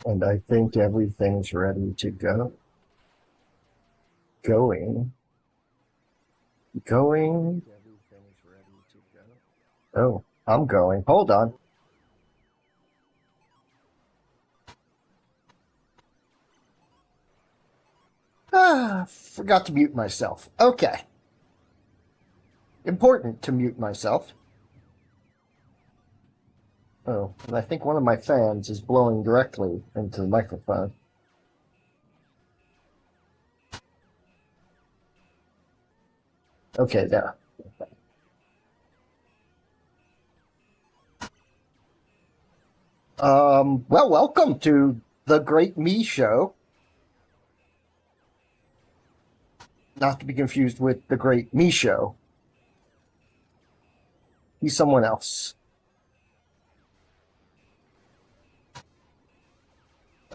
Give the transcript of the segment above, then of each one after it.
And I think everything's ready to go. Going. Going. Everything's ready to go. Oh, I'm going. Hold on. Forgot to mute myself. Okay. Important to mute myself. Oh, and I think one of my fans is blowing directly into the microphone. Okay, there. Well, welcome to the Great Me Show. Not to be confused with the Great Me Show. He's someone else.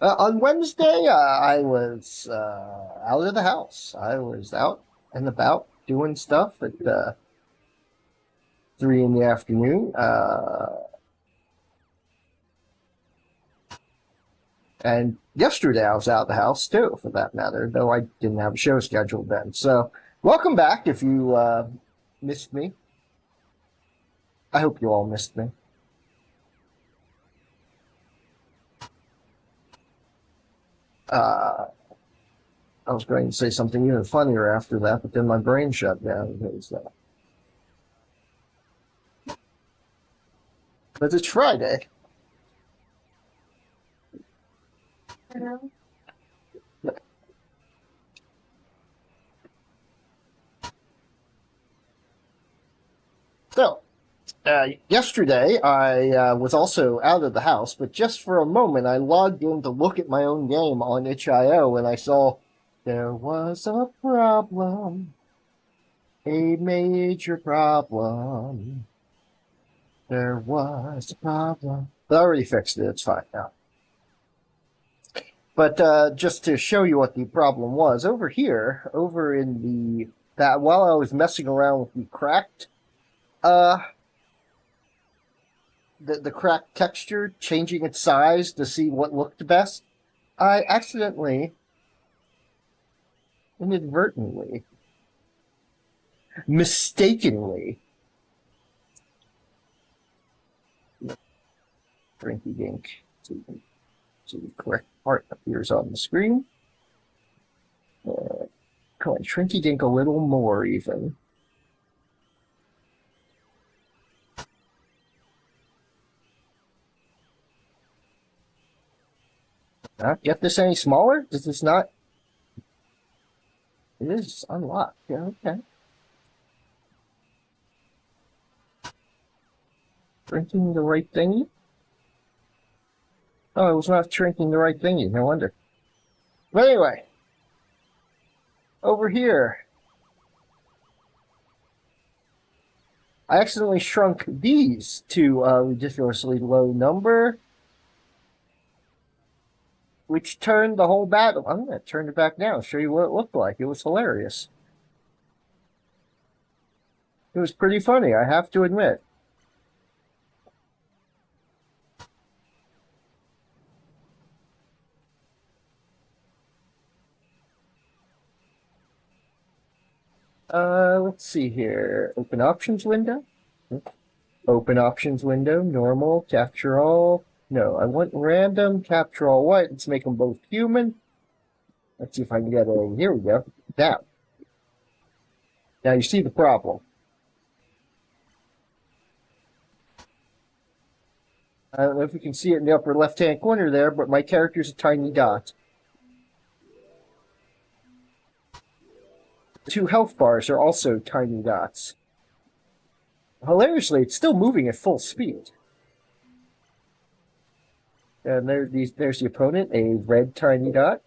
On Wednesday, I was out of the house. I was out and about doing stuff at 3 in the afternoon. And yesterday I was out of the house too, for that matter, though I didn't have a show scheduled then. So, welcome back if you missed me. I hope you all missed me. I was going to say something even funnier after that, but then my brain shut down because. But it's Friday. So, yesterday I was also out of the house, but just for a moment I logged in to look at my own game on itch.io and I saw there was a problem. A major problem. There was a problem. But I already fixed it. It's fine now. But just to show you what the problem was, over here, over in that while I was messing around with the cracked, uh, the cracked texture, changing its size to see what looked best, I accidentally, inadvertently, mistakenly, Drinky Dink, so the correct part appears on the screen. Come on, Shrinky Dink a little more even. Not get this any smaller? Does this not? It is unlocked. Yeah, okay. Shrinking the right thingy? Oh, it was not shrinking the right thingy. No wonder. But anyway, over here, I accidentally shrunk these to a ridiculously low number, which turned the whole battle. I'm going to turn it back now, show you what it looked like. It was hilarious. It was pretty funny, I have to admit. Let's see here. Open options window. Open options window. Normal. Capture all. No, I want random. Capture all what? Let's make them both human. Let's see if I can get a. Here we go. Now. Now you see the problem. I don't know if you can see it in the upper left-hand corner there, but my character's a tiny dot. 2 health bars are also tiny dots. Hilariously, it's still moving at full speed. And there's the opponent, a red tiny dot.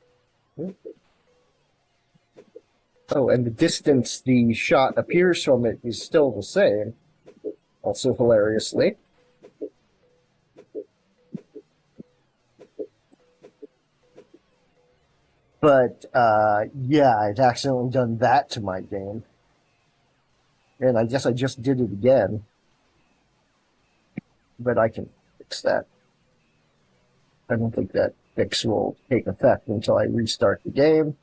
Oh, and the distance the shot appears from it is still the same. Also hilariously. But, yeah, I'd accidentally done that to my game. And I guess I just did it again. But I can fix that. I don't think that fix will take effect until I restart the game.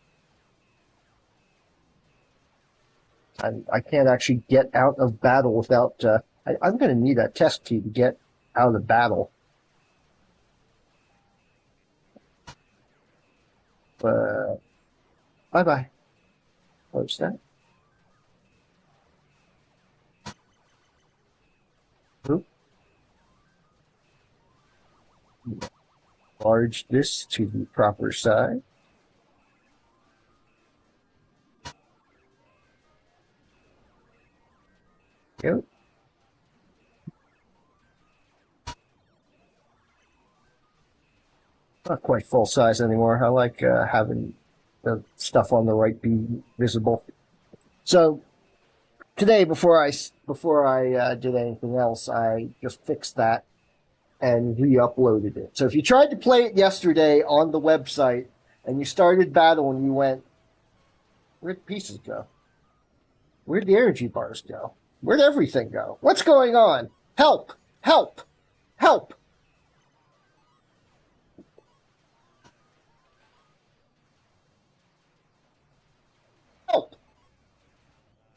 I can't actually get out of battle without... I'm going to need a test key to get out of battle. Bye-bye. Close that. Oop. Enlarge this to the proper size. Yep. Not quite full size anymore. I like having the stuff on the right be visible. So today, before I did anything else, I just fixed that and re-uploaded it. So if you tried to play it yesterday on the website and you started battle and you went, where'd the pieces go? Where'd the energy bars go? Where'd everything go? What's going on? Help! Help! Help! Help!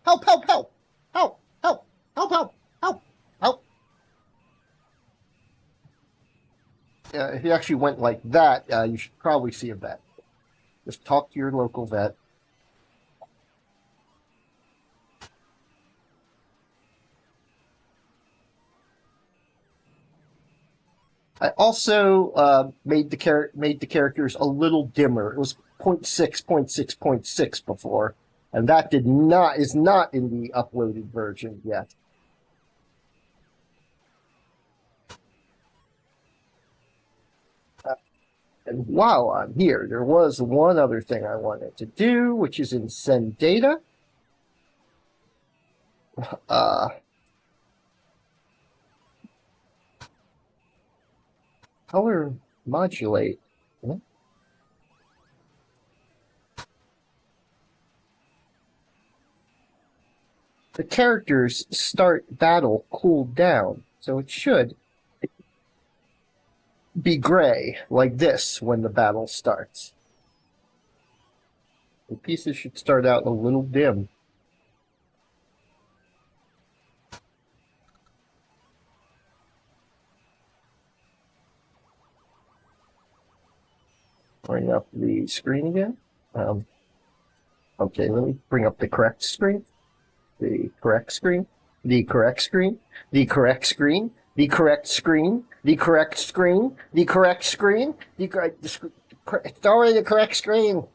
Help, help, help! Help, help, help, help, help, help. If you actually went like that, you should probably see a vet. Just talk to your local vet. I also made the characters a little dimmer. It was 0.6, 0.6, 0.6 before, and that is not in the uploaded version yet. And while I'm here, there was one other thing I wanted to do, which is in send data. Color modulate. The characters start battle cooled down, so it should be gray like this when the battle starts. The pieces should start out a little dim. Bring up the screen again. Okay, let me bring up the correct screen. The correct screen. The correct screen. The correct screen. The correct screen. The correct screen. The correct screen. It's already the correct screen.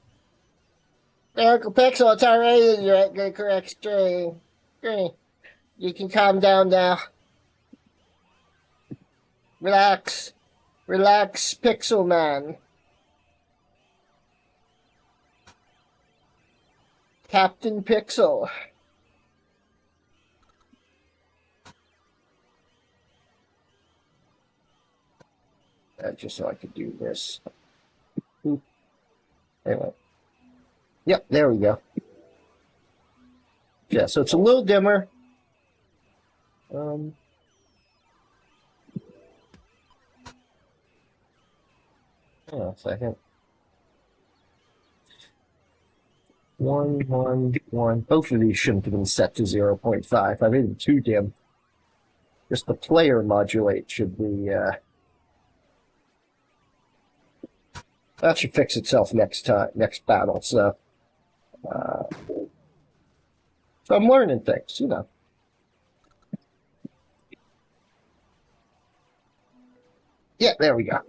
Uncle Pixel, it's already the correct screen. You can calm down now. Relax. Relax, Pixel Man. Captain Pixel. Just so I could do this. Anyway. Yep, there we go. Yeah, so it's a little dimmer. Hang on a second. 1, 1, 1. Both of these shouldn't have been set to 0.5. I made them too dim. Just the player modulate should be... that should fix itself next battle, so... so I'm learning things, you know. Yeah, there we go.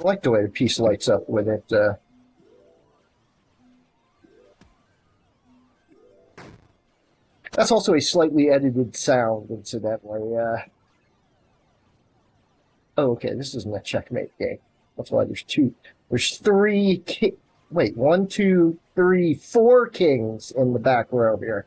I like the way the piece lights up with it. That's also a slightly edited sound, incidentally. Oh, okay, this isn't a checkmate game. That's why there's two. There's three. Wait, 1, 2, 3, 4 kings in the back row here.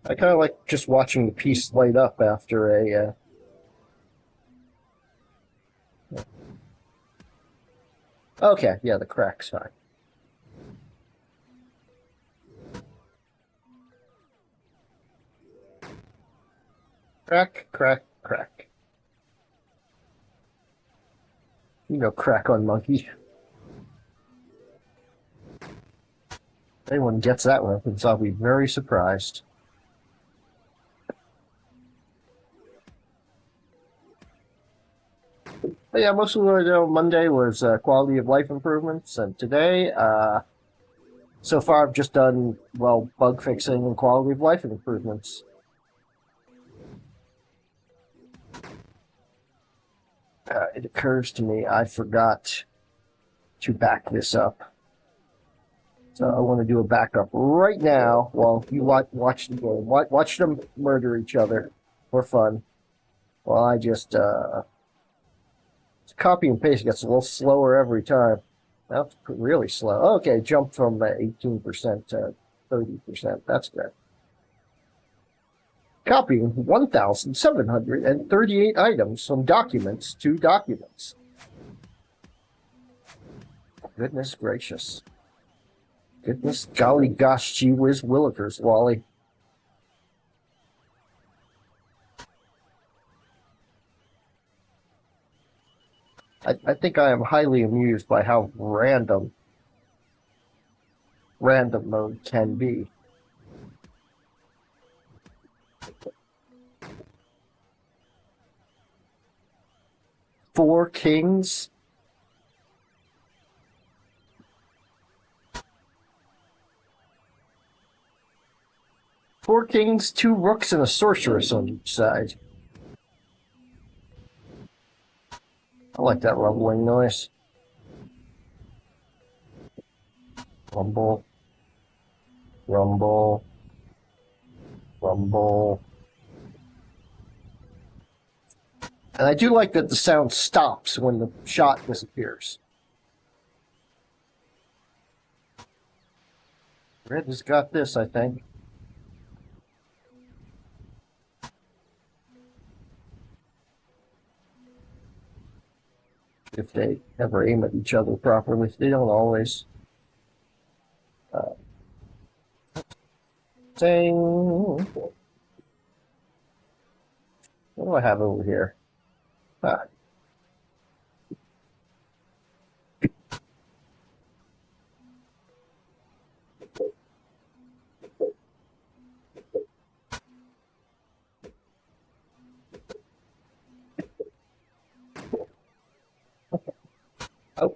I kind of like just watching the piece light up after a. Okay, yeah, the crack's fine. Crack, crack, crack. You know, crack on monkey. If anyone gets that reference, I'll be very surprised. But yeah, most of what I did on Monday was quality of life improvements, and today, so far, I've just done, well, bug fixing and quality of life improvements. It occurs to me I forgot to back this up. So I want to do a backup right now while you watch the game. Watch them murder each other for fun. While I just copy and paste gets a little slower every time. That's really slow. Okay, jump from 18% to 30%. That's good. Copying 1,738 items from documents to documents. Goodness gracious. Goodness golly gosh gee whiz willikers, Wally. I think I am highly amused by how random mode can be. Four kings. Four kings, two rooks, and a sorceress on each side. I like that rumbling noise. Rumble. Rumble. Rumble. And I do like that the sound stops when the shot disappears. Red has got this, I think. If they ever aim at each other properly. They don't always. Ding. What do I have over here? Ah.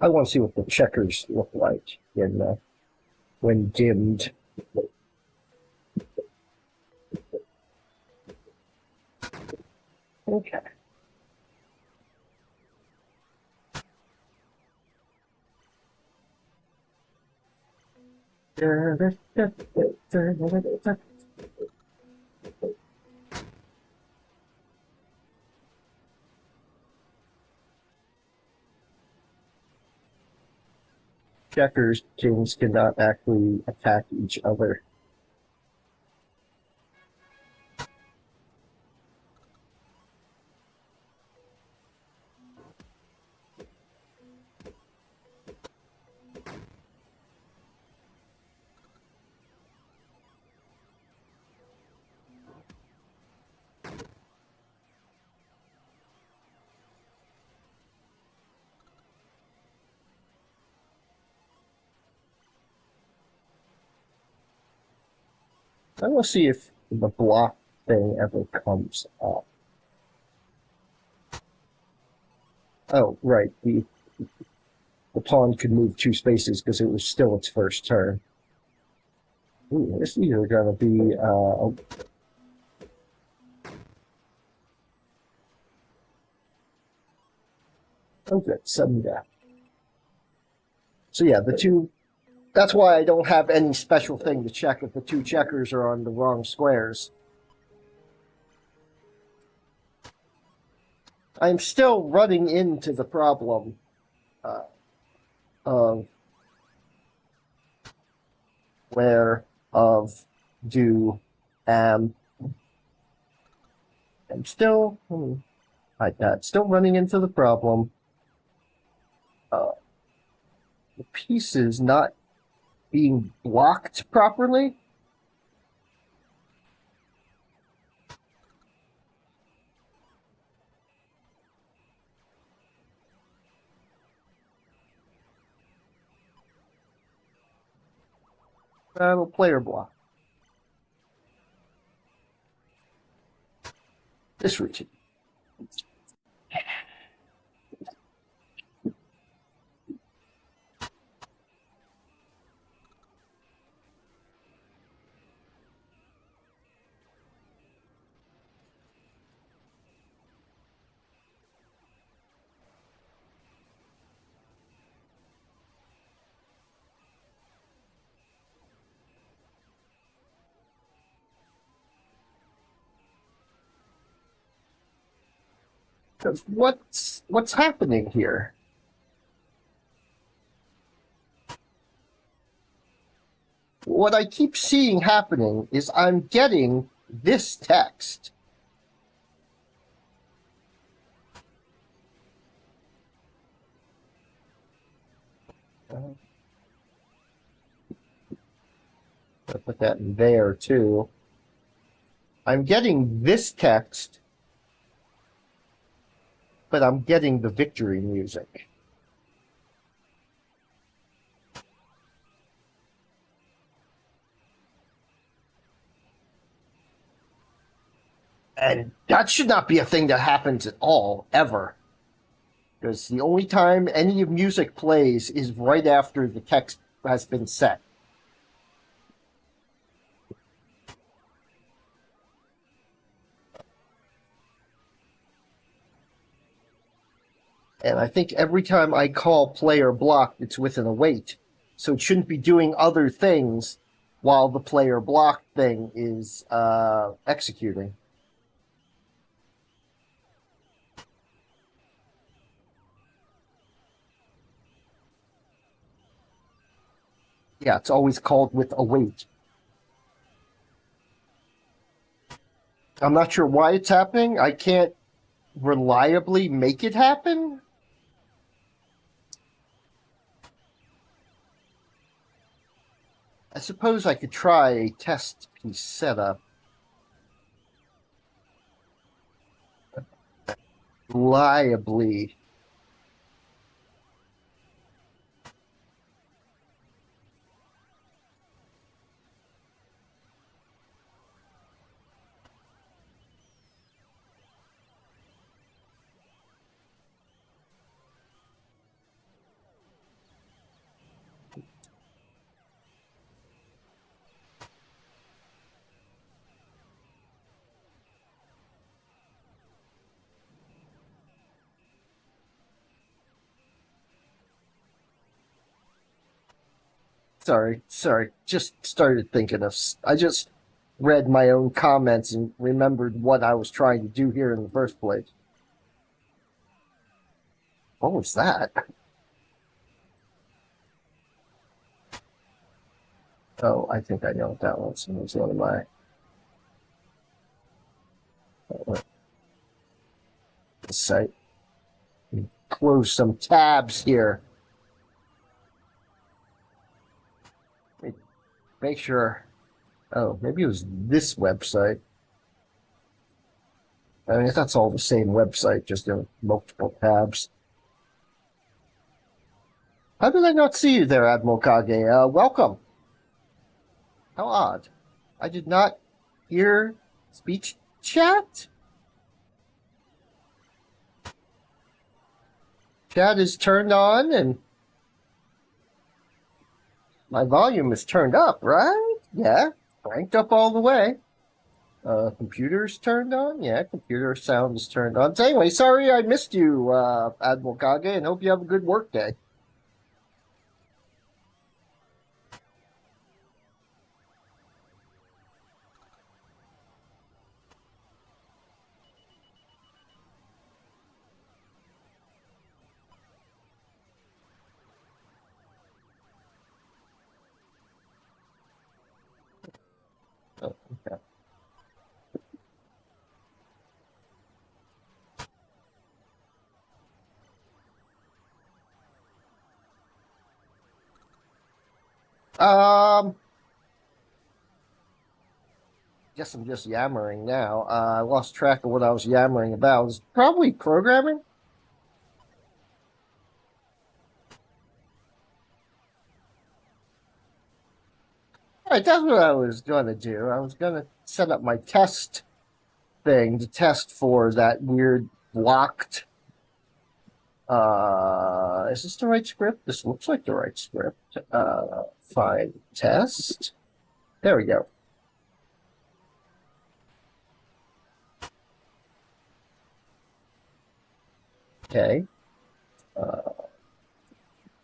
I want to see what the checkers look like in when dimmed. Okay. Checkers kings cannot actually attack each other. I want to see if the block thing ever comes up. Oh, right. The pawn could move 2 spaces because it was still its first turn. Ooh, this is either going to be oh, good. Sudden death. So yeah, the two. That's why I don't have any special thing to check if the 2 checkers are on the wrong squares. I'm still running into the problem of where of do am I'm still, hide that. Still running into the problem. The pieces not being blocked properly. Battle player block. This routine. Because what's happening here? What I keep seeing happening is I'm getting this text. I'll put that in there too. I'm getting this text, but I'm getting the victory music. And that should not be a thing that happens at all, ever. Because the only time any music plays is right after the text has been set. And I think every time I call player blocked, it's with an await. So it shouldn't be doing other things while the player blocked thing is executing. Yeah, it's always called with await. I'm not sure why it's happening. I can't reliably make it happen. I suppose I could try a test piece setup. Reliably. Sorry. Just started thinking of. I just read my own comments and remembered what I was trying to do here in the first place. What was that? Oh, I think I know what that was. It was one of my. The site. Close some tabs here. Make sure. Oh, maybe it was this website. I mean, that's all the same website, just in multiple tabs. How did I not see you there, Admiral Kage? Welcome. How odd. I did not hear speech chat? Chat is turned on and my volume is turned up, right? Yeah, cranked up all the way. Computer's turned on? Yeah, computer sound is turned on. So anyway, sorry I missed you, Admiral Kage, and hope you have a good work day. Oh, okay. Guess I'm just yammering now. I lost track of what I was yammering about. It was probably programming. All right, that's what I was gonna do. I was gonna set up my test thing to test for that weird blocked. Is this the right script? This looks like the right script. Find test. There we go. Okay.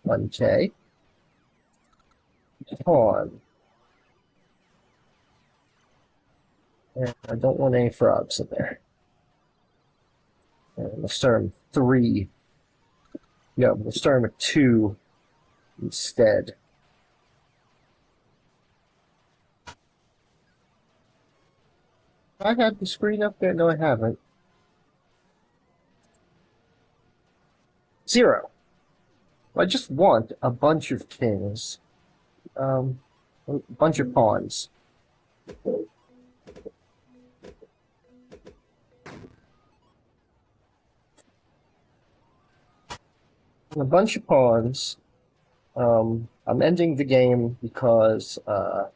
1K. Pawn. And I don't want any frogs in there. And we'll start with 3. Yeah, we'll start with 2 instead. I had the screen up there. No, I haven't. 0. I just want a bunch of kings. A bunch of pawns. A bunch of pawns. I'm ending the game because I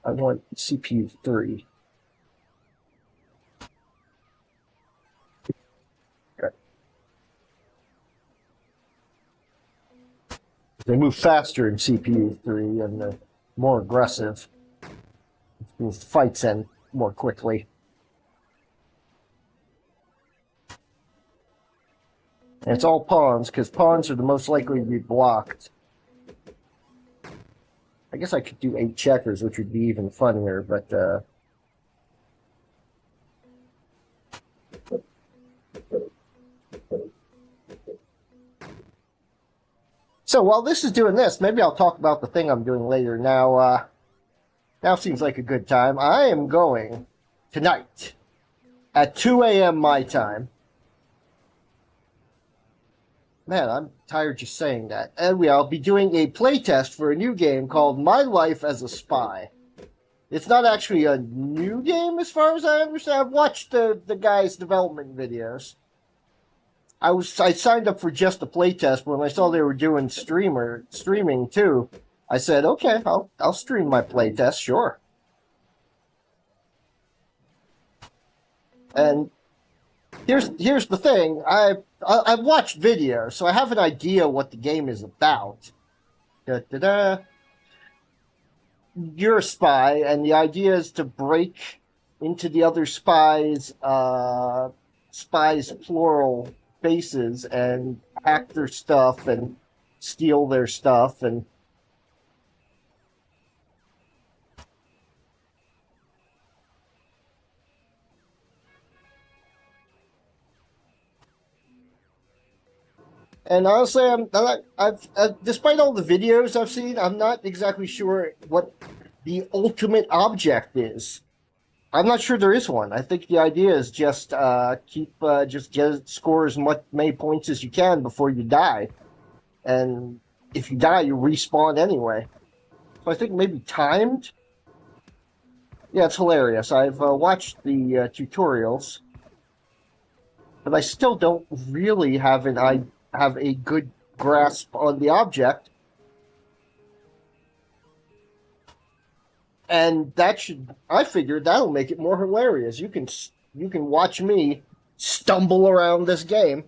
want CPU 3. Okay. They move faster in CPU 3 and they're more aggressive. The fights end more quickly. And it's all pawns, because pawns are the most likely to be blocked. I guess I could do 8 checkers, which would be even funnier, but so while this is doing this, maybe I'll talk about the thing I'm doing later. Now seems like a good time. I am going tonight at 2 a.m. my time. Man, I'm tired just saying that. Anyway, I'll be doing a playtest for a new game called My Life as a Spy. It's not actually a new game as far as I understand. I've watched the guy's development videos. I signed up for just a playtest, but when I saw they were doing streaming too, I said, okay, I'll stream my playtest, sure. And here's the thing. I've watched videos, so I have an idea what the game is about. Da-da-da. You're a spy, and the idea is to break into the other spies' plural bases and hack their stuff and steal their stuff and. And honestly, despite all the videos I've seen, I'm not exactly sure what the ultimate object is. I'm not sure there is one. I think the idea is just score as many points as you can before you die, and if you die, you respawn anyway. So I think maybe timed. Yeah, it's hilarious. I've watched the tutorials, but I still don't really have a good grasp on the object. And I figured that'll make it more hilarious. You can watch me stumble around this game,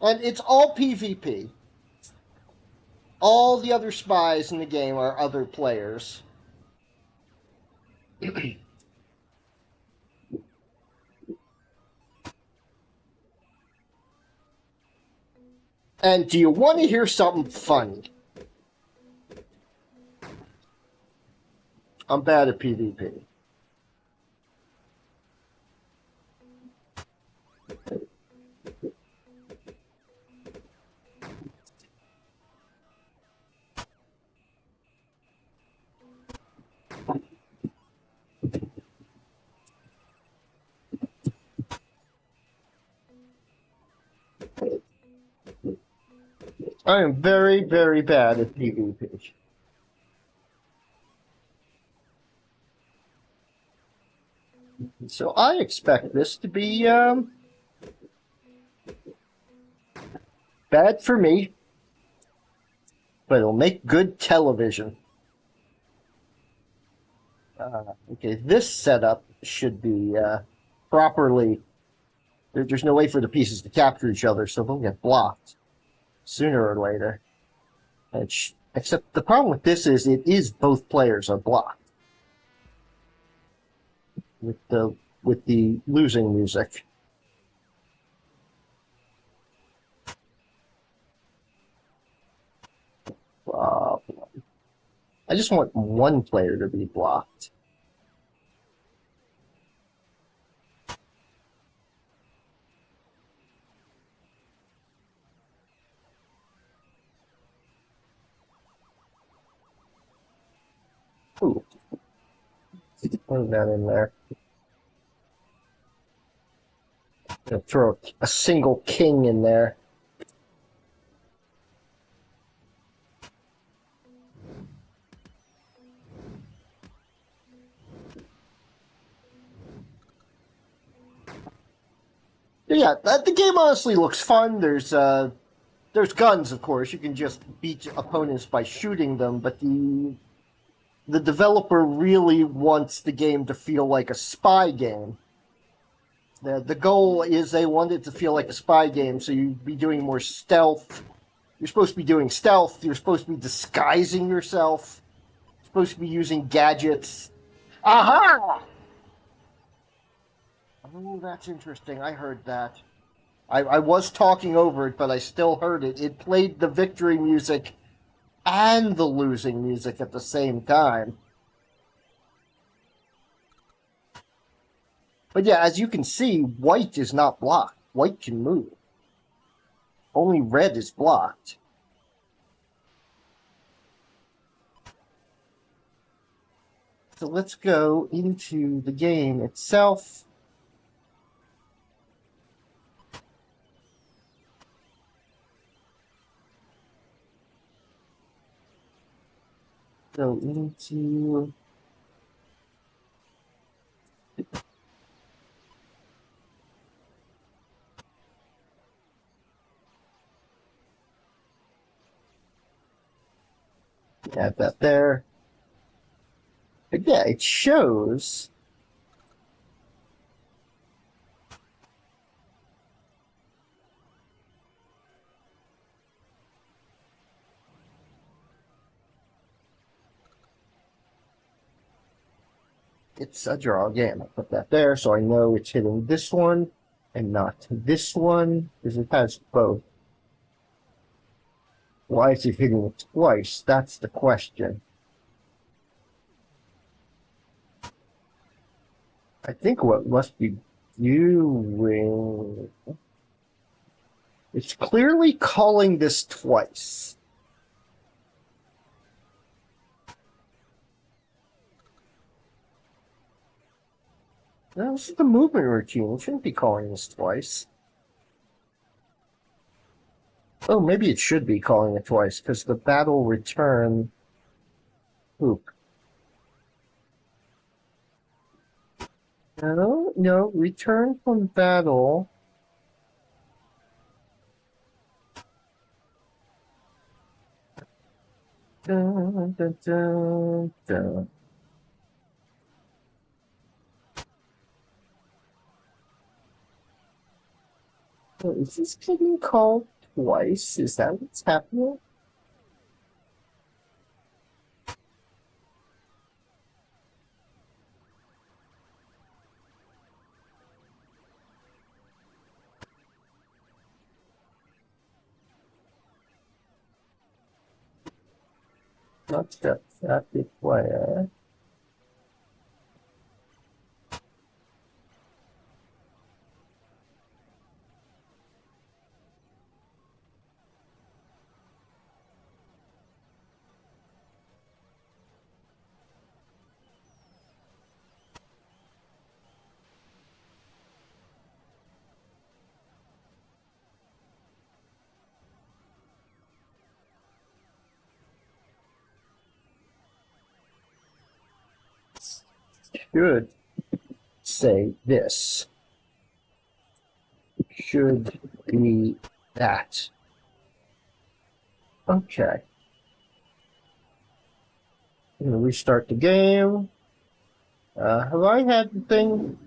and it's all PvP. All the other spies in the game are other players. And do you want to hear something funny? I'm bad at PvP. I am very, very bad at PvP. So I expect this to be bad for me, but it'll make good television. Okay, this setup should be properly. There's no way for the pieces to capture each other, so they'll get blocked sooner or later. Except the problem with this is it is both players are blocked with the losing music. I just want one player to be blocked. Ooh, put that in there. Gonna throw a single king in there. Yeah, the game honestly looks fun. There's guns, of course. You can just beat opponents by shooting them, but the developer really wants the game to feel like a spy game. The goal is they want it to feel like a spy game, so you'd be doing more stealth. You're supposed to be doing stealth. You're supposed to be disguising yourself. You're supposed to be using gadgets. Aha! Oh, that's interesting. I heard that. I was talking over it, but I still heard it. It played the victory music and the losing music at the same time. But yeah, as you can see, white is not blocked. White can move. Only red is blocked. So let's go into the game itself. Go into add that there. But yeah, it shows it's a draw game. I put that there so I know it's hitting this one and not this one, because it has both. Why is it hitting it twice? That's the question. I think what must be doing. It's clearly calling this twice. No, this is the movement routine. It shouldn't be calling this twice. Oh, maybe it should be calling it twice, because the battle return. Oop. No, return from battle. Dun, dun, dun, dun. Oh, is this getting called twice? Is that what's happening? Not that player. Should say this should be that. Okay. I'm going to restart the game. Have I had the thing?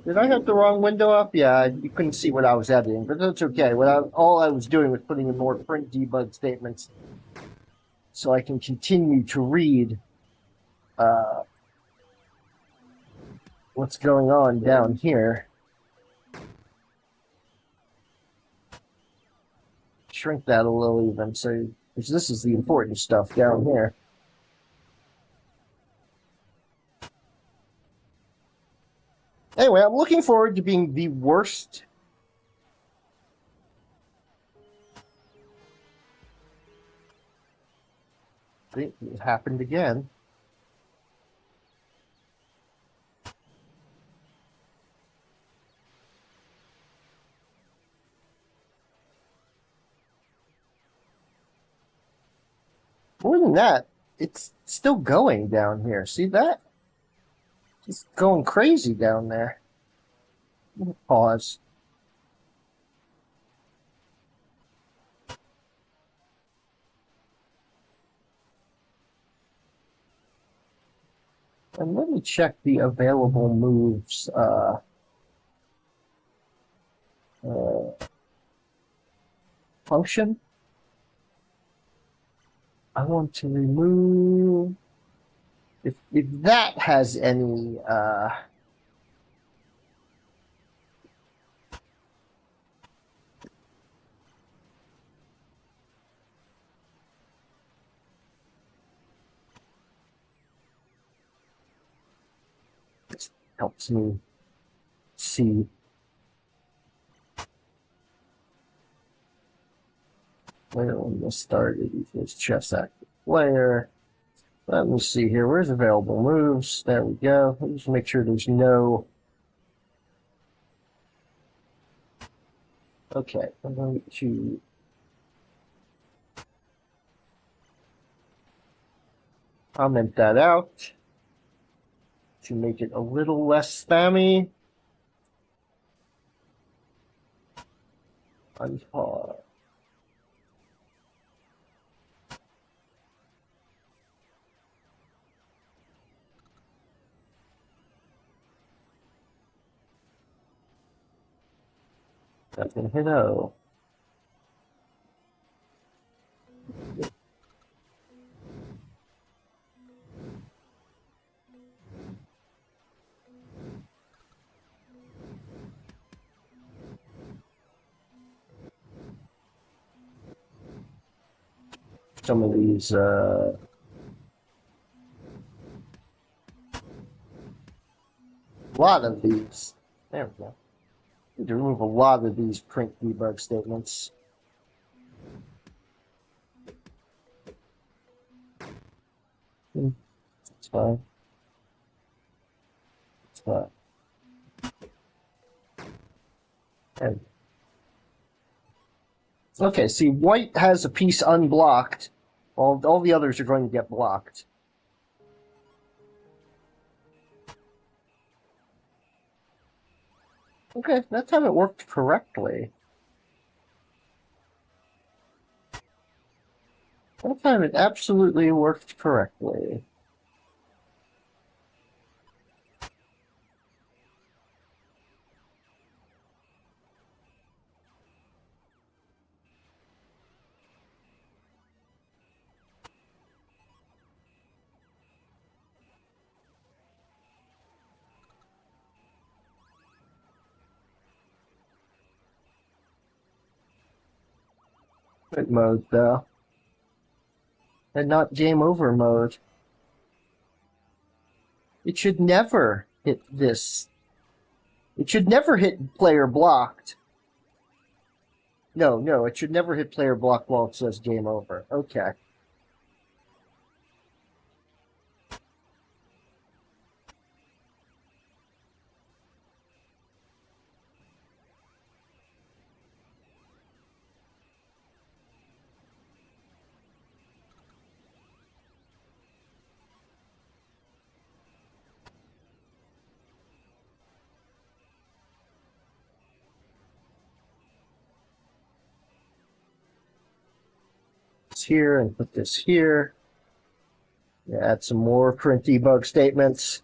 Did I have the wrong window up? Yeah, you couldn't see what I was editing, but that's okay. All I was doing was putting in more print debug statements so I can continue to read what's going on down here. Shrink that a little even, so because this is the important stuff down here. Anyway, I'm looking forward to being the worst. I think it happened again. More than that, it's still going down here. See that? It's going crazy down there. Pause. And let me check the available moves. Function. I want to remove if that has any it helps me see. Player when this started, equals chess active player. Let me see here. Where's available moves? There we go. Let me just make sure there's no. Okay, I'm going to comment that out to make it a little less spammy. Unpause. That's gonna hit O. Some of these a lot of these. There we go. Need to remove a lot of these print debug statements. It's fine. It's fine. And okay, see, white has a piece unblocked. All the others are going to get blocked. Okay, that time it worked correctly. That time it absolutely worked correctly. Quit mode, though. And not game over mode. It should never hit this. It should never hit player blocked. No, it should never hit player blocked while it says game over. Okay. this here and put this here. Add some more print debug statements.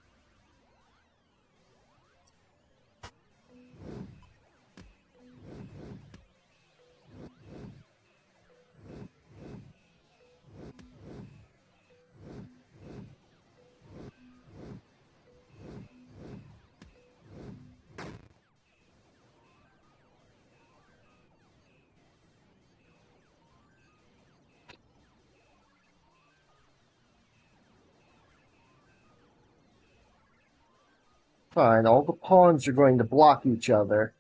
Fine, all the pawns are going to block each other.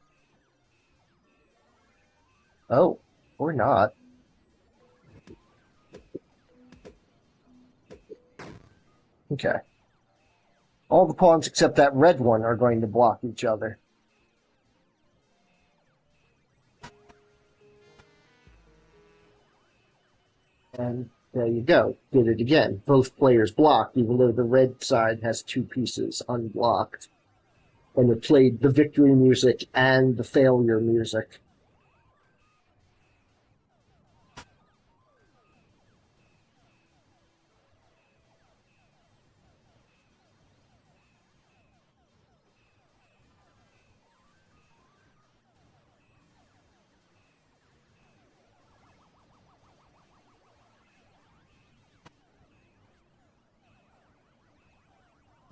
Oh, or not. Okay. All the pawns except that red one are going to block each other. And there you go. Did it again. Both players blocked, even though the red side has two pieces unblocked. And it played the victory music and the failure music.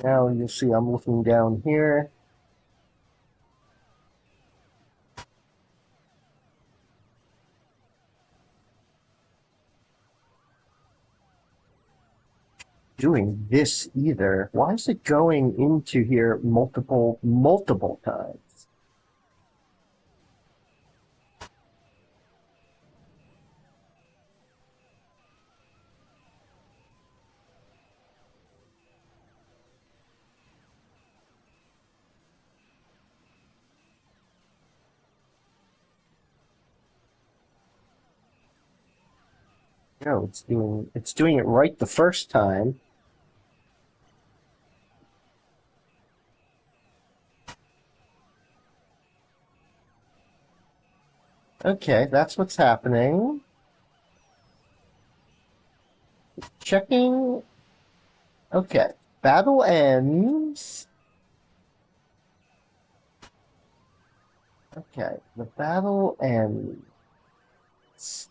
Now you'll see I'm looking down here. Doing this either. Why is it going into here multiple times? No, it's doing it right the first time. Okay, that's what's happening. Checking. Okay, battle ends. Okay, the battle ends.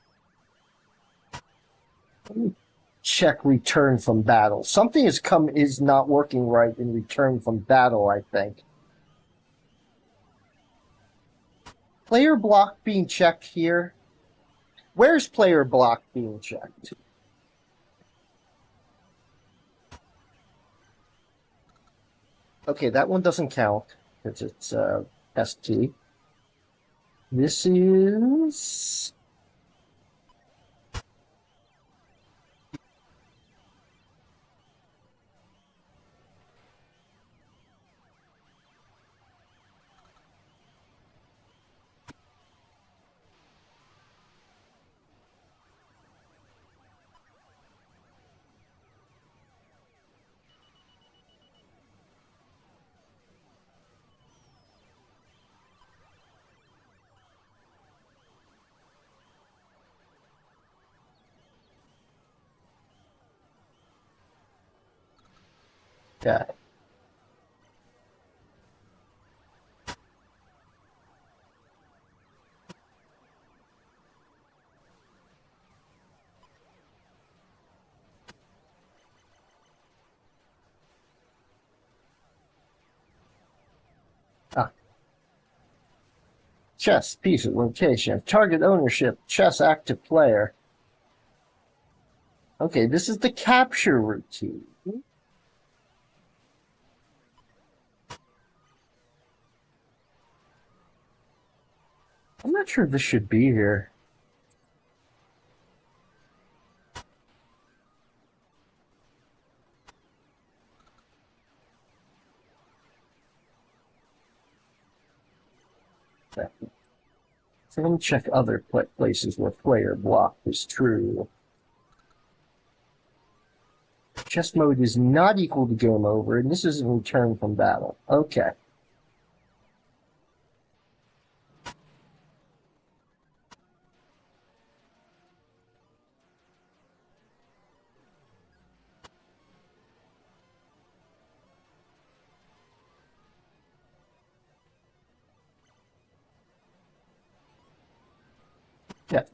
Let me check return from battle. Something is not working right in return from battle, I think. Player block being checked here. Where's player block being checked? Okay, that one doesn't count because it's ST. This is... Yeah. Ah. Chess, piece of location. Target ownership, chess active player. Okay, this is the capture routine. I'm not sure this should be here. So let me check other places where player block is true. Chess mode is not equal to game over, and this is a return from battle. Okay. Yeah.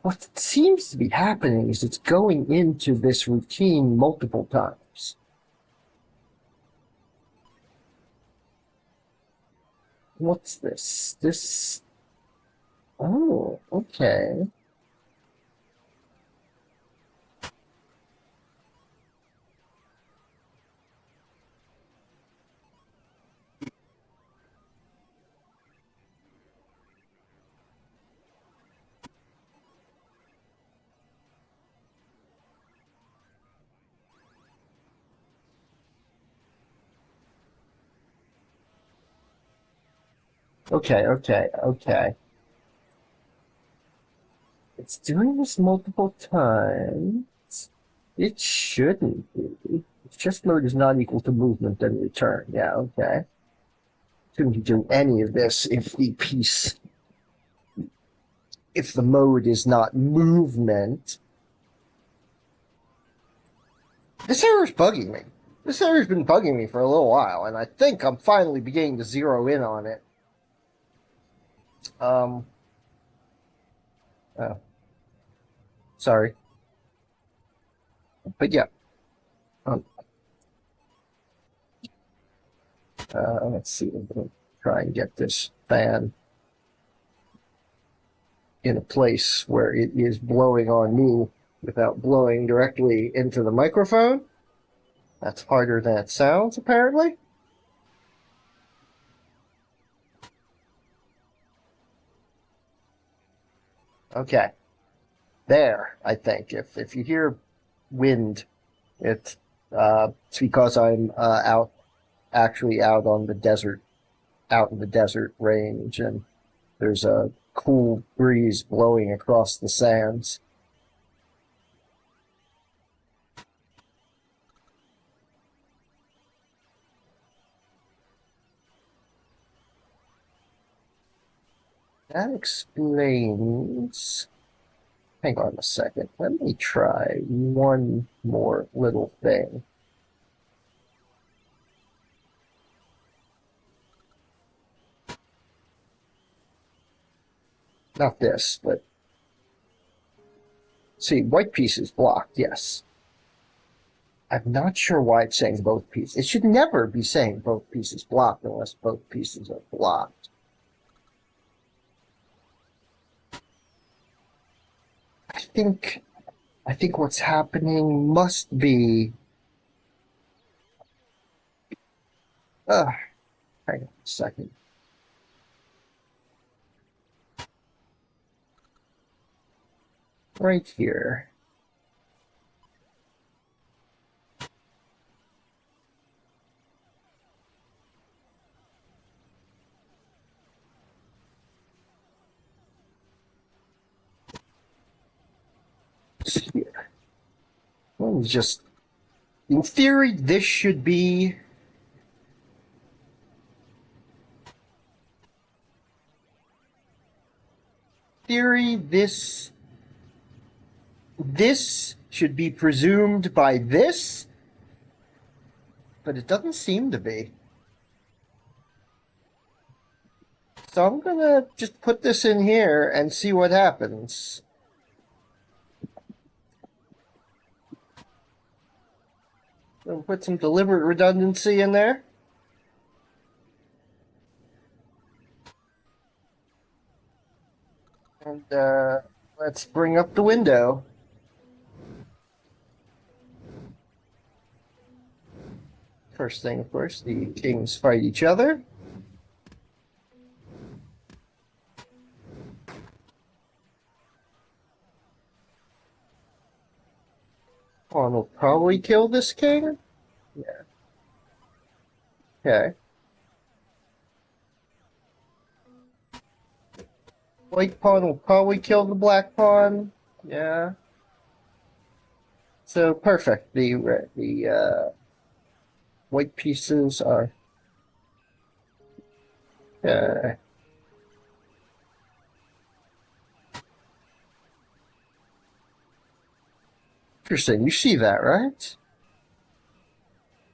What seems to be happening is it's going into this routine multiple times. What's this? This. Oh, okay. Okay, okay, okay. It's doing this multiple times. It shouldn't be. If chess mode is not equal to movement, then return. Yeah, okay. Shouldn't do any of this if the mode is not movement. This error's bugging me. This error's been bugging me for a little while, and I think I'm finally beginning to zero in on it. Um, oh, sorry. But yeah, um, let's see. I'm going to try and get this fan in a place where it is blowing on me without blowing directly into the microphone. That's harder than it sounds, apparently. Okay. There, I think. If you hear wind, it's because I'm actually out on the desert, out in the desert range, and there's a cool breeze blowing across the sands. That explains. Hang on a second. Let me try one more little thing. Not this, but see, white piece is blocked, yes. I'm not sure why it's saying both pieces. It should never be saying both pieces blocked unless both pieces are blocked. I think I think what's happening must be hang on a second. Right here. Here. Let me just in theory this should be theory this should be presumed by this, but it doesn't seem to be. So I'm gonna just put this in here and see what happens. I'll put some deliberate redundancy in there. And let's bring up the window. First thing, of course, the kings fight each other. Pawn will probably kill this king. Yeah. Okay. White pawn will probably kill the black pawn. Yeah. So perfect. The white pieces are. Interesting. You see that, right?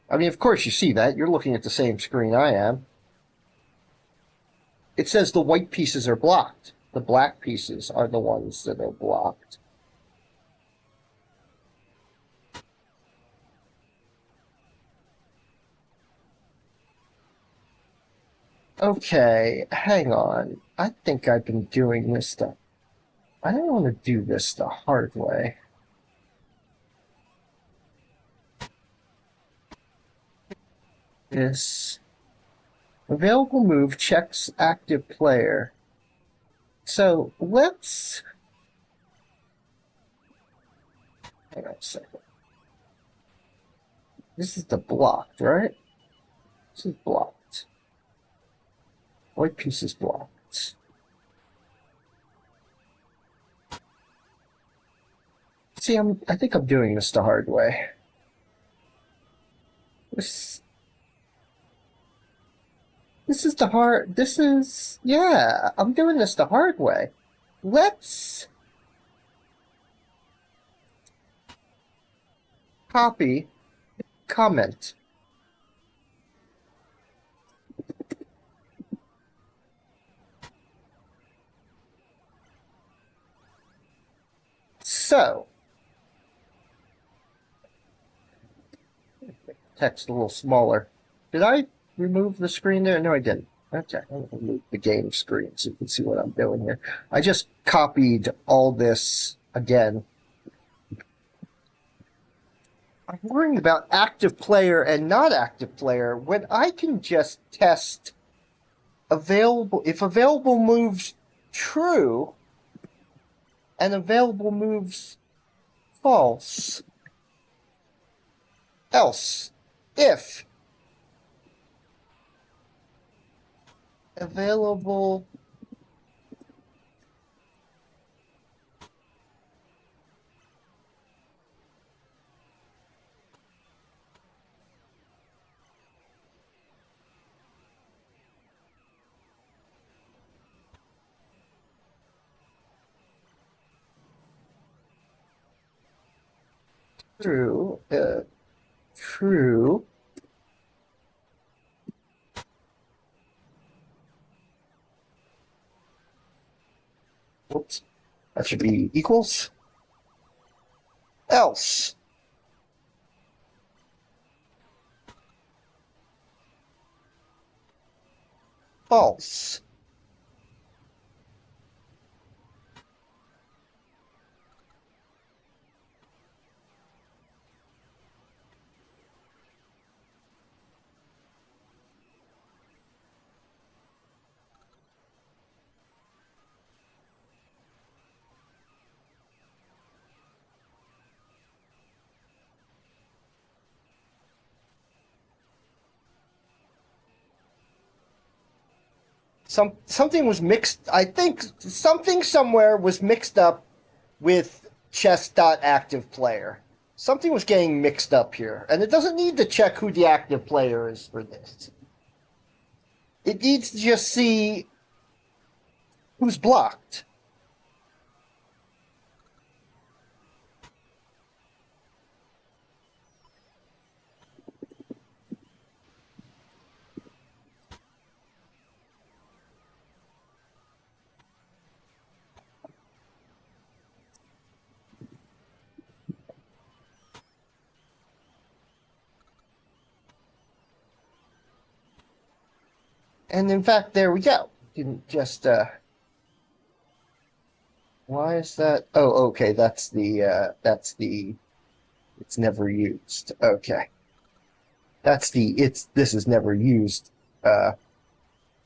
I mean, of course you see that. You're looking at the same screen I am. It says the white pieces are blocked. The black pieces are the ones that are blocked. Okay, hang on. I think I've been doing this stuff. I don't want to do this the hard way. This available move checks active player. So let's hang on a second. This is the blocked, right? This is blocked. White piece is blocked. See, I think I'm doing this the hard way. This is the hard. Yeah, I'm doing this the hard way. Let's copy, comment. So, text a little smaller. Did I remove the screen there? No, I didn't. Okay, I'm going to move the game screen so you can see what I'm doing here. I just copied all this again. I'm worrying about active player and not active player when I can just test available. If available moves true and available moves false. Else, if available true, true. Whoops. That should be equals. Else. False. Something was mixed. I think something somewhere was mixed up with chess.active player. Something was getting mixed up here, and it doesn't need to check who the active player is for this. It needs to just see who's blocked. And in fact, there we go. Didn't just why is that? Oh, okay, that's the it's never used. Okay. That's the this is never used.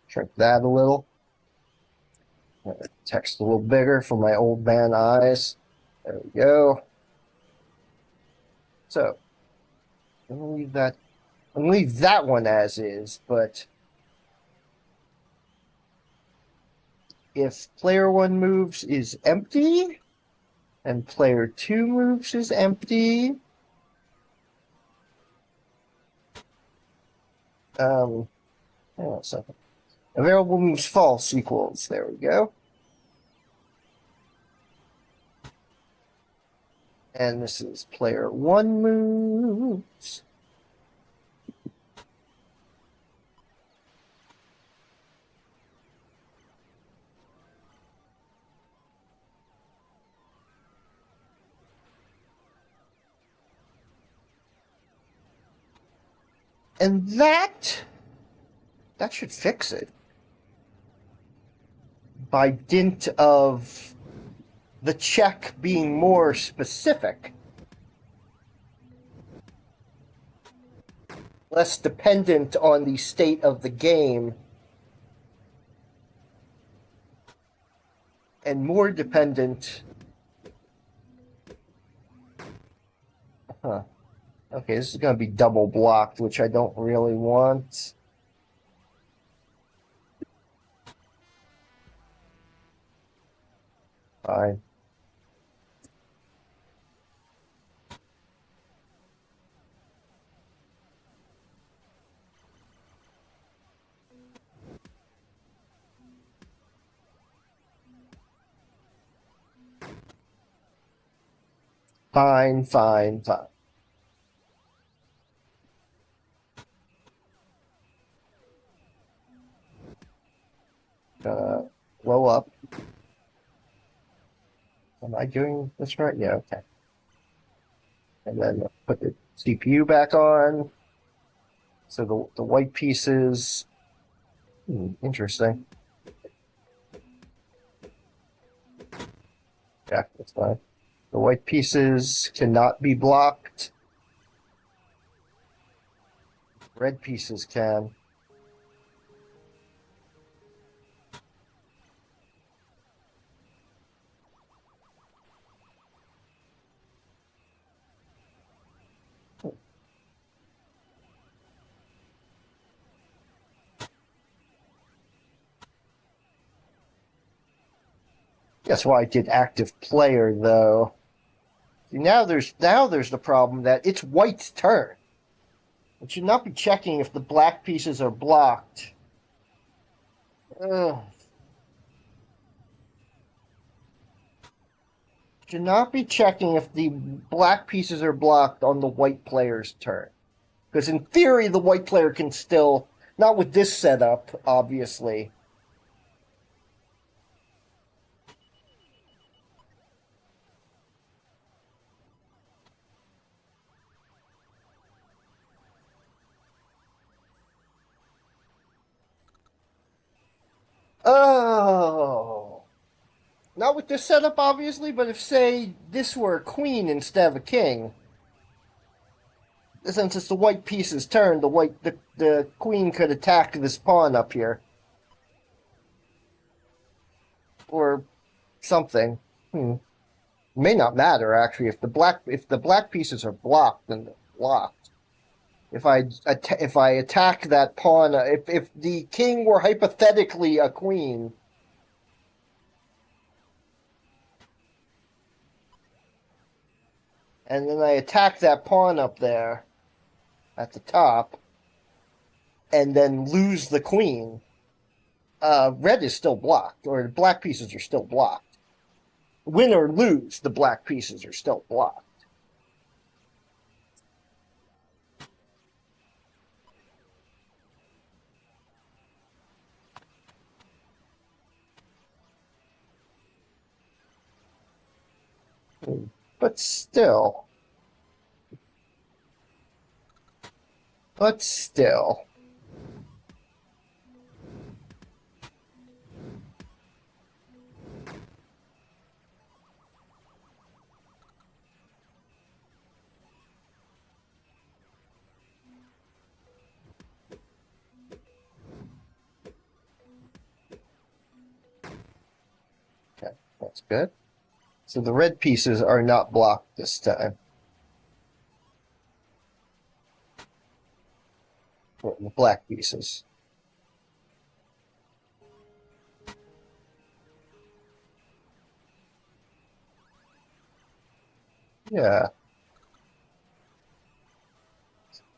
Shrink that a little. Text a little bigger for my old man eyes. There we go. So I'm gonna leave that. I'm gonna leave that one as is, but if player 1 moves is empty and player 2 moves is empty, hang on a second. Available moves false equals, there we go. And this is player 1 moves. And that should fix it. By dint of the check being more specific, less dependent on the state of the game, and more dependent. Huh. Okay, this is going to be double blocked, which I don't really want. Fine. Fine, fine, fine. Blow up. Am I doing this right? Yeah, okay. And then put the CPU back on. So the white pieces. Interesting. Yeah, that's fine. The white pieces cannot be blocked. Red pieces can. That's why I did active player, though. See, now there's the problem that it's white's turn. It should not be checking if the black pieces are blocked. Ugh. Should not be checking if the black pieces are blocked on the white player's turn. Because in theory, the white player can still, not with this setup, obviously. Oh. Not with this setup, obviously, but if, say, this were a queen instead of a king, since it's the white piece's turn, the queen could attack this pawn up here. Or something. May not matter, actually. If the black pieces are blocked, then they're blocked. If I attack that pawn, if the king were hypothetically a queen, and then I attack that pawn up there at the top, and then lose the queen, red is still blocked, or the black pieces are still blocked. Win or lose, the black pieces are still blocked. But still. But still. Okay, that's good. So the red pieces are not blocked this time. Or the black pieces. Yeah.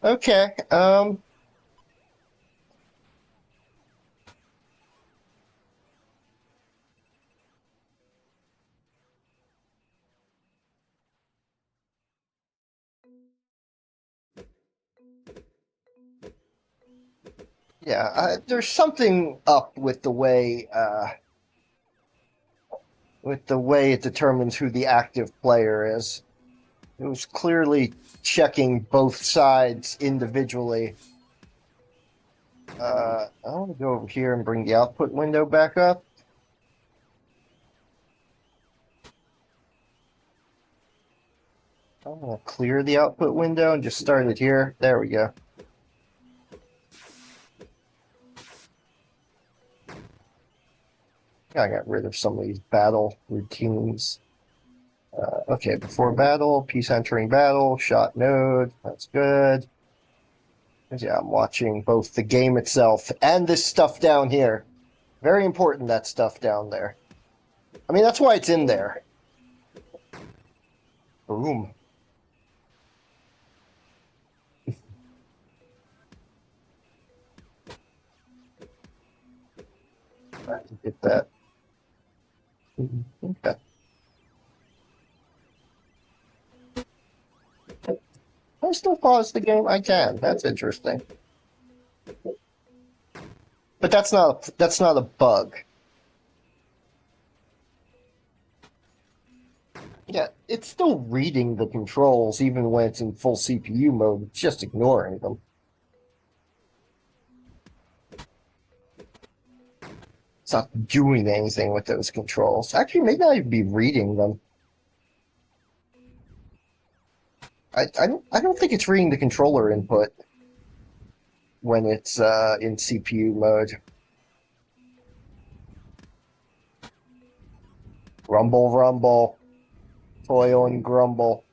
Okay. Yeah, there's something up with the way it determines who the active player is. It was clearly checking both sides individually. I want to go over here and bring the output window back up. I'm going to clear the output window and just start it here. There we go. I got rid of some of these battle routines. Okay, before battle, peace entering battle, shot node. That's good. Yeah, I'm watching both the game itself and this stuff down here. Very important, that stuff down there. I mean, that's why it's in there. Boom. I can get that. Okay. I still pause the game? I can. That's interesting. But that's not a bug. Yeah, it's still reading the controls even when it's in full CPU mode. It's just ignoring them. It's not doing anything with those controls. Actually, maybe I'd be reading them. I don't think it's reading the controller input when it's in CPU mode. Rumble, rumble, toil and grumble.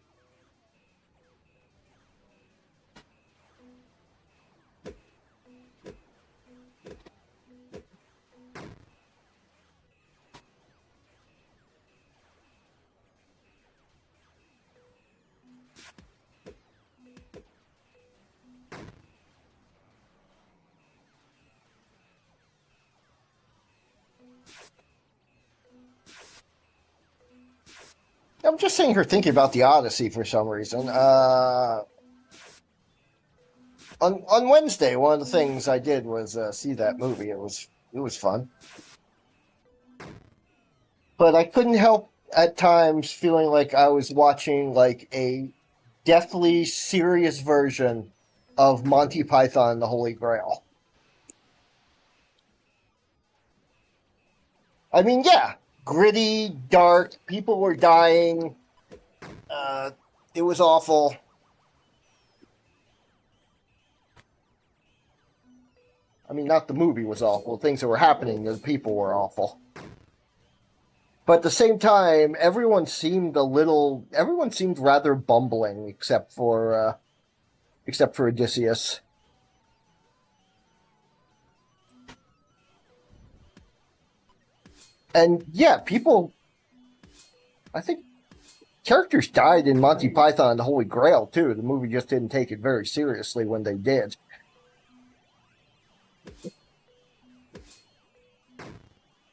I'm just sitting here thinking about the Odyssey for some reason. On Wednesday, one of the things I did was see that movie. It was fun, but I couldn't help at times feeling like I was watching like a deathly serious version of Monty Python and the Holy Grail. I mean, yeah, gritty, dark. People were dying. Uh, it was awful. I mean, not the movie was awful. Things that were happening, the people were awful. But at the same time, everyone seemed rather bumbling, except for Odysseus. And yeah, I think characters died in Monty Python and the Holy Grail too. The movie just didn't take it very seriously when they did.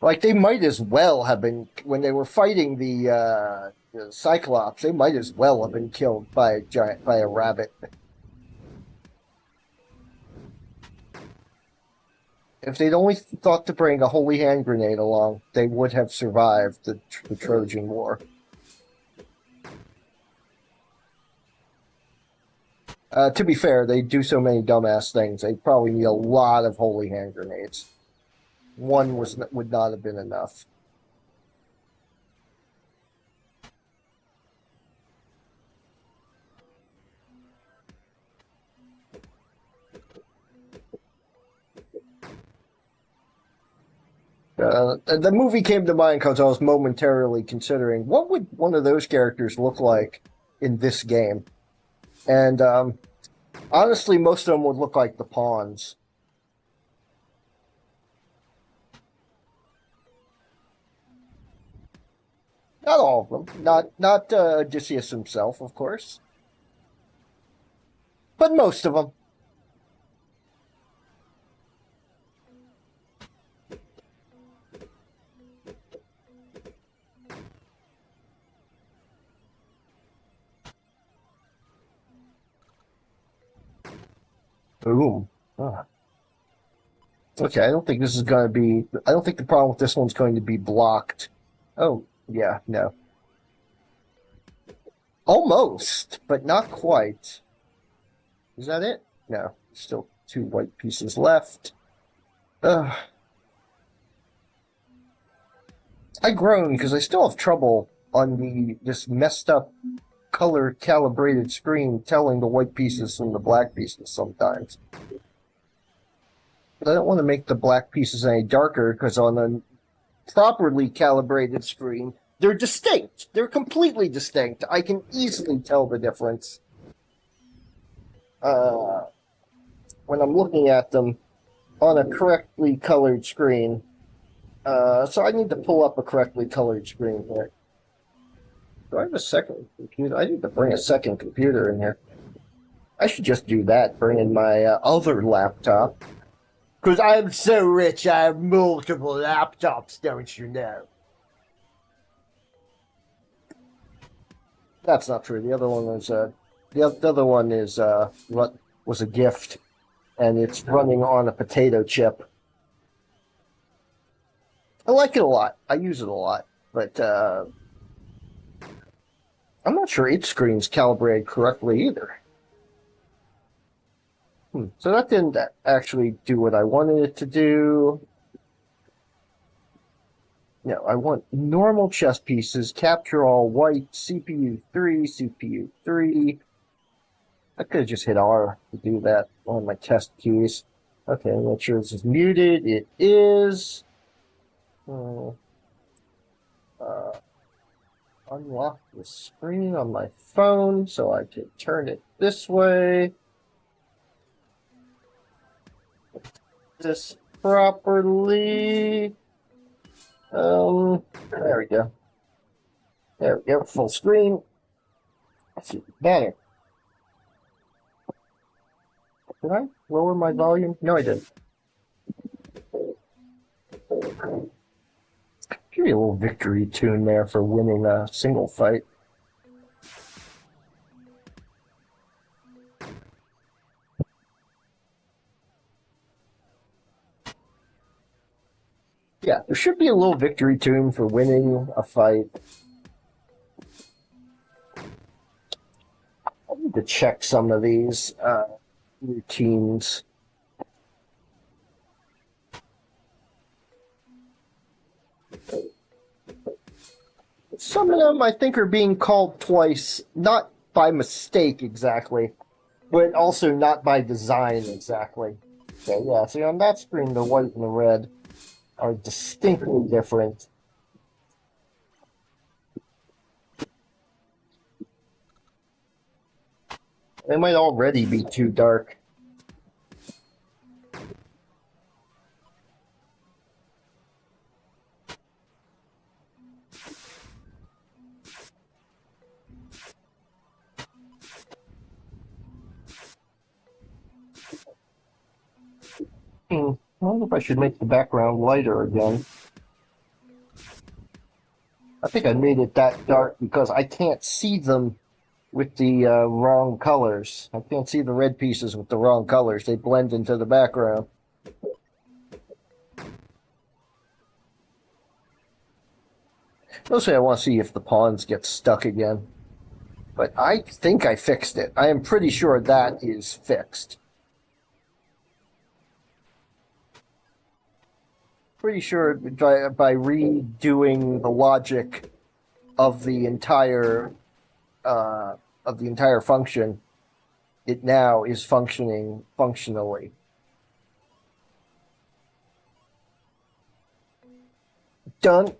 Like they might as well have been when they were fighting the Cyclops. They might as well have been killed by a rabbit. If they'd only thought to bring a holy hand grenade along, they would have survived the Trojan War. To be fair, they do so many dumbass things. They probably need a lot of holy hand grenades. One would not have been enough. The movie came to mind because I was momentarily considering what would one of those characters look like in this game, and honestly, most of them would look like the pawns. Not all of them. Not Odysseus himself, of course, but most of them. Boom. Ah. Okay, I don't think this is going to be. I don't think the problem with this one's going to be blocked. Oh, yeah, no. Almost, but not quite. Is that it? No. Still two white pieces left. Uh, I groan because I still have trouble on this messed up color calibrated screen telling the white pieces from the black pieces sometimes. But I don't want to make the black pieces any darker because on a properly calibrated screen, they're distinct. They're completely distinct. I can easily tell the difference uh, when I'm looking at them on a correctly colored screen. So I need to pull up a correctly colored screen here. Do I have a second computer? I need to bring a second computer in here. I should just do that, bring in my other laptop. Because I'm so rich, I have multiple laptops, don't you know? That's not true. The other one was the other one is what was a gift, and it's running on a potato chip. I like it a lot. I use it a lot, but I'm not sure its screen's calibrated correctly either. So that didn't actually do what I wanted it to do. No, I want normal chess pieces, capture all white, CPU 3, CPU 3. I could have just hit R to do that on my test keys. Okay, make sure this is muted. It is. Unlock the screen on my phone so I can turn it this way. This properly. There we go. There we go. Full screen. That's better. Did I lower my volume? No, I didn't. Give me a little victory tune there for winning a single fight. Yeah, there should be a little victory tune for winning a fight. I need to check some of these routines. Some of them I think are being called twice, not by mistake exactly, but also not by design exactly. Okay, yeah, see on that screen the white and the red are distinctly different. They might already be too dark. I wonder if I should make the background lighter again. I think I made it that dark because I can't see them with the wrong colors. I can't see the red pieces with the wrong colors. They blend into the background. Mostly I want to see if the pawns get stuck again. But I think I fixed it. I am pretty sure that is fixed. Pretty sure by redoing the logic of the entire function, it now is functioning functionally. Done.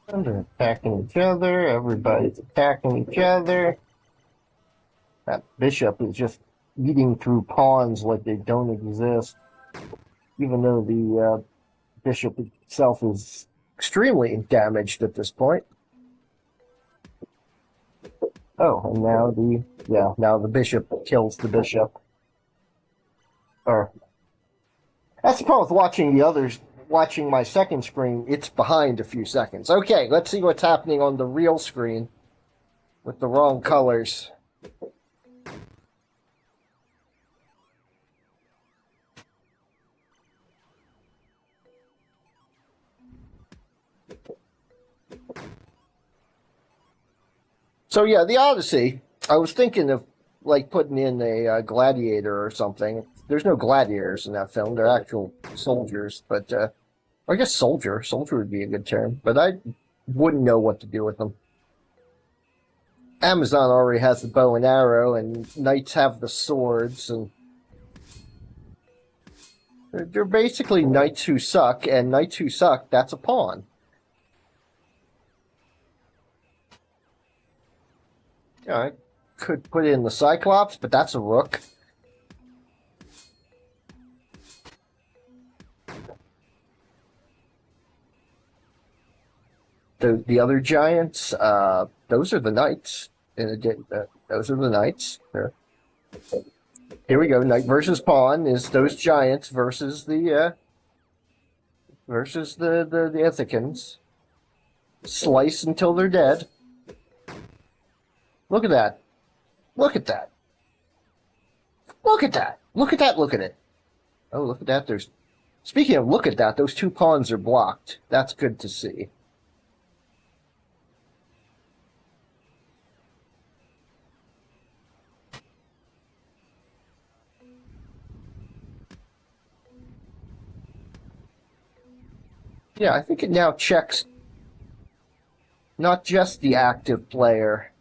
They're attacking each other. Everybody's attacking each other. That bishop is just eating through pawns like they don't exist, even though the bishop itself is extremely damaged at this point. Oh, and now the bishop kills the bishop. Or that's the problem with watching the others watching my second screen, it's behind a few seconds. Okay, let's see what's happening on the real screen with the wrong colors. So yeah, the Odyssey. I was thinking of like putting in a gladiator or something. There's no gladiators in that film; they're actual soldiers. But I guess soldier would be a good term. But I wouldn't know what to do with them. Amazon already has the bow and arrow, and knights have the swords, and they're basically knights who suck. And knights who suck, that's a pawn. Yeah, I could put in the Cyclops, but that's a rook. The other giants, those are the knights. Those are the knights. Here we go. Knight versus pawn is those giants versus the Ithacans. Slice until they're dead. Look at that. Look at that. Look at that. Look at that. Look at it. Oh, look at that. There's. Speaking of look at that, those two pawns are blocked. That's good to see. Yeah, I think it now checks not just the active player,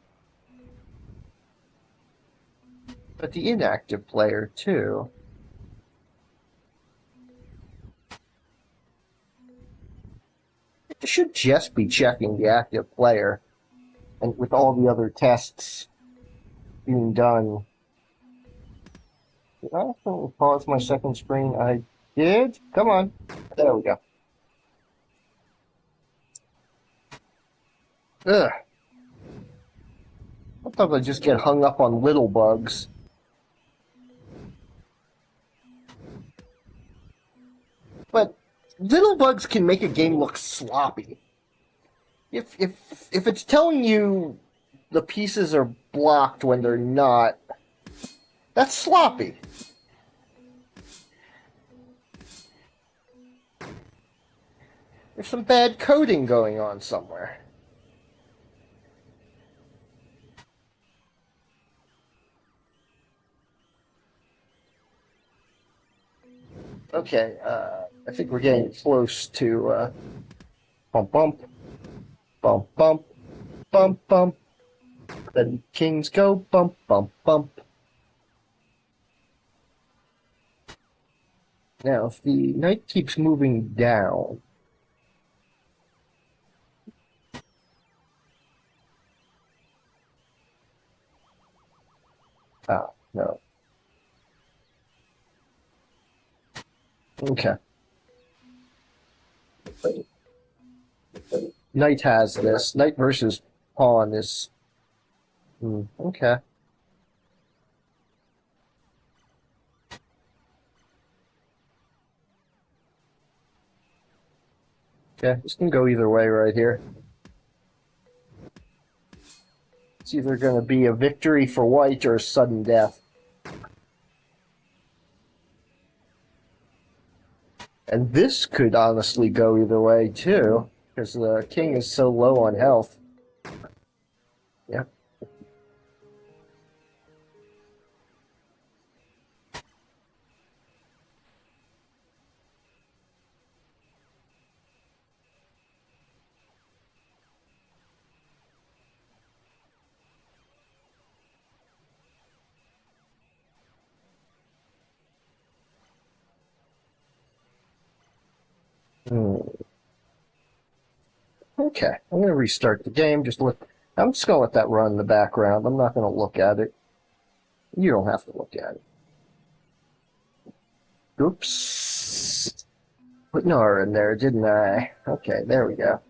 but the inactive player too. It should just be checking the active player, and with all the other tests being done. Did I accidentally pause my second screen? I did? Come on. There we go. Ugh. Sometimes I just get hung up on little bugs. But little bugs can make a game look sloppy. If it's telling you the pieces are blocked when they're not, that's sloppy. There's some bad coding going on somewhere. Okay, I think we're getting close to bump bump bump bump bump bump. Then kings go bump bump bump. Now, if the knight keeps moving down, no. Okay. Knight has this. Knight versus pawn is. Okay. Okay, this can go either way right here. It's either going to be a victory for white or a sudden death. And this could honestly go either way, too, because the king is so low on health. Yeah. Okay, I'm going to restart the game. I'm just going to let that run in the background. I'm not going to look at it. You don't have to look at it. Oops. Put an R in there, didn't I? Okay, there we go.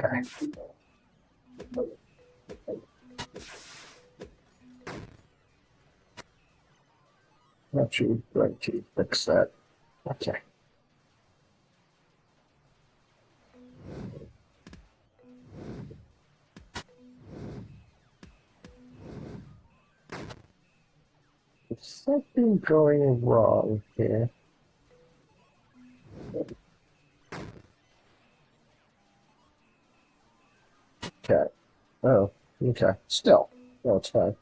Okay. Not you going to fix that. Okay. There's something going wrong here. Okay. Oh, okay. Still. No, it's fine.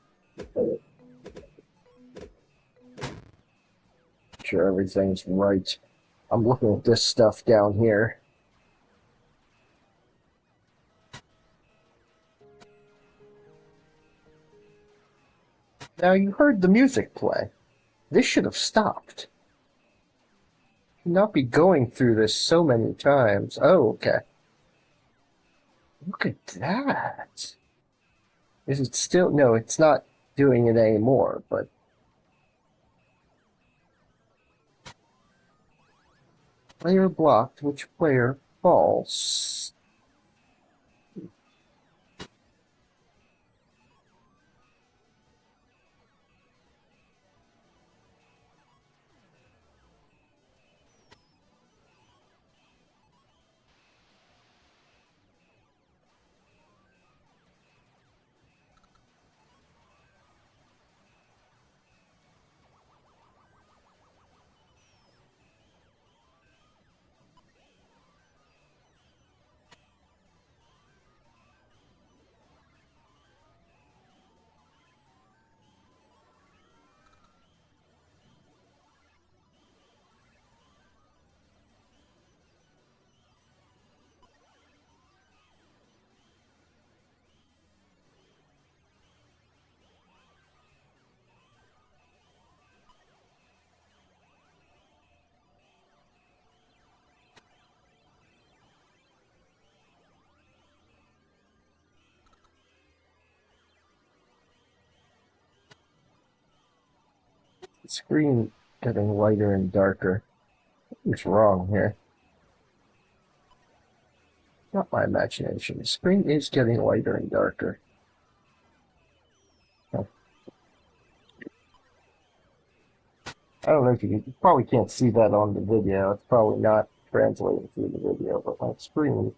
Sure everything's right. I'm looking at this stuff down here. Now you heard the music play. This should have stopped. Should not be going through this so many times. Oh, okay. Look at that. Is it still? No, it's not doing it anymore, but player blocked. Which player false? The screen getting lighter and darker. What's wrong here? Not my imagination. The screen is getting lighter and darker. Oh. I don't know if you probably can't see that on the video. It's probably not translating through the video, but my screen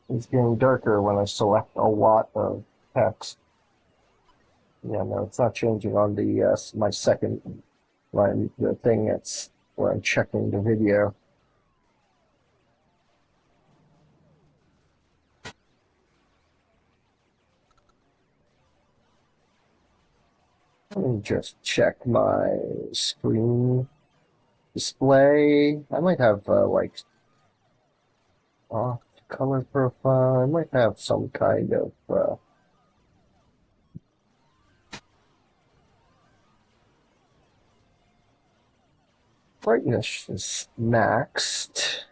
is getting darker when I select a lot of text. Yeah, no, it's not changing on the my second line, the thing that's where I'm checking the video. Let me just check my screen display. I might have like off color profile. I might have some kind of brightness is maxed.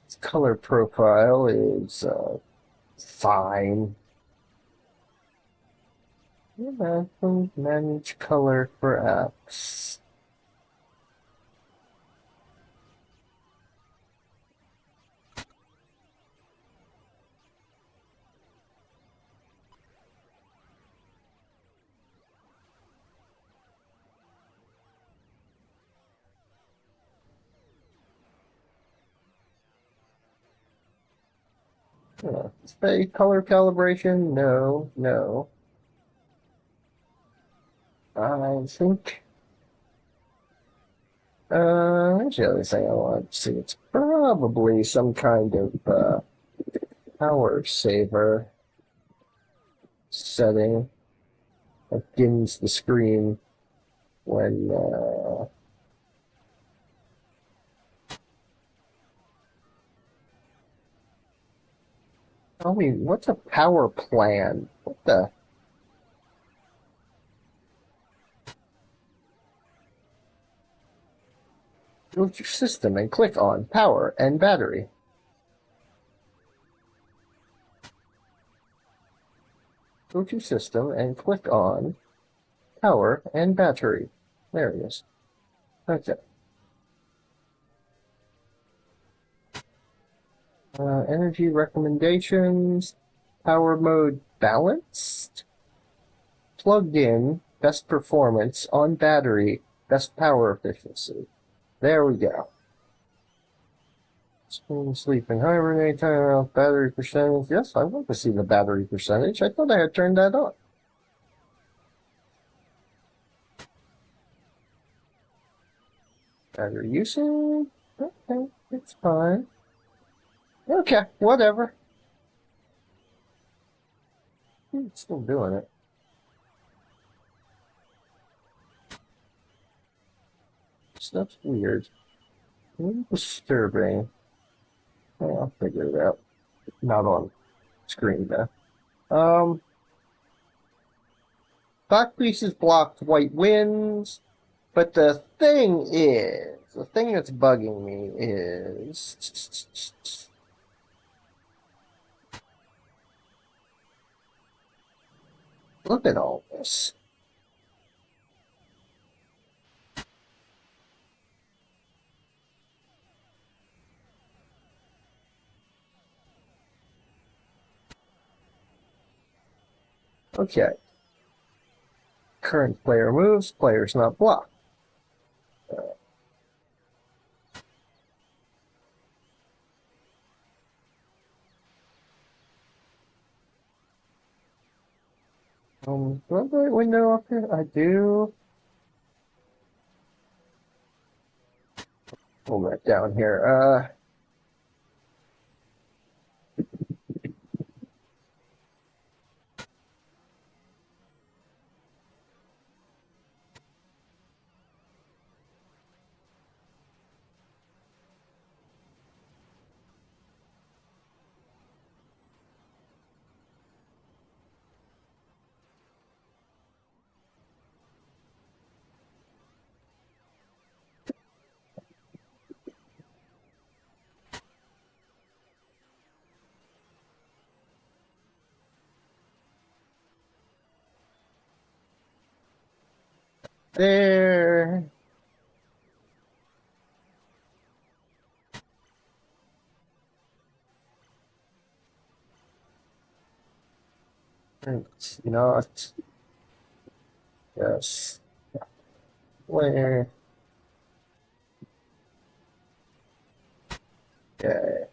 Its color profile is fine. Manage color for apps. Display color calibration? No, no. I think. That's the other thing I want to see. It's probably some kind of power saver setting that dims the screen when. What's a power plan? What the? Go to system and click on power and battery. Go to system and click on power and battery. There he is. Okay. Energy recommendations. Power mode balanced. Plugged in. Best performance. On battery. Best power efficiency. There we go. Screen sleep and hibernate. Battery percentage. Yes, I want to see the battery percentage. I thought I had turned that on. Battery usage. Okay, it's fine. Okay, whatever. It's still doing it. Stuff's weird. Disturbing. I'll figure it out. Not on screen though. Black pieces blocked white wins, but the thing that's bugging me is look at all this. Okay. Current player moves, player's not blocked. Do I have the right window up here? I do. Pull that down here. There. It's not. Yes. Where? Okay.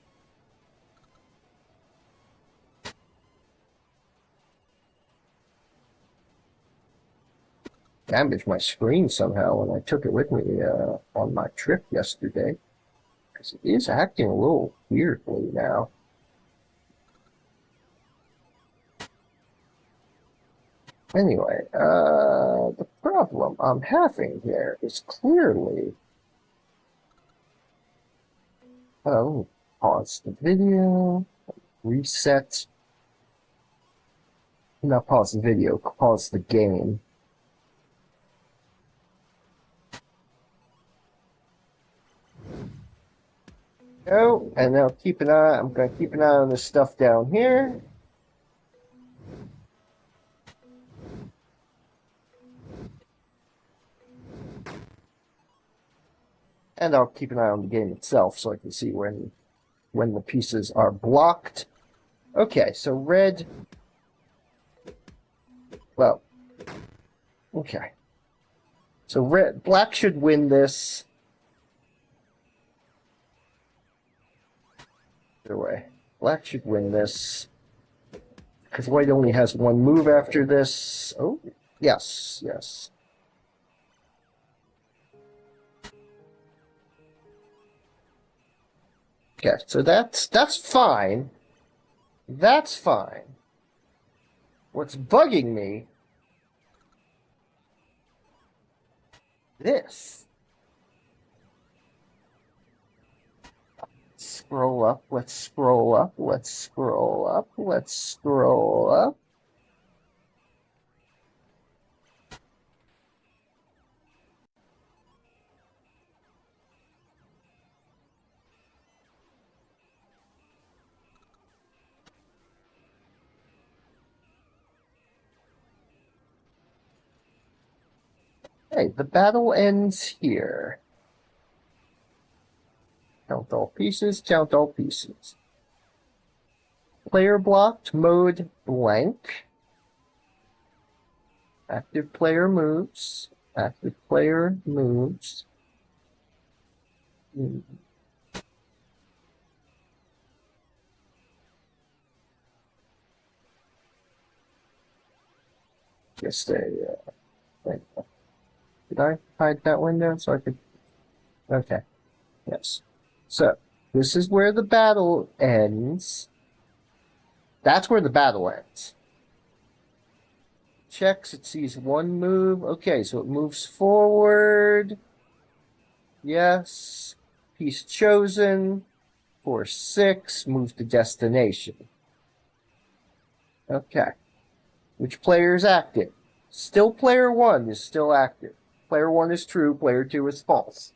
Damaged my screen somehow when I took it with me on my trip yesterday. Because it is acting a little weirdly now. Anyway, the problem I'm having here is clearly... Oh, pause the video, reset. Not pause the video, pause the game. Go, and now keep an eye, I'm going to keep an eye on this stuff down here. And I'll keep an eye on the game itself so I can see when the pieces are blocked. Okay, so red. Well, okay. So black should win this. Either way, black should win this. Because white only has one move after this. Oh, yes, yes. Okay, so that's fine. That's fine. What's bugging me? This. Scroll up, let's scroll up, let's scroll up, let's scroll up. Hey, the battle ends here. Count all pieces, count all pieces. Player blocked, mode blank. Active player moves. Active player moves. Just a. Did I hide that window so I could? Okay. Yes. So this is where the battle ends. That's where the battle ends. Checks. It sees one move. Okay, so it moves forward. Yes. Piece chosen. For 6. Move to destination. Okay. Which player is active? Still player 1 is still active. Player 1 is true, player 2 is false.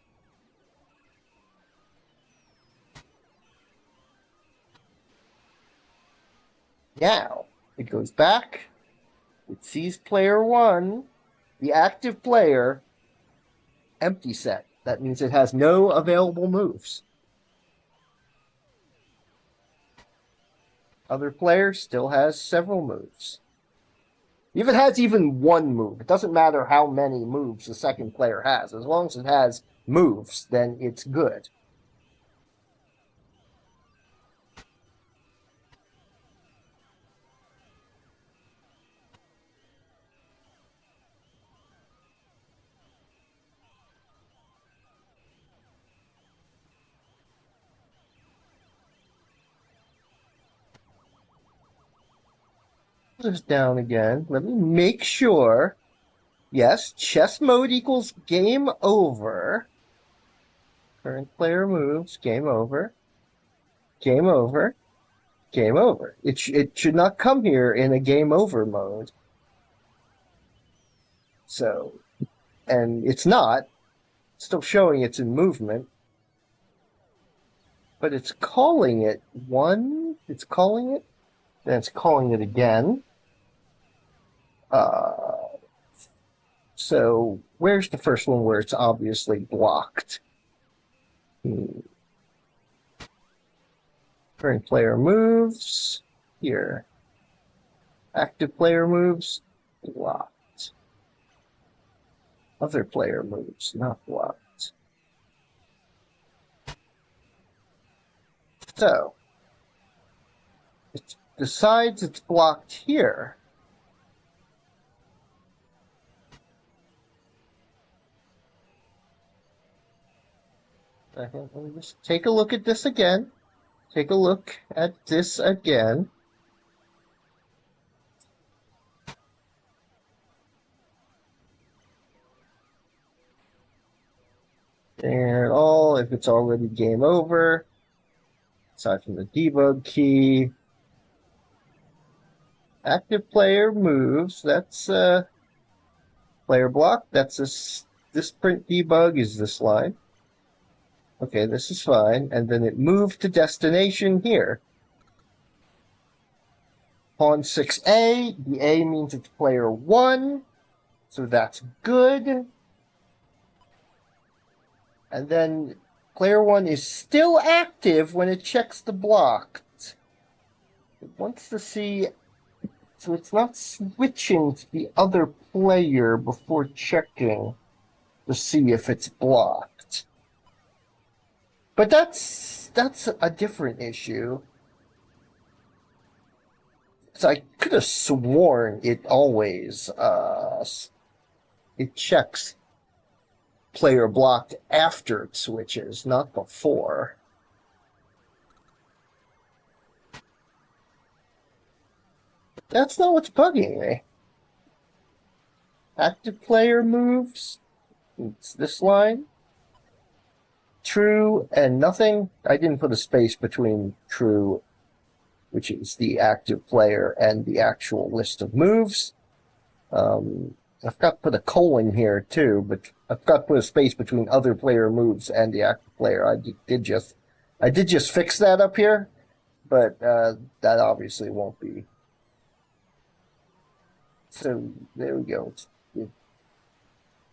Now, it goes back. It sees player 1, the active player, empty set. That means it has no available moves. Other player still has several moves. If it has even one move, it doesn't matter how many moves the second player has. As long as it has moves, then it's good. This down again. Let me make sure. Yes, chess mode equals game over. Current player moves, game over. Game over. Game over. It should not come here in a game over mode. So, and it's not. It's still showing it's in movement. But it's calling it one. It's calling it. Then it's calling it again. So where's the first one where it's obviously blocked? Current player moves. Here. Active player moves. Blocked. Other player moves. Not blocked. So. It decides it's blocked here. Let me just take a look at this again. Take a look at this again. And all, if it's already game over, aside from the debug key. Active player moves, that's player block, that's this print debug is this line. Okay, this is fine. And then it moved to destination here. Pawn 6A. The A means it's player 1. So that's good. And then player 1 is still active when it checks the blocked. It wants to see... So it's not switching to the other player before checking to see if it's blocked. But that's a different issue. So I could have sworn it always it checks player blocked after it switches, not before. That's not what's bugging me. Active player moves. It's this line. True and nothing. I didn't put a space between true, which is the active player, and the actual list of moves. I've got to put a colon here too, but I've got to put a space between other player moves and the active player. I did just fix that up here, but that obviously won't be. So there we go.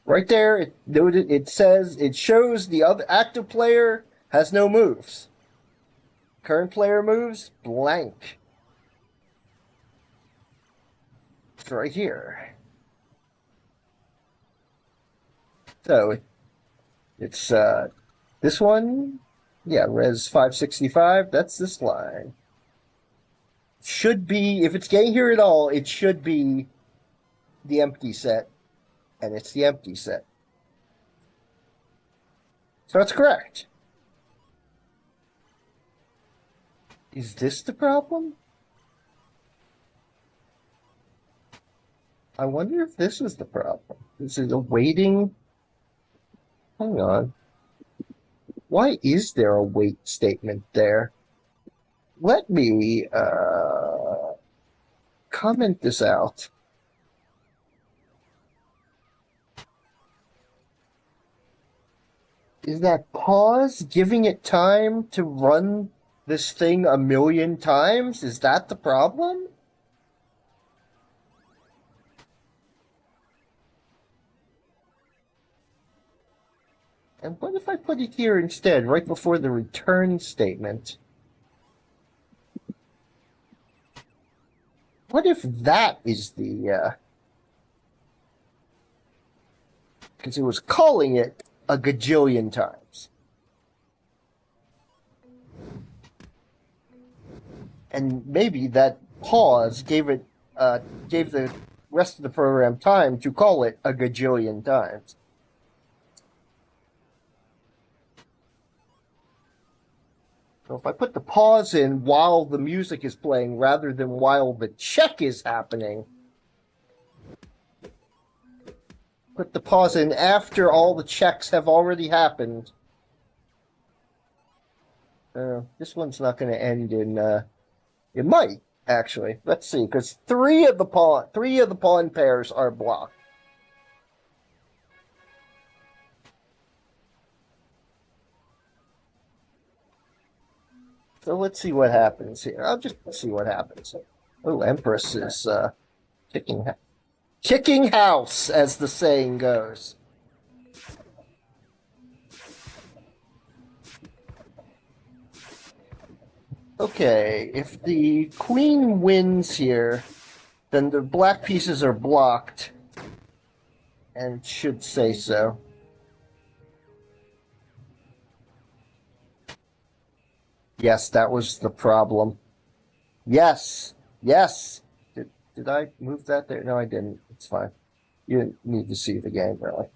Right there, it noted. It says it shows the other active player has no moves. Current player moves blank. It's right here. So it's this one. Yeah, res 565. That's this line. Should be, if it's getting here at all, it should be the empty set, and it's the empty set. So it's correct. Is this the problem? I wonder if this is the problem. Is it a waiting? Hang on. Why is there a wait statement there? Let me comment this out. Is that pause giving it time to run this thing a million times? Is that the problem? And what if I put it here instead, right before the return statement? What if that is the, because it was calling it a gajillion times. And maybe that pause gave the rest of the program time to call it a gajillion times. So if I put the pause in while the music is playing rather than while the check is happening, put the pause in after all the checks have already happened. This one's not going to end in. It might actually. Let's see, because three of the pawn pairs are blocked. So let's see what happens here. I'll just see what happens. Oh, Empress is kicking house, as the saying goes. Okay, if the queen wins here, then the black pieces are blocked, and should say so. Yes, that was the problem. Yes, yes. Did I move that there? No, I didn't. It's fine. You didn't need to see the game, really.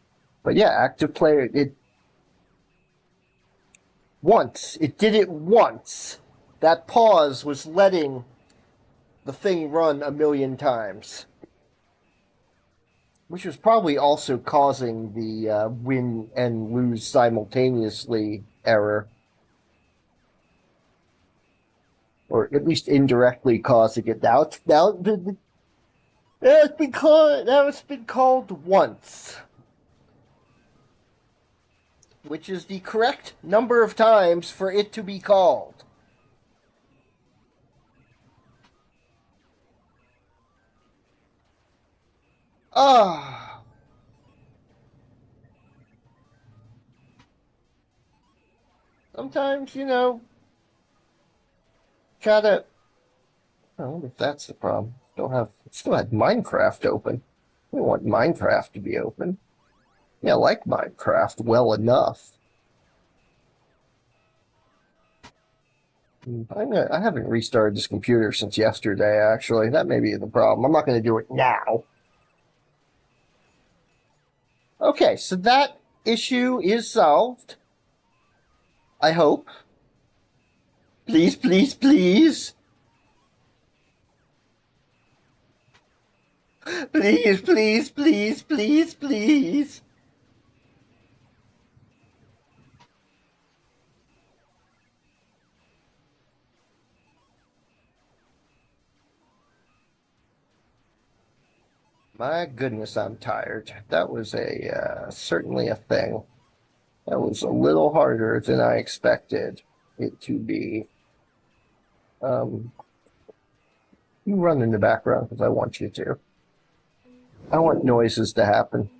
But yeah, active player, it did it once. That pause was letting the thing run a million times. Which was probably also causing the win and lose simultaneously error. Or at least indirectly causing it. It's been called once, which is the correct number of times for it to be called. Ah. Sometimes, gotta. I wonder if that's the problem. Still had Minecraft open. We want Minecraft to be open. Yeah, I like Minecraft well enough. I haven't restarted this computer since yesterday, actually. That may be the problem. I'm not going to do it now. Okay, so that issue is solved. I hope. Please, please, please. Please, please, please, please, please. My goodness, I'm tired. That was certainly a thing. That was a little harder than I expected it to be. You run in the background because I want you to. I want noises to happen.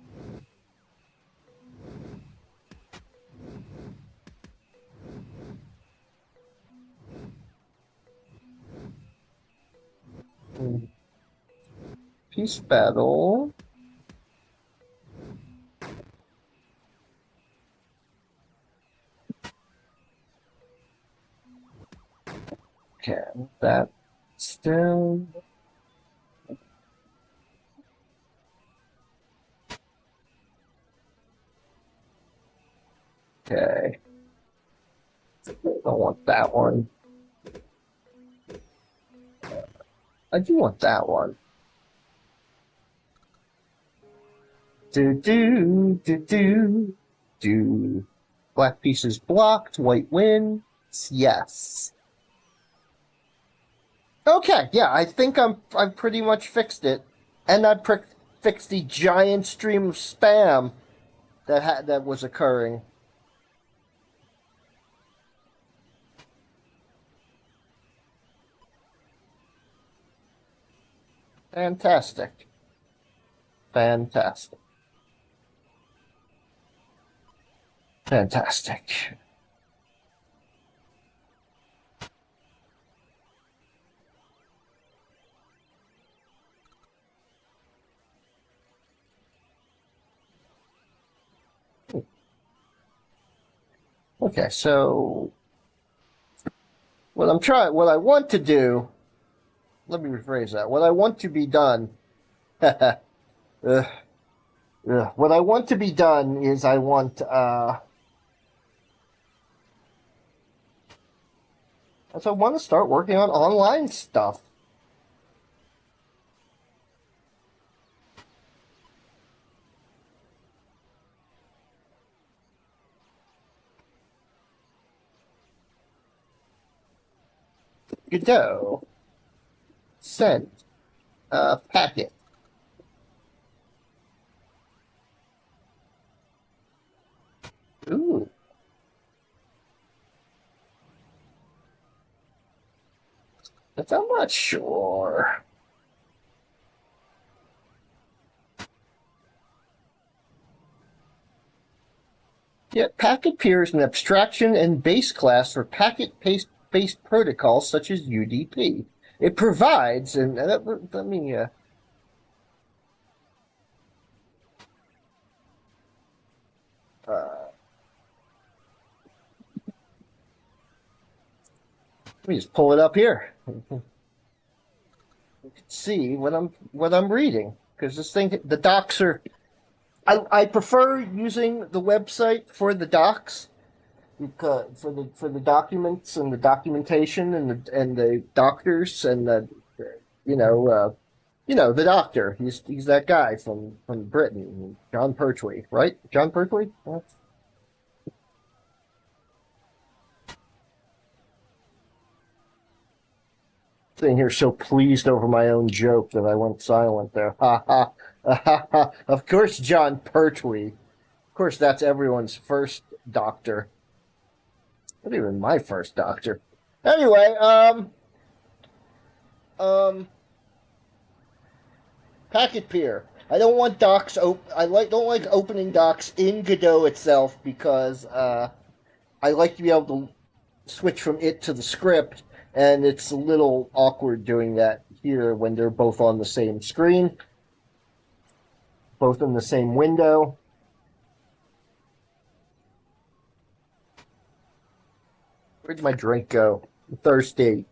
Peace battle. Okay, that still. Okay. Don't want that one. I do want that one. Do. Black pieces blocked, white wins. Yes. Okay, yeah, I think I've pretty much fixed it, and fixed the giant stream of spam that was occurring. Fantastic. Fantastic. Fantastic. Okay, so what I want to do, let me rephrase that. What I want to be done, what I want to be done is I want, I want to start working on online stuff. Godot. Send. Packet. Ooh. But I'm not sure. Yet packet appears an abstraction and base class for packet-based protocols such as UDP. It provides, and let me just pull it up here. You can see what I'm reading because this thing the docs are. I prefer using the website for the docs because for the documents and the documentation and the doctors and the you know the doctor. He's that guy from Britain, John Pertwee, right? John Pertwee. Sitting here so pleased over my own joke that I went silent there. Ha ha. Of course, John Pertwee. Of course, that's everyone's first doctor. Not even my first doctor. Anyway, um, packet peer. I don't want docs. Don't like opening docs in Godot itself because I like to be able to switch from it to the script, and it's a little awkward doing that here when they're both on the same screen, both in the same window. Where'd my drink go? I'm thirsty.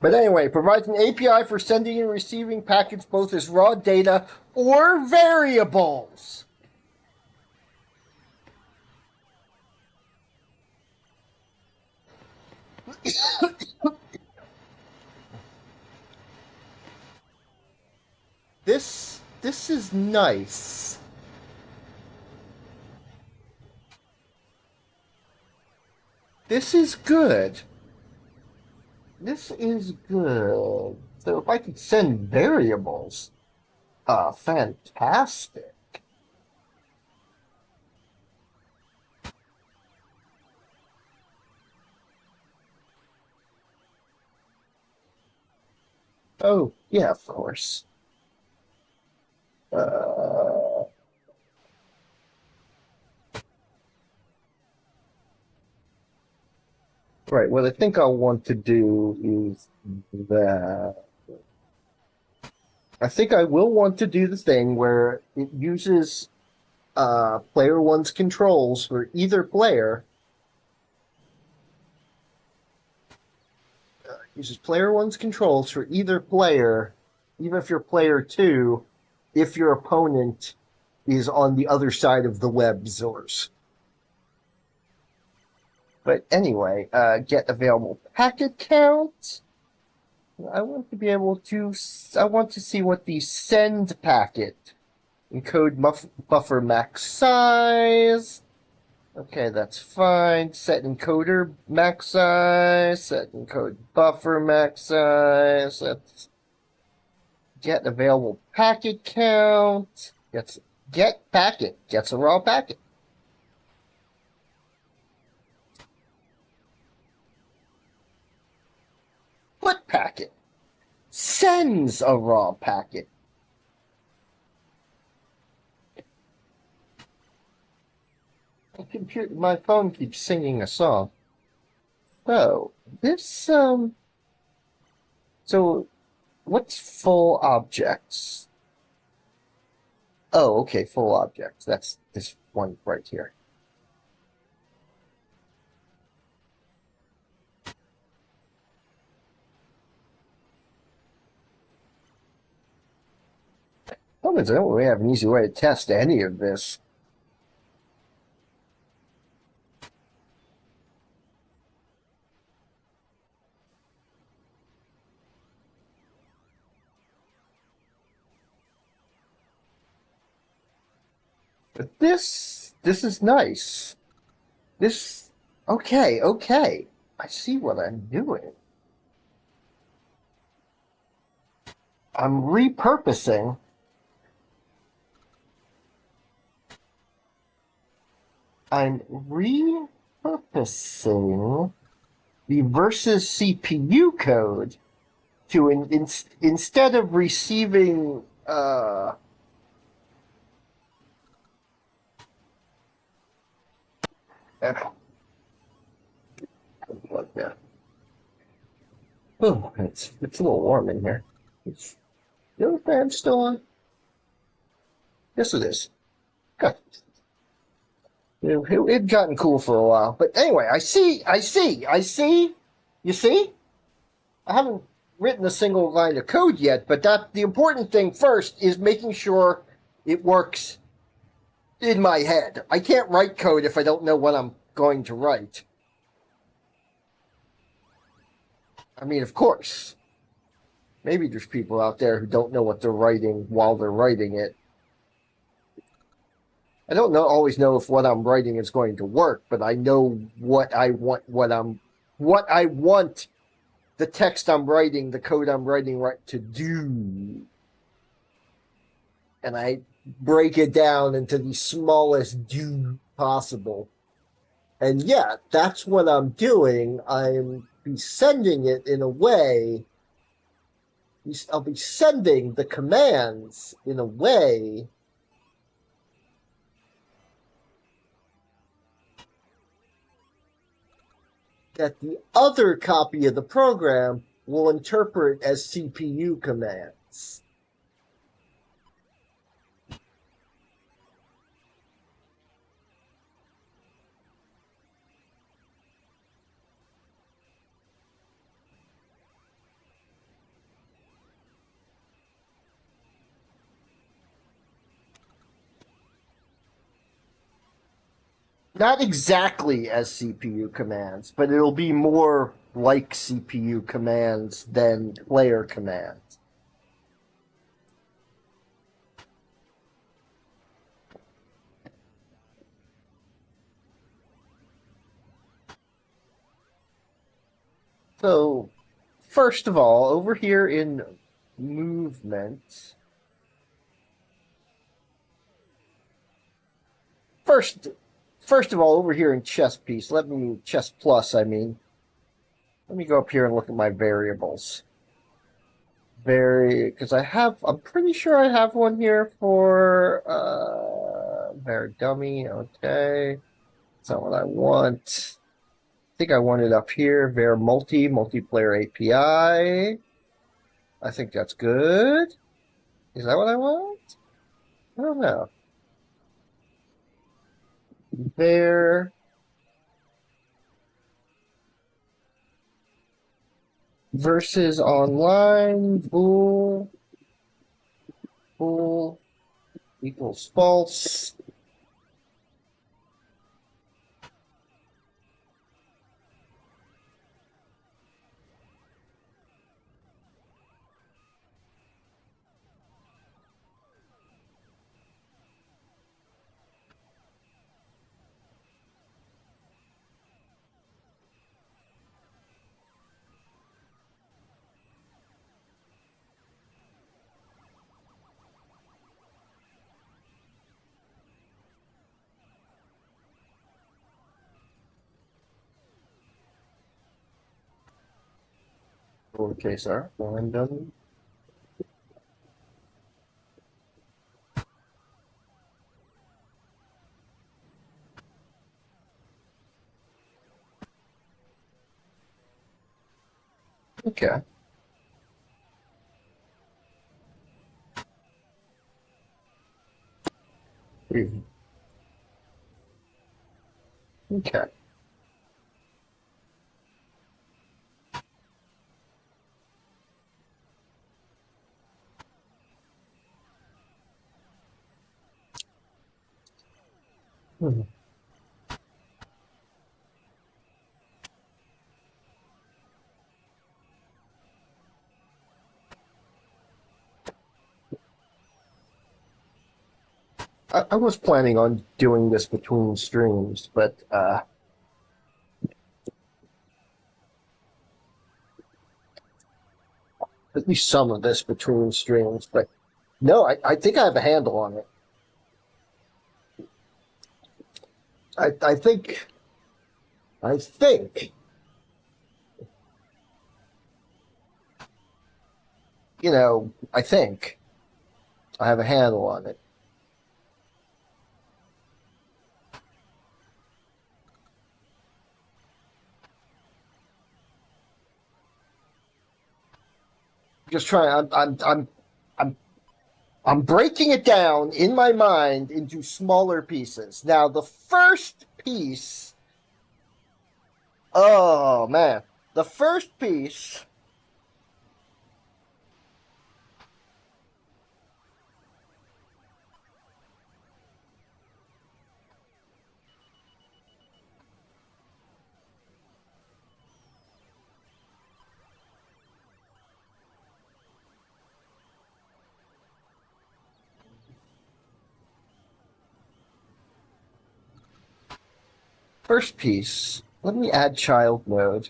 But anyway, it provides an API for sending and receiving packets both as raw data or variables. This is nice. This is good. This is good. So if I could send variables, fantastic. Oh, yeah, of course. Uh, Right, what I think I'll want to do is that I think I will want to do the thing where it uses player one's controls for either player. Uses player one's controls for either player, even if you're player two, if your opponent is on the other side of the web source. But anyway, get available packet count. I want to be able to. I want to see what the send packet encode buffer max size. Okay, that's fine. Set encoder max size. Set encode buffer max size. Let's get available packet count. Get packet. Gets a raw packet. Put packet. Sends a raw packet. My phone keeps singing a song. So, so what's full objects? Oh, okay, full objects. That's this one right here. I don't really have an easy way to test any of this. But this is nice. Okay. I see what I'm doing. I'm repurposing the versus CPU code to instead of receiving like that. Oh, it's a little warm in here. Is the fan still on? Yes, it is. Good. It'd gotten cool for a while, but anyway, I see. You see? I haven't written a single line of code yet, but the important thing first is making sure it works in my head. I can't write code if I don't know what I'm going to write. I mean, of course. Maybe there's people out there who don't know what they're writing while they're writing it. I don't always know if what I'm writing is going to work, but I know what I want the text I'm writing, the code I'm writing to do. And I break it down into the smallest do possible. And yeah, that's what I'm doing. I'm sending it in a way. I'll be sending the commands in a way that the other copy of the program will interpret as CPU commands. Not exactly as CPU commands, but it'll be more like CPU commands than player commands. So, first of all, over here in movement, first of all, over here in chess piece, chess plus, I mean, let me go up here and look at my variables. Because I'm pretty sure I have one here for, var dummy, okay. That's not what I want. think I want it up here. Multiplayer API. I think that's good. Is that what I want? I don't know. There. Versus online. Bool equals false. Lowercase r. Random. Okay. Okay. Hmm. I was planning on doing this between streams, but at least some of this between streams. But no, I think I have a handle on it. I think I think I think I have a handle on it. Just trying. I'm breaking it down in my mind into smaller pieces. Now, the first piece. Oh man, the first piece. First piece. Let me add child node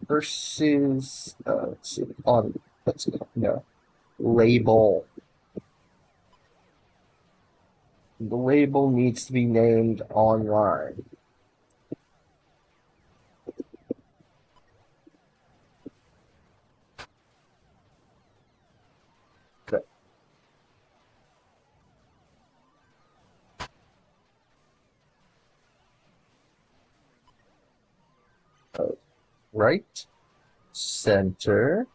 versus. Let's see. Let's see. No. Label. The label needs to be named online. Okay. Right. Center.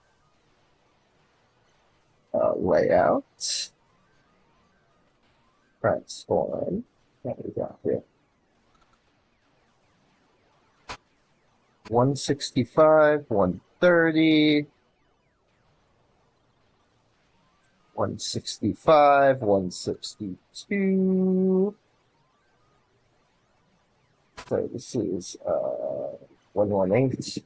Layout. Transform. What we got here? 165, 130, 165, 162. So this is 118.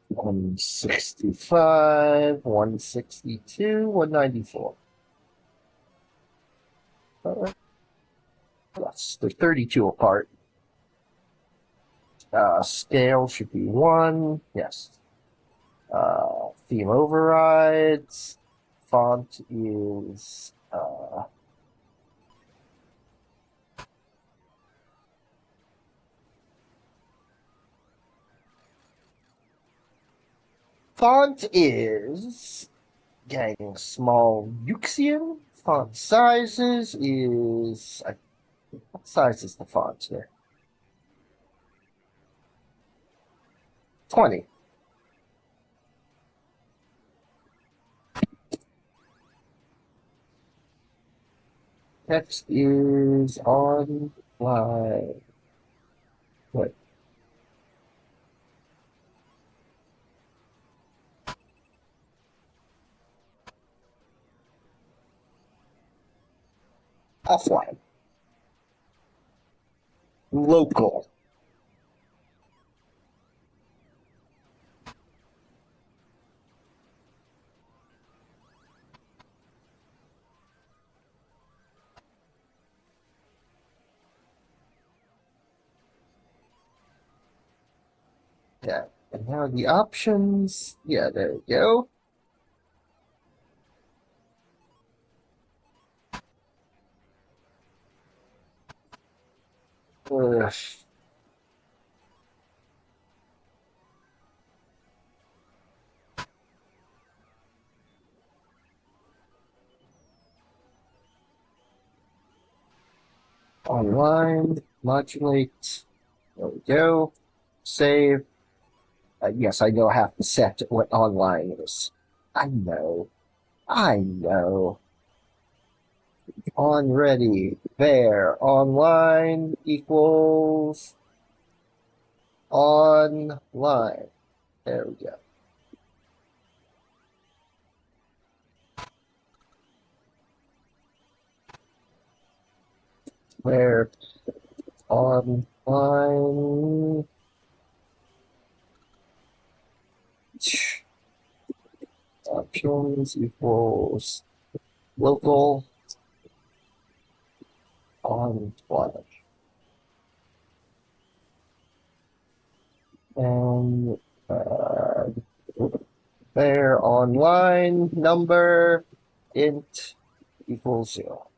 165, 162, 194. Yes, they're 32 apart. Scale should be 1. Yes. Theme overrides. Font is font is Getting small Euxian. Font sizes is... what size is the font here? 20. Text is online. Wait. Offline. Local. Yeah. And now the options. Yeah, there we go. Ugh. Online. Modulate. There we go. Save. Yes, I know I have to set what online is. I know. I know. On ready. There. Online equals online. There we go. Where online options equals local online. And there online number int equals 0.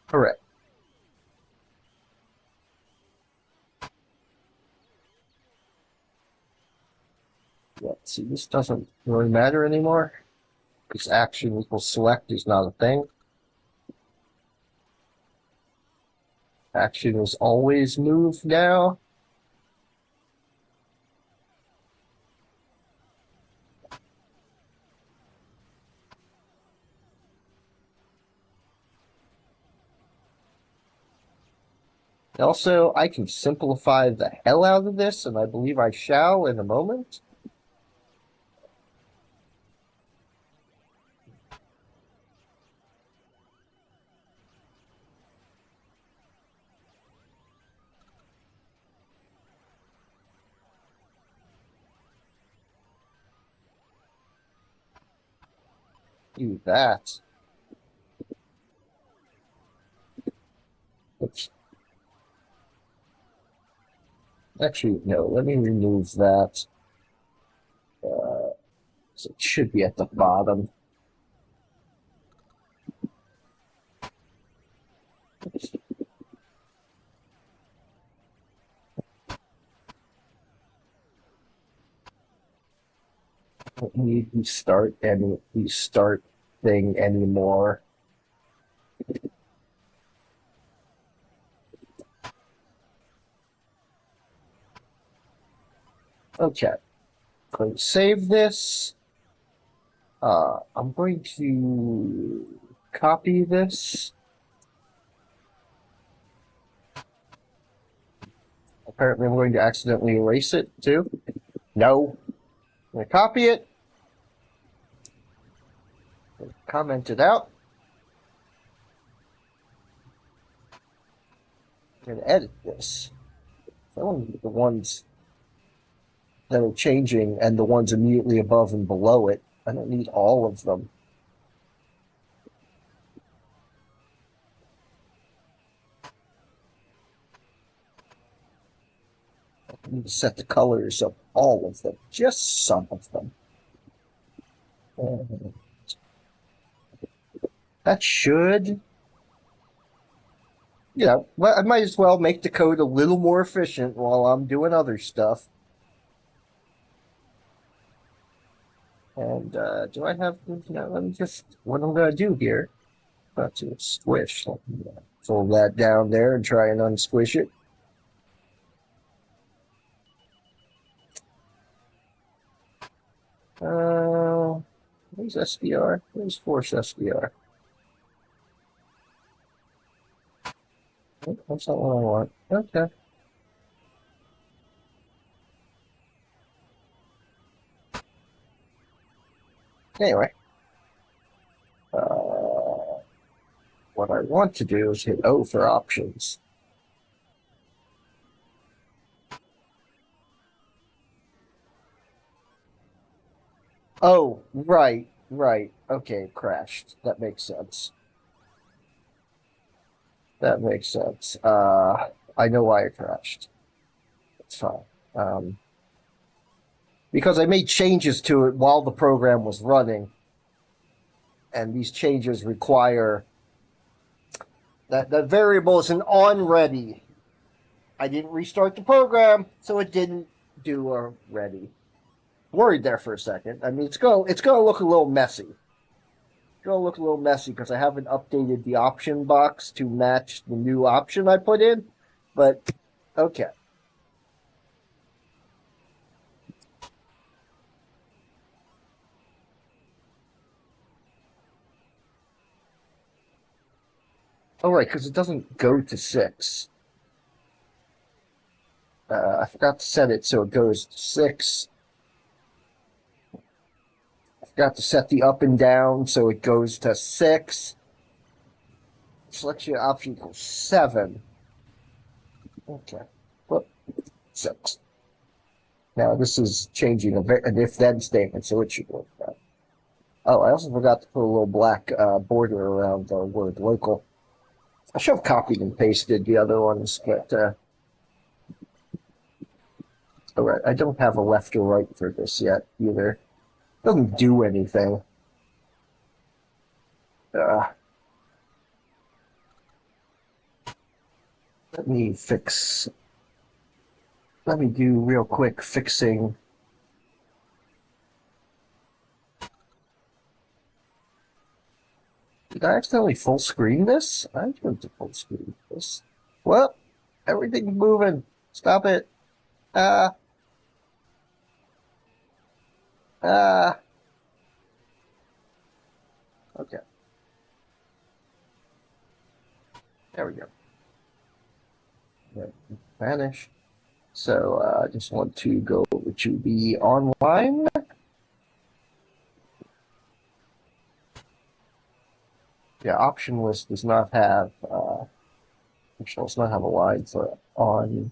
Correct. Yeah, see, this doesn't really matter anymore. Because action equals select is not a thing. Action is always move now. Also, I can simplify the hell out of this, and I believe I shall in a moment. Do that. Oops. Actually, no, let me remove that. So it should be at the bottom. Don't need to start any restart thing anymore. Okay, going to save this. I'm going to copy this. Apparently, I'm going to accidentally erase it too. No. I'm going to copy it. Comment it out. I'm going to edit this. I want to get the ones that are changing and the ones immediately above and below it. I don't need all of them. I need to set the colors of all of them, just some of them. And that should Yeah, well, I might as well make the code a little more efficient while I'm doing other stuff. And do I have? Let me just. What I'm gonna do here? About to squish. Fold that down there and try and unsquish it. Where's SBR? Where's force SBR? Oh, that's not what I want. Okay. Anyway, what I want to do is hit O for options. Oh, right, right. Okay, crashed. That makes sense. That makes sense. I know why it crashed. It's fine. Um, because I made changes to it while the program was running, and these changes require that variable is an on ready. I didn't restart the program, so it didn't do a ready. Worried there for a second. I mean, it's gonna look a little messy. It's gonna look a little messy because I haven't updated the option box to match the new option I put in. But okay. Oh right, because it doesn't go to 6. I forgot to set it so it goes to 6. I forgot to set the up and down so it goes to 6. Selection option equals 7. Okay. Well, 6. Now this is changing an if-then statement, so it should work out. Oh, I also forgot to put a little black border around the word local. I should have copied and pasted the other ones, but all right. I don't have a left or right for this yet either. It doesn't do anything. Uh, let me fix. Let me do real quick fixing. Did I accidentally full screen this? I didn't to full screen this. Well, everything's moving. Stop it. Ah. Ah. Okay. There we go. Vanish. So I just want to go to the online. Yeah, option list does not have does not have a line for online.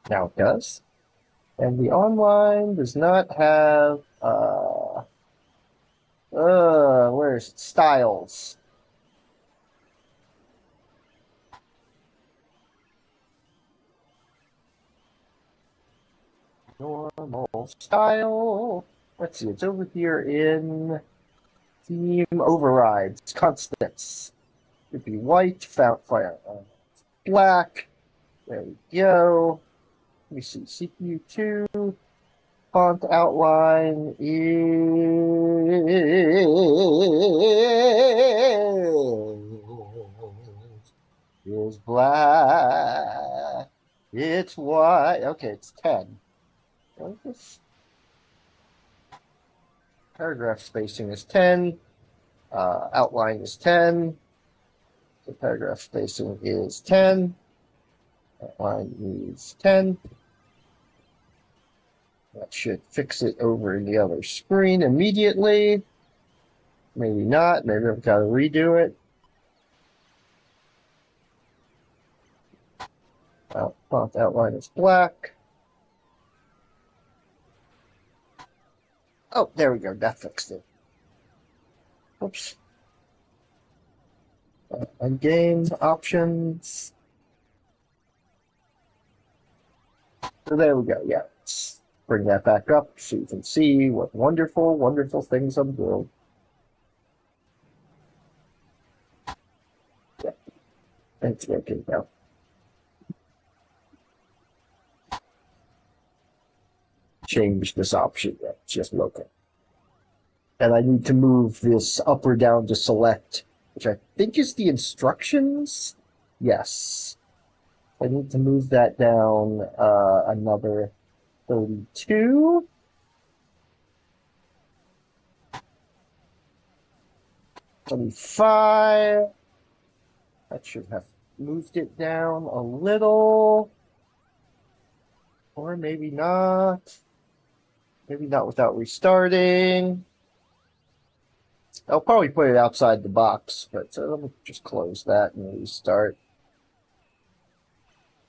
Now it does. And the online does not have where's it? Styles. Normal style. Let's see, it's over here in theme overrides, constants. It'd be white, font fire, black. There we go. Let me see, CPU2, font outline is black. It's white. Okay, it's 10. Paragraph spacing is 10. Outline is 10. The paragraph spacing is 10. Outline is 10. That should fix it over in the other screen immediately. Maybe not. Maybe I've got to redo it. Font outline is black. Oh, there we go. That fixed it. Oops. And game options. So there we go. Yeah. bring that back up so you can see what wonderful, wonderful things I'm doing. Yeah, it's working now. Change this option. Yeah, just looking. And I need to move this up or down to select, which I think is the instructions. Yes. I need to move that down another 32. 25. That should have moved it down a little. Or maybe not. Maybe not without restarting. I'll probably put it outside the box, but let me just close that and restart.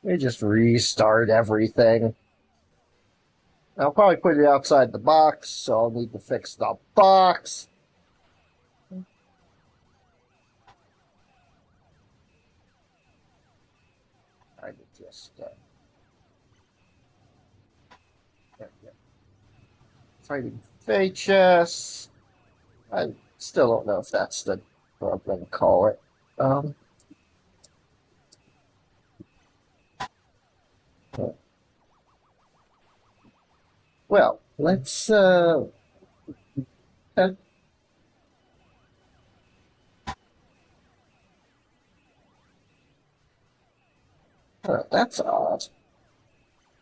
Let me just restart everything. I'll probably put it outside the box, so I'll need to fix the box. I could just there we go. Fighting Fates. I still don't know if that's the what I'm going to call it. Well, let's that's odd.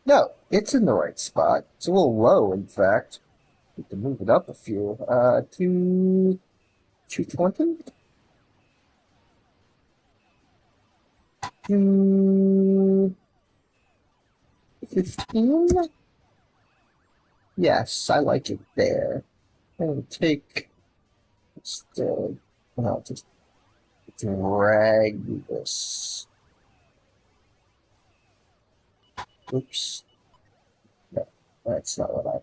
No, it's in the right spot. It's a little low, in fact. Need to move it up a few. To 220? 215? Yes, I like it there. And take just well, just drag this. Oops. No, that's not what I want.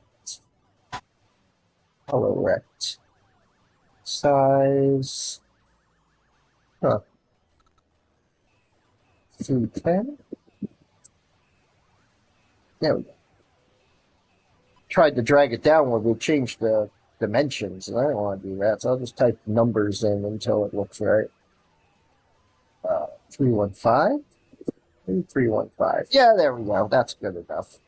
Color rect. Size. Huh. 310? There we go. Tried to drag it down where we changed the dimensions, and I don't want to do that, so I'll just type numbers in until it looks right. 315? 315. Yeah, there we go. That's good enough.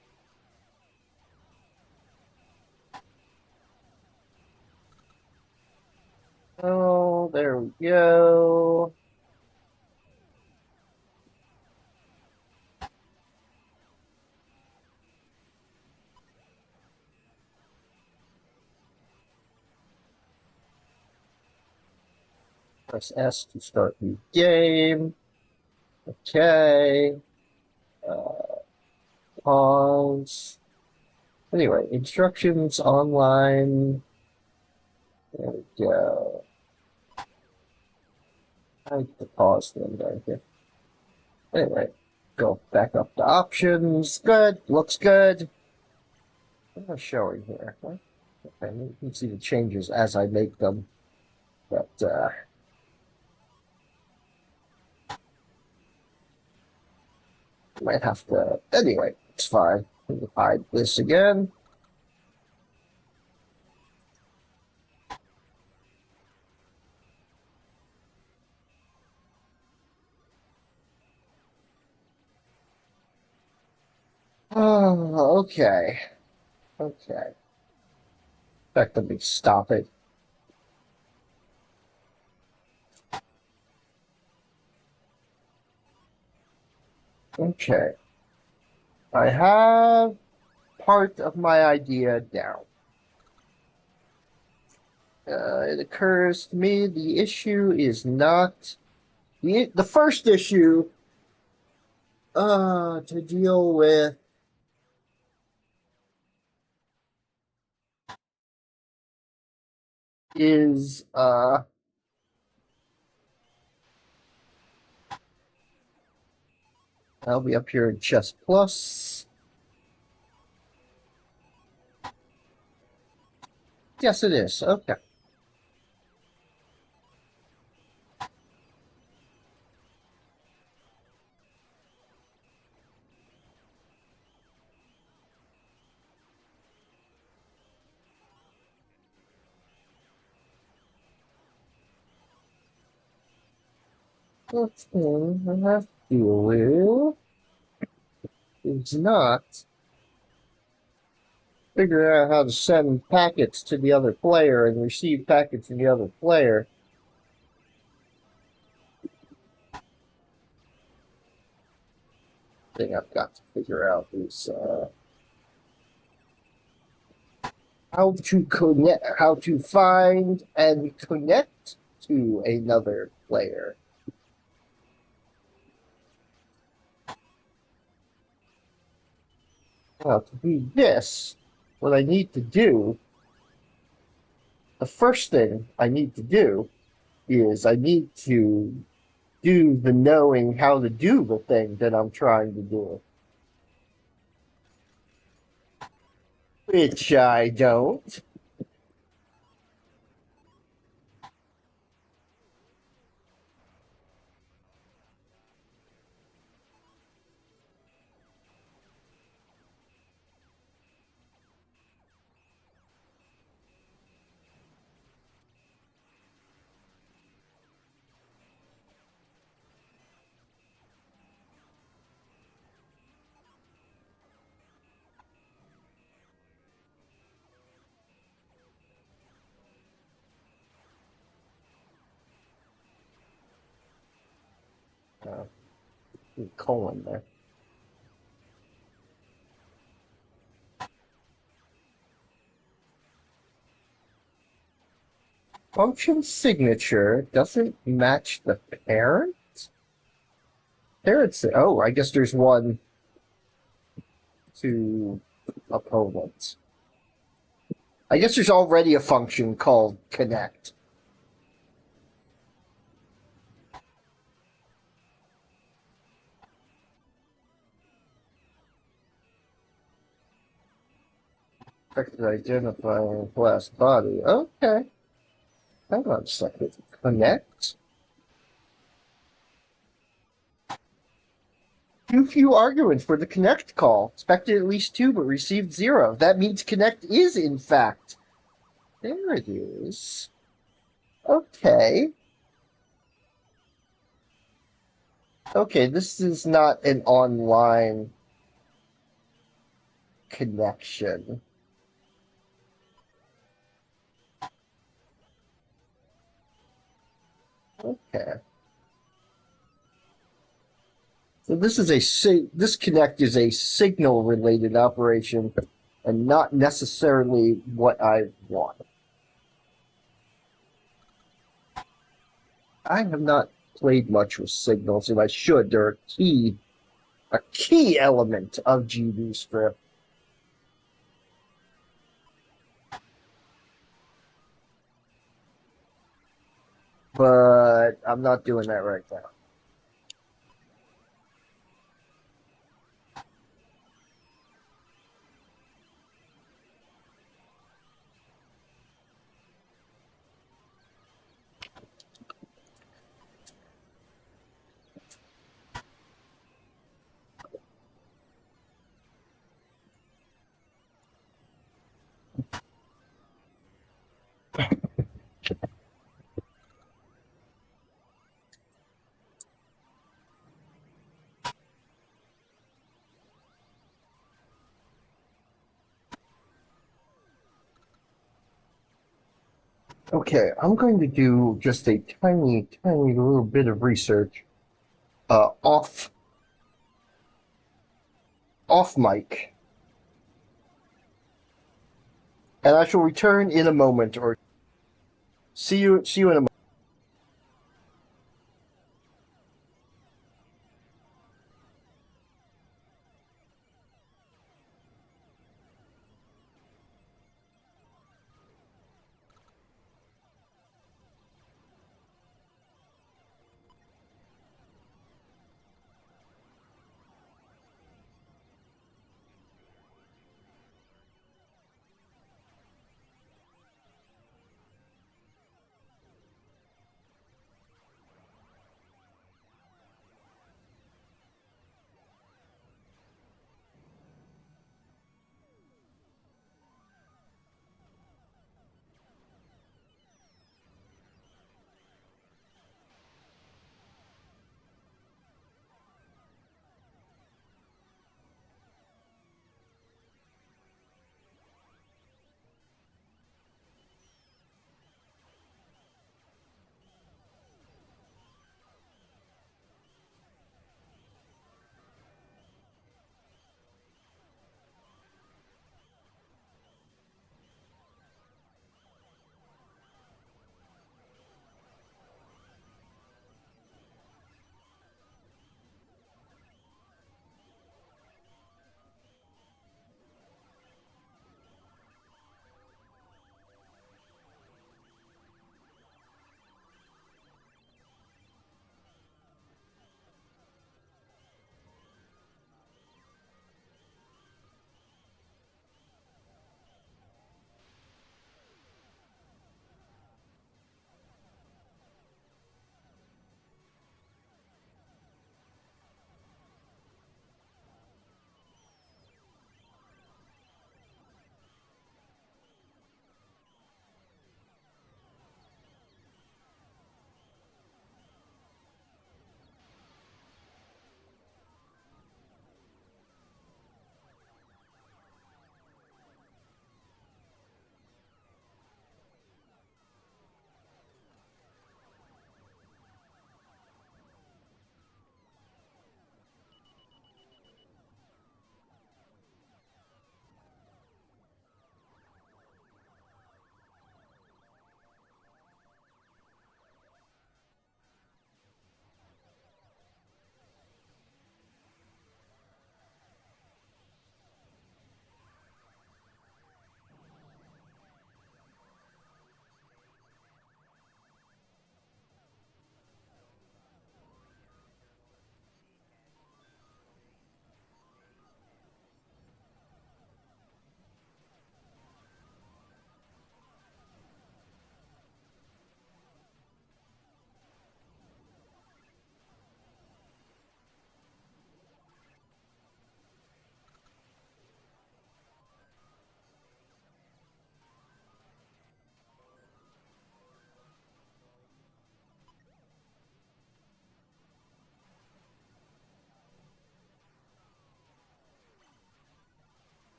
Oh, there we go. Press S to start new game. Okay. Pause. Anyway, instructions online. There we go. I hit the pause thing right here. Anyway, go back up to options. Good. Looks good. What am I showing here? Okay, you can see the changes as I make them. But, might have to... Anyway, it's fine. Hide this again. Oh, okay. Okay. In fact, let me stop it. Okay. I have part of my idea down. It occurs to me the issue is not the first issue to deal with is I'll be up here in Chess Plus. Yes, it is. Okay. First thing I have to do is not figure out how to send packets to the other player and receive packets from the other player. Thing I've got to figure out is how to connect, how to find and connect to another player. Now, to do this, what I need to do, the first thing I need to do is I need to do the knowing how to do the thing that I'm trying to do. Which I don't. Uh, colon there. Function signature doesn't match the parent? Parent, oh, I guess there's one to opponent. I guess there's already a function called connect. Expected identifying class body. Okay. Hang on a second. Connect? Too few arguments for the connect call. Expected at least 2, but received 0. That means connect is, in fact. There it is. Okay. Okay, this is not an online connection. Okay. So this is this connect is a signal related operation and not necessarily what I want. I have not played much with signals, and I should. They're a key element of GBootstrap. But I'm not doing that right now. Okay, I'm going to do just a tiny, tiny little bit of research off mic, and I shall return in a moment. Or see you in a moment.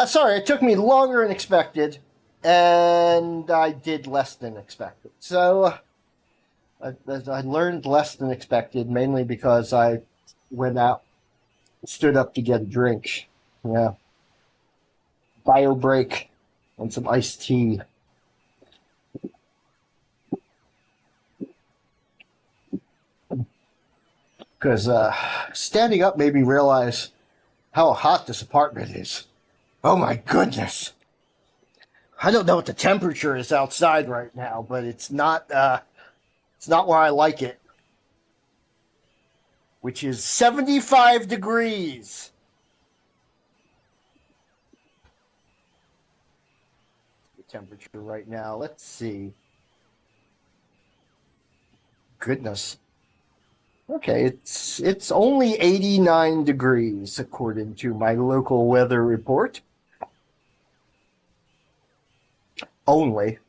Sorry, it took me longer than expected, and I did less than expected. So I learned less than expected, mainly because I went out, stood up to get a drink. Yeah, bio break and some iced tea. Because standing up made me realize how hot this apartment is. Oh my goodness! I don't know what the temperature is outside right now, but it's not where I like it, which is 75 degrees. The temperature right now. Let's see. Goodness. Okay, it's only 89 degrees according to my local weather report. Only.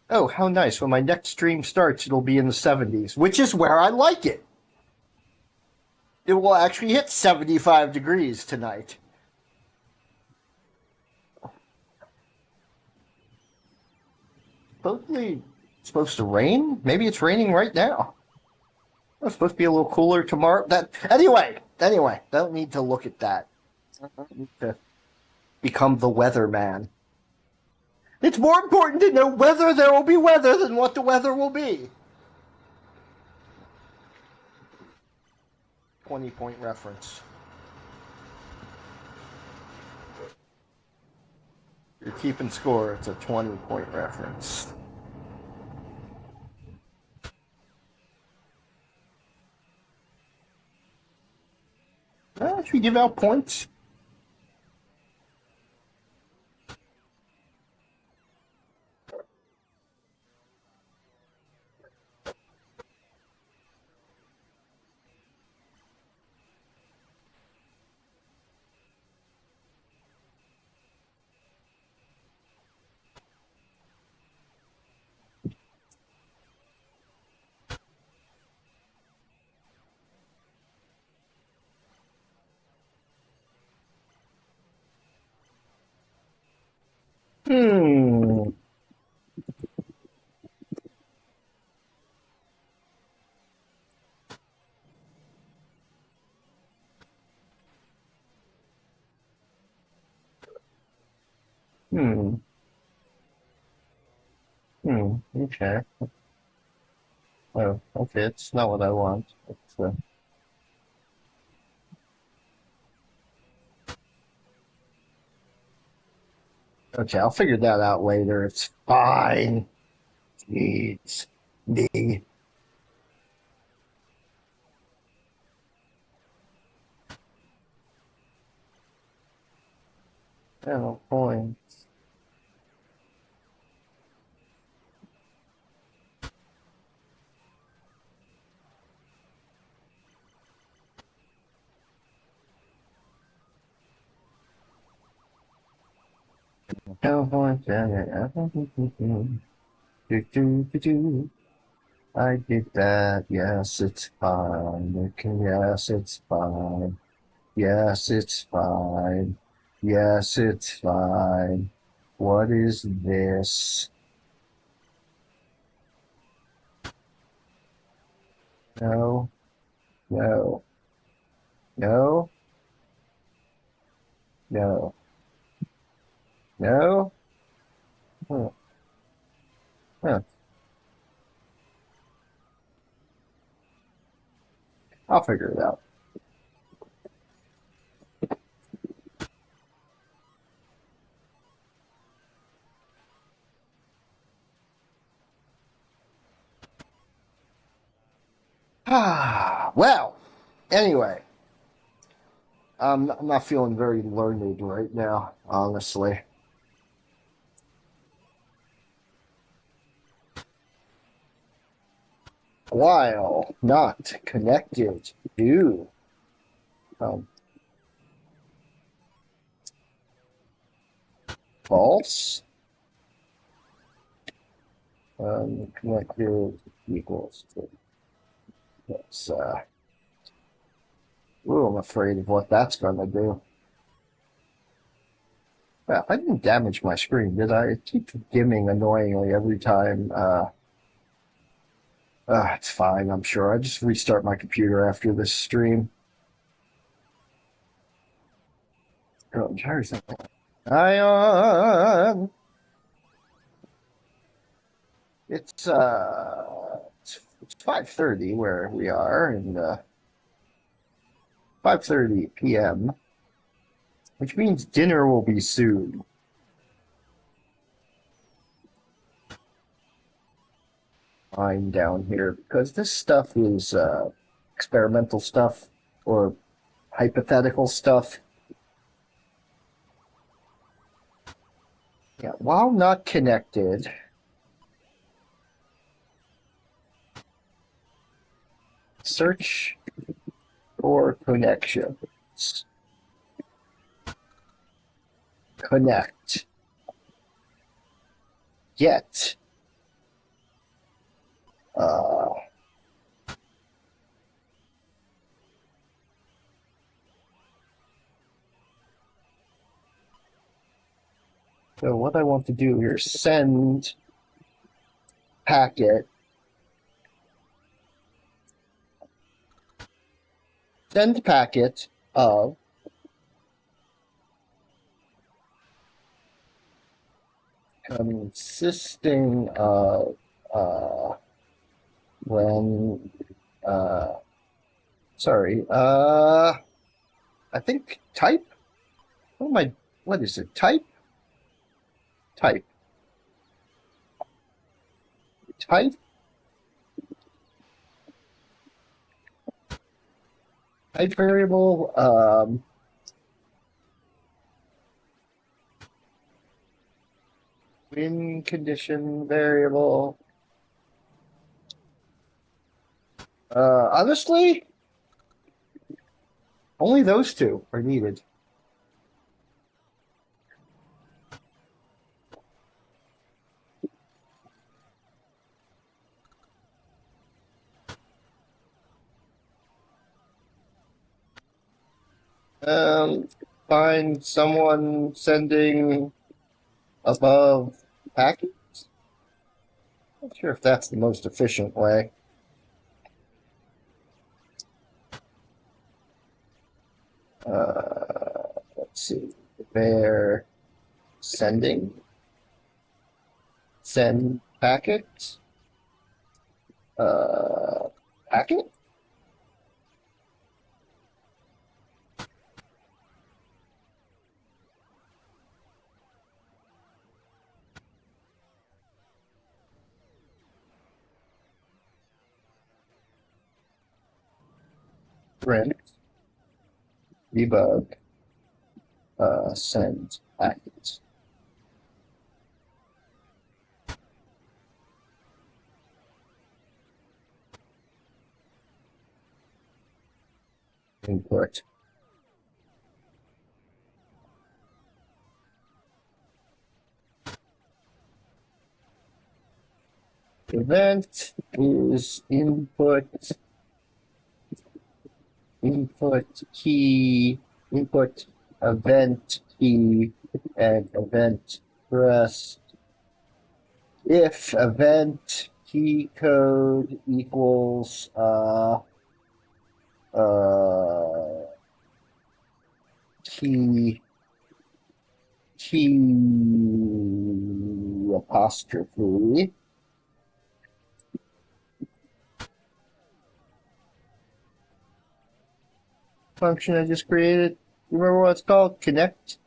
Oh, how nice. When my next stream starts, it'll be in the 70s, which is where I like it. It will actually hit 75 degrees tonight. Supposed to rain? Maybe it's raining right now. It's supposed to be a little cooler tomorrow. Anyway, don't need to look at that. I don't need to become the weatherman. It's more important to know whether there will be weather than what the weather will be. 20-point reference. You're keeping score. It's a 20-point reference. Should we give out points? Hmm. Hmm. Okay. Oh, okay. It's not what I want. Okay, I'll figure that out later. It's fine. It's me. Oh, boy. Cowboy, I did that. Yes, it's fine. Okay, yes, it's fine. Yes, it's fine. Yes, it's fine. What is this? No, no, no, no, no. Huh, huh. I'll figure it out. Well, anyway, I'm not feeling very learned right now, honestly. While not connected to um, false, connected equals to yes. Ooh, I'm afraid of what that's going to do. Well, I didn't damage my screen, did I? It keeps dimming annoyingly every time. It's fine, I'm sure. I just restart my computer after this stream. Oh, Jerry's Ion. It's 5:30 where we are, and 5:30 p.m., which means dinner will be soon. Mine down here because this stuff is experimental stuff or hypothetical stuff. Yeah, while not connected, search for connections. Connect. Get. So what I want to do here is send packet. Send packet of consisting of when sorry I think type. What is it? Type type type type variable win condition variable. Honestly, only those two are needed. Find someone sending above packets. Not sure if that's the most efficient way. Let's see. They're sending. Send packet. Packet? Print. Debug. Send packet. Input. Event is input key, input event key, and event press. If event key code equals key apostrophe function I just created. You remember what it's called? Connect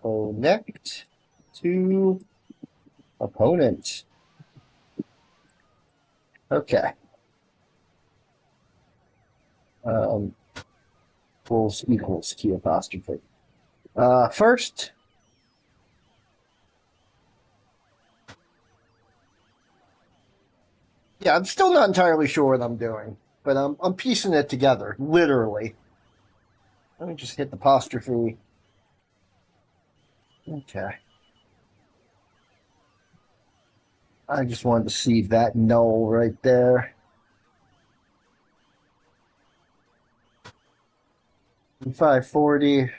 to opponent. Okay. Equals key apostrophe. First, yeah, I'm still not entirely sure what I'm doing, but I'm piecing it together, literally. Let me just hit the apostrophe. Okay. I just wanted to see that null right there. 540.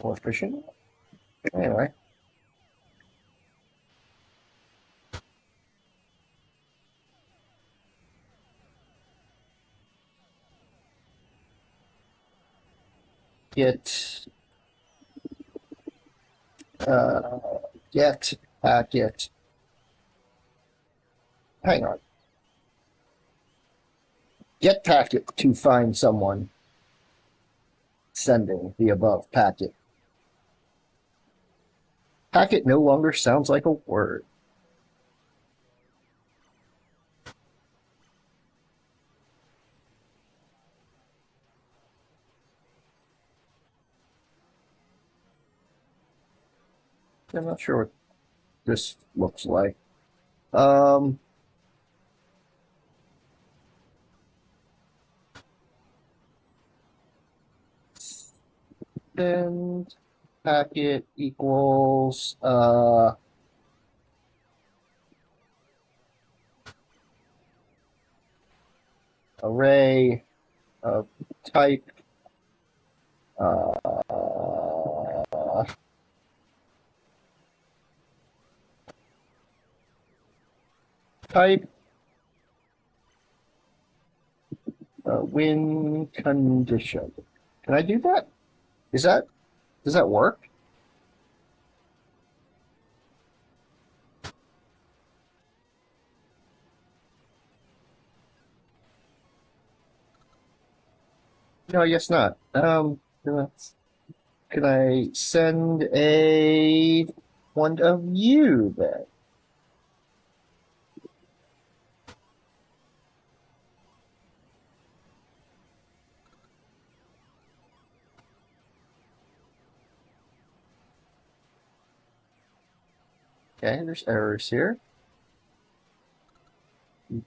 More efficient. Anyway. Get uh, get packet. Hang on. Get packet to find someone sending the above packet. Packet no longer sounds like a word. I'm not sure what this looks like. Send packet equals array of type uh, type win condition. Can I do that? Does that work? No, I guess not. Can I send a one of you then? Okay, there's errors here.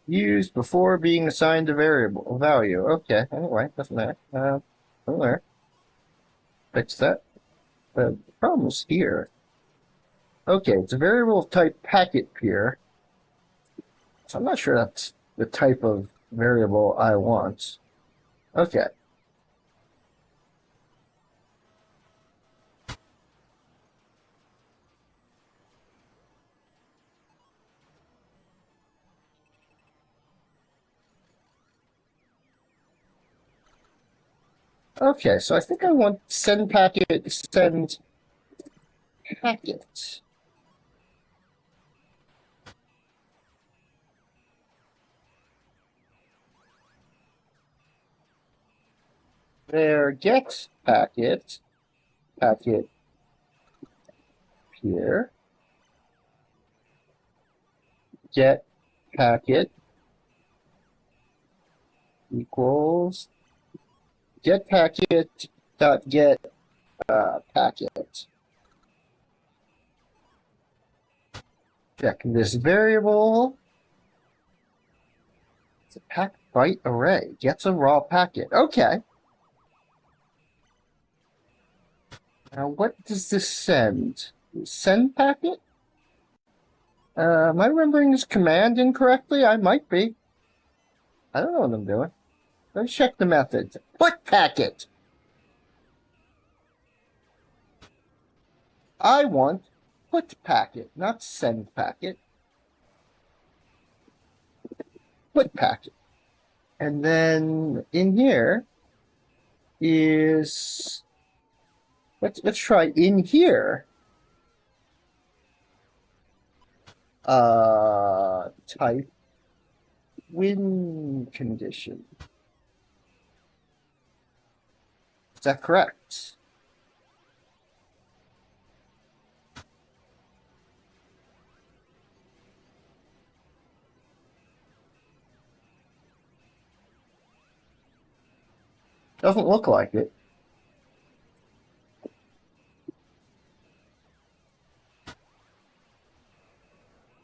Used before being assigned a variable value. Okay, anyway, doesn't matter. Doesn't matter. Fix that. The problem's here. Okay, it's a variable of type packet here. So I'm not sure that's the type of variable I want. Okay. Okay, so I think I want send packet. There, get packet here, get packet equals get packet dot get packet. Check this variable. It's a packet byte array. Gets a raw packet. Okay. Now what does this send? Send packet? Am I remembering this command incorrectly? I might be. I don't know what I'm doing. Let's check the methods. Put packet. I want put packet, not send packet. Put packet. And then in here is let's try in here. Type win condition. Is that correct? Doesn't look like it.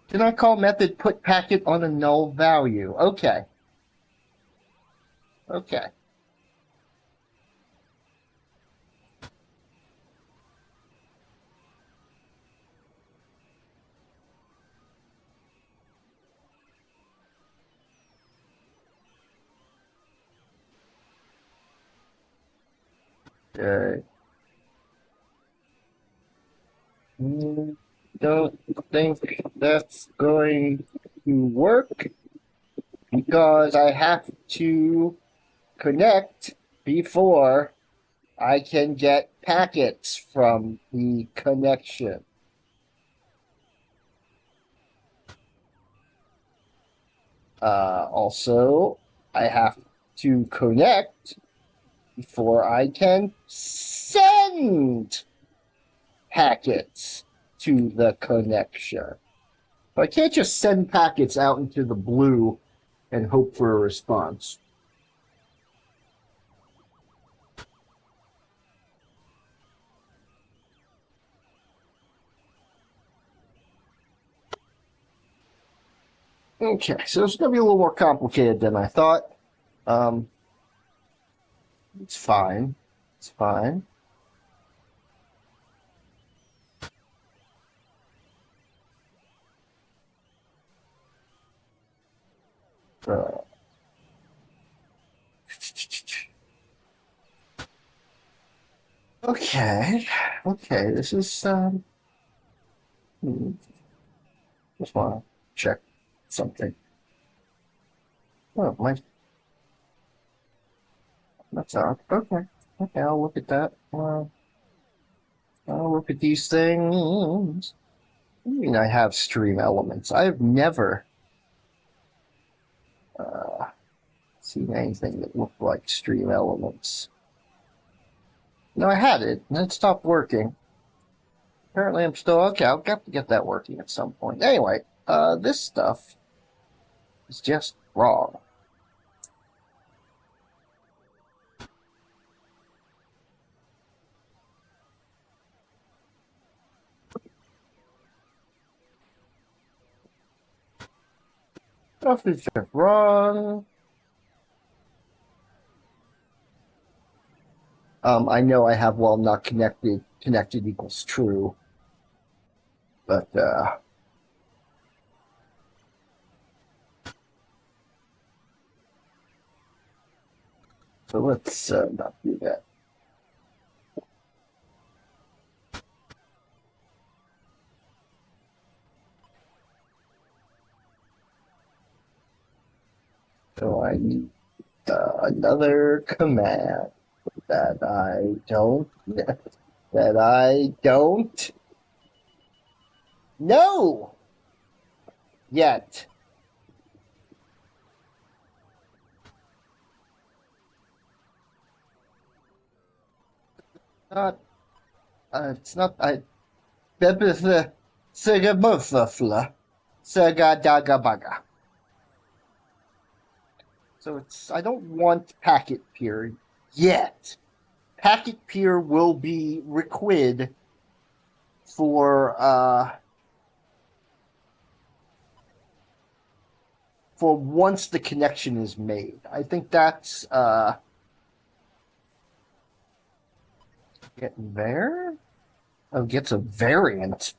Can I call method put packet on a null value? Okay. Okay. Okay. Don't think that's going to work because I have to connect before I can get packets from the connection. Also, I have to connect before I can send packets to the connection. But I can't just send packets out into the blue and hope for a response. Okay, so it's going to be a little more complicated than I thought. Um, it's fine. It's fine. Uh, okay. Okay, this is, just want to check something. Oh, that's odd. Okay. Okay, I'll look at that. I'll look at these things. I mean, I have stream elements. I have never uh, seen anything that looked like stream elements. No, I had it, and it stopped working. Apparently, I'm still okay. I'll have to get that working at some point. Anyway, this stuff is just wrong. Stuff is just wrong. I know I have while not connected. Connected equals true, but so let's not do that. So I need another command that I don't know yet. Not it's not I Sega Mufafla Sega Daga Baga. So it's I don't want packet peer yet. Packet peer will be required for once the connection is made. I think that's get there. Oh, gets a variant.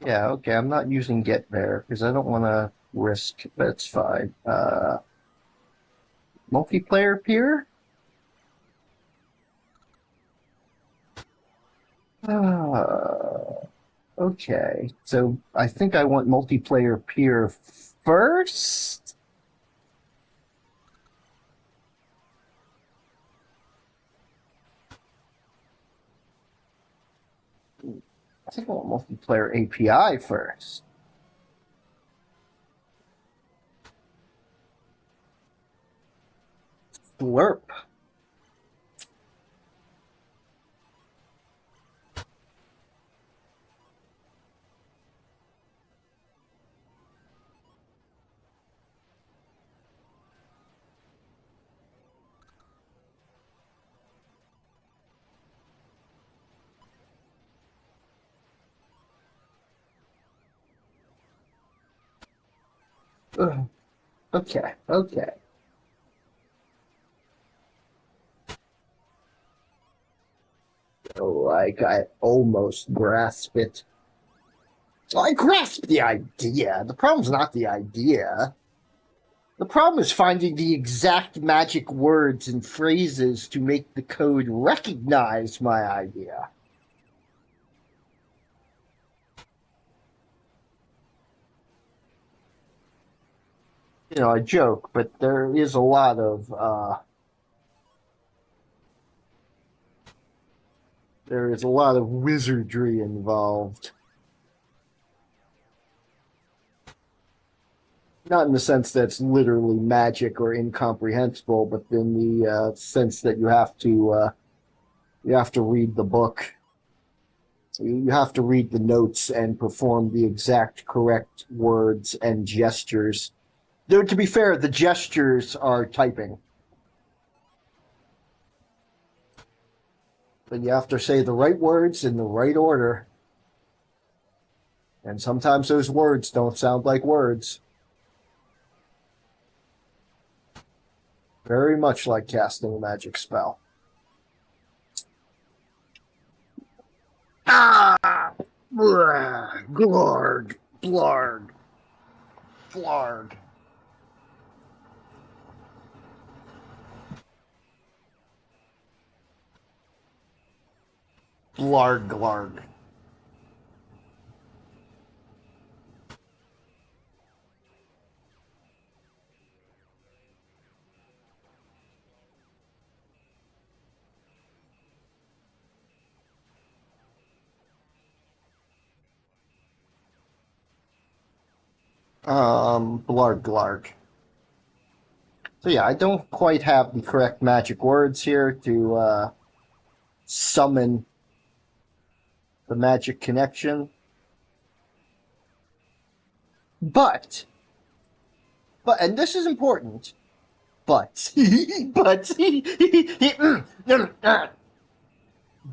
Yeah, okay. I'm not using get there because I don't want to risk. That's fine. Multiplayer peer. Okay, so I think I want multiplayer peer first. I think I want multiplayer API first. Slurp. Ugh. Okay, okay. Like, I almost grasp it. Well, I grasp the idea. The problem's not the idea. The problem is finding the exact magic words and phrases to make the code recognize my idea. You know, I joke, but there is a lot of wizardry involved. Not in the sense that it's literally magic or incomprehensible, but in the sense that you have to read the book. So you have to read the notes and perform the exact correct words and gestures. Though to be fair, the gestures are typing. But you have to say the right words in the right order. And sometimes those words don't sound like words. Very much like casting a magic spell. Ah! Glorg! Blarg! Flarg! Blarg, glarg. Blarg, glarg. So yeah, I don't quite have the correct magic words here to summon the magic connection. But, and this is important, but,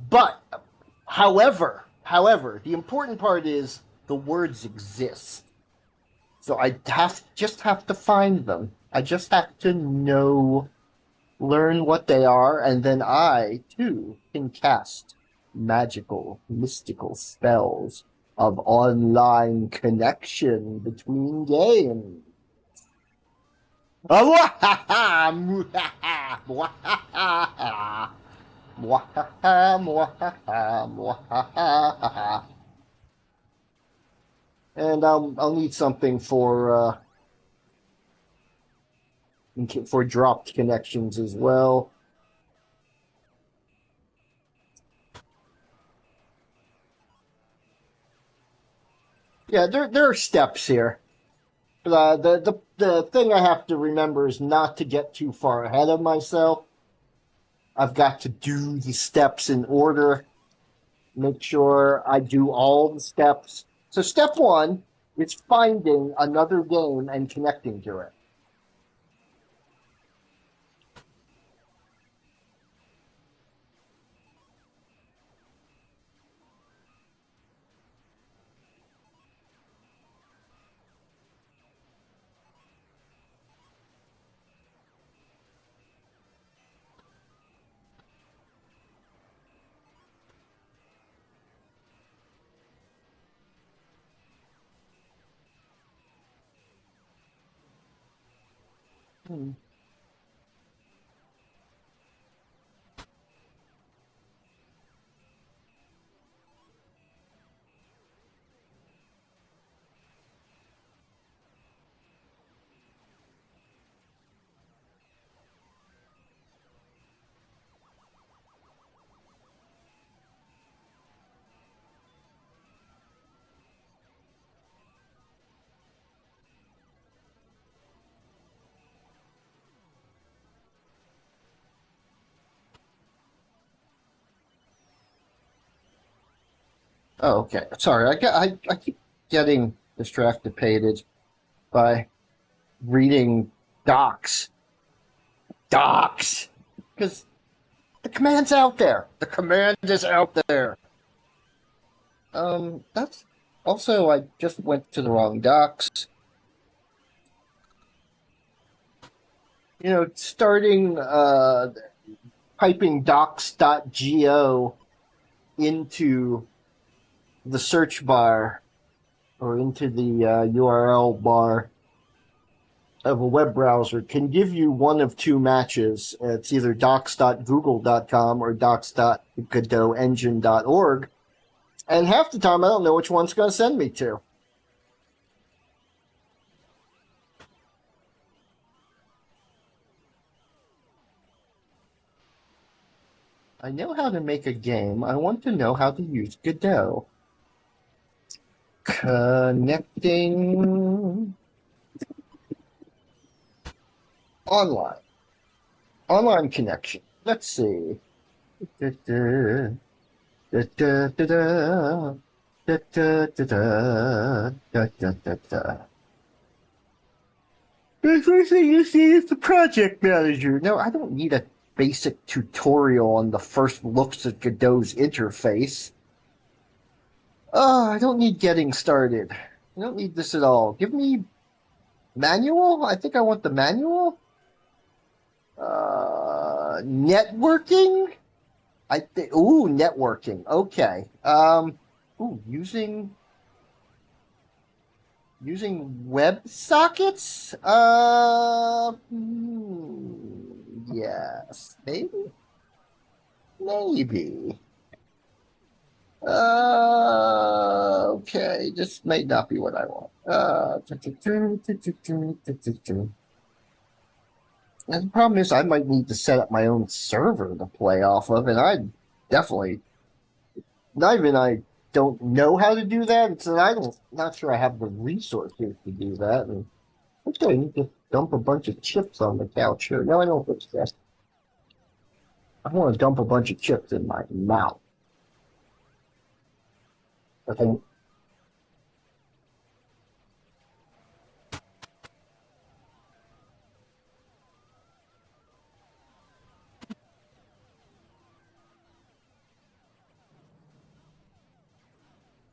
but, however, the important part is the words exist. So I just have to find them. I just have to learn what they are, and then I, too, can cast magical, mystical spells of online connection between games. And I'll need something for dropped connections as well. Yeah, there are steps here. The thing I have to remember is not to get too far ahead of myself. I've got to do the steps in order. Make sure I do all the steps. So step one is finding another game and connecting to it. Hmm. Oh, okay. Sorry, I keep getting distracted by reading docs. Docs! Because the command's out there. The command is out there. That's also, I just went to the wrong docs. You know, starting typing docs.go into the search bar or into the URL bar of a web browser can give you one of two matches. It's either docs.google.com or docs.godotengine.org. And half the time, I don't know which one's going to send me to. I know how to make a game. I want to know how to use Godot. Connecting online. Online connection. Let's see. Da, da, da, da, da, da, da, da, da, da, da, da, da. The first thing you see is the project manager. No, I don't need a basic tutorial on the first looks at Godot's interface. Oh, I don't need getting started. I don't need this at all. Give me manual? I think I want the manual. Networking? I think. Ooh, networking. Okay. Ooh, using web sockets. Yes, maybe, maybe. Okay, this may not be what I want. And the problem is, I might need to set up my own server to play off of, and I definitely not even I don't know how to do that. It's that I don't not sure I have the resources to do that. And okay, I need to dump a bunch of chips on the couch here. No, I don't think that. I want to dump a bunch of chips in my mouth. Okay.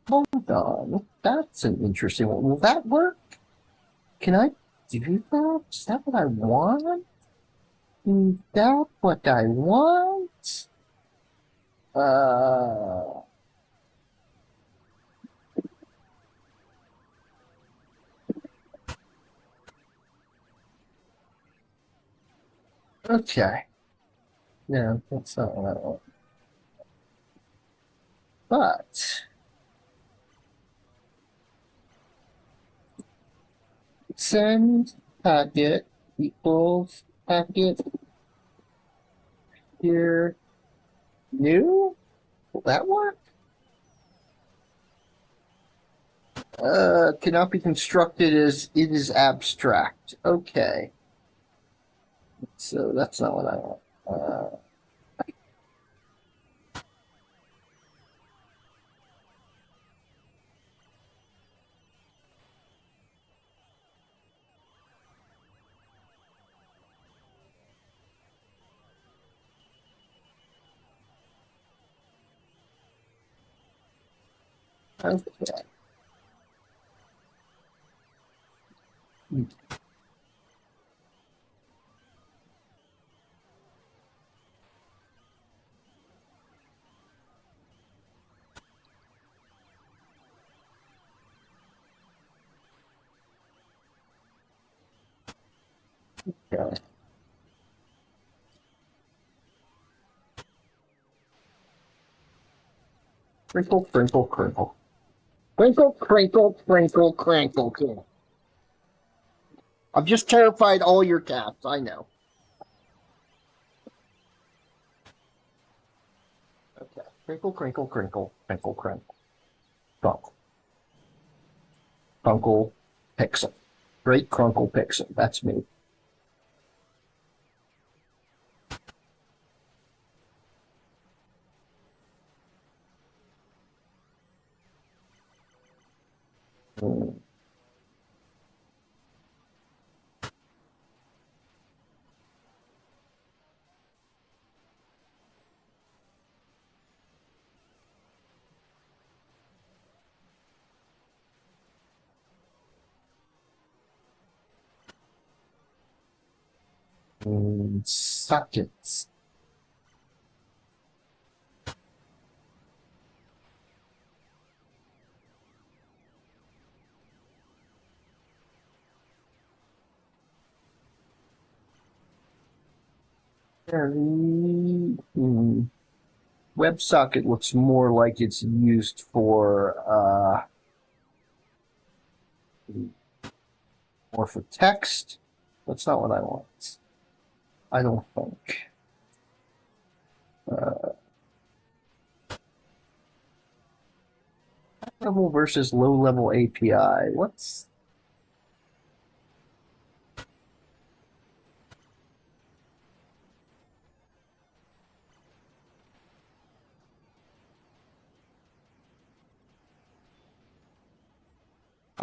Hold on. That's an interesting one. Will that work? Can I do that? Is that what I want? Is that what I want? Uh, okay. No, that's not what I want. But send packet equals packet here new? Will that work? Cannot be constructed as it is abstract. Okay. So that's not what I want. Okay. Okay. Crinkle, crinkle, crinkle. Crinkle, crinkle, crinkle, crinkle, crinkle. I've just terrified all your cats, I know. Okay. Crinkle, crinkle, crinkle, crinkle, crinkle. Crunkle. Crunkle, pixel. Great crunkle pixel. That's me. Mm. Sockets. WebSocket looks more like it's used for more for text. That's not what I want. I don't think. Level versus low level API. What's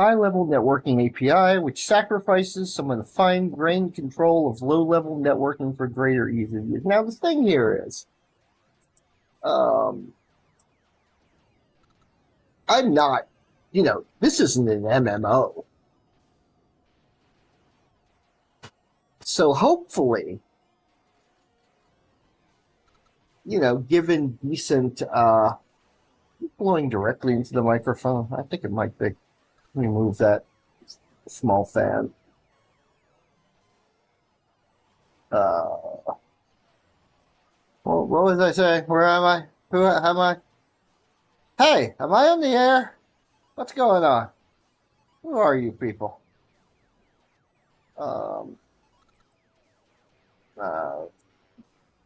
high level networking API, which sacrifices some of the fine grained control of low level networking for greater ease of use? Now, the thing here is, um, I'm not, this isn't an MMO. So hopefully, given decent, blowing directly into the microphone, I think it might be. Let me move that small fan. What was I saying? Where am I? Who am I? Hey, am I on the air? What's going on? Who are you people? Um, uh,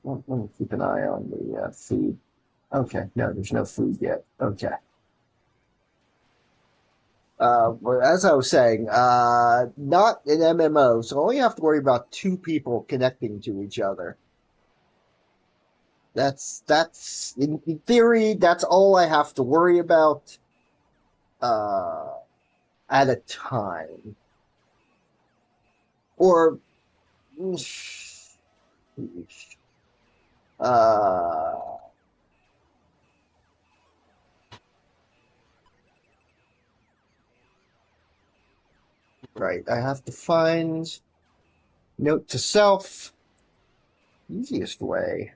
let me keep an eye on the feed. Okay, no, there's no food yet. Okay. Well, as I was saying, not an MMO, so all you have to worry about two people connecting to each other. That's in theory, that's all I have to worry about uh, at a time. Or uh, right, I have to find note to self, easiest way.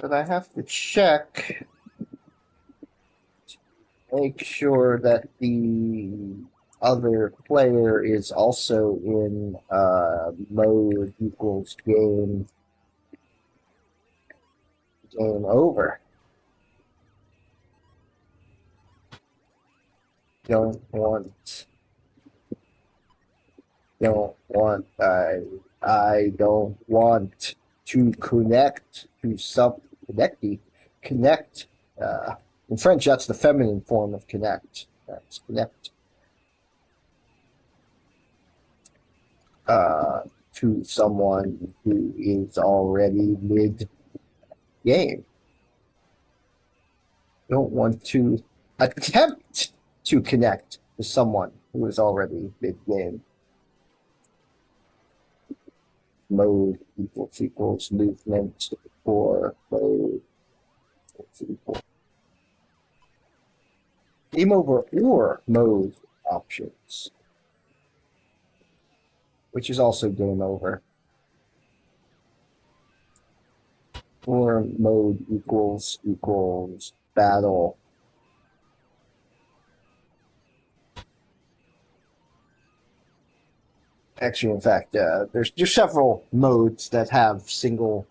But I have to check, make sure that the other player is also in mode equals game over. Don't want don't want I don't want to connect to connect. In French, that's the feminine form of connect. That's connect uh, to someone who is already mid game. Don't want to attempt to connect to someone who is already mid game. Mode equals movement for mode equals game over or mode options, which is also game over. Or mode equals battle. Actually, in fact, there's several modes that have single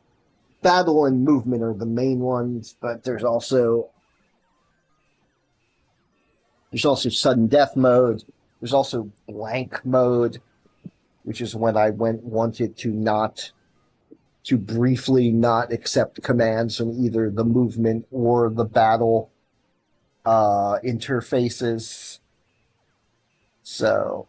battle and movement are the main ones, but there's also sudden death mode. There's also blank mode, which is when I wanted to briefly not accept commands from either the movement or the battle interfaces. So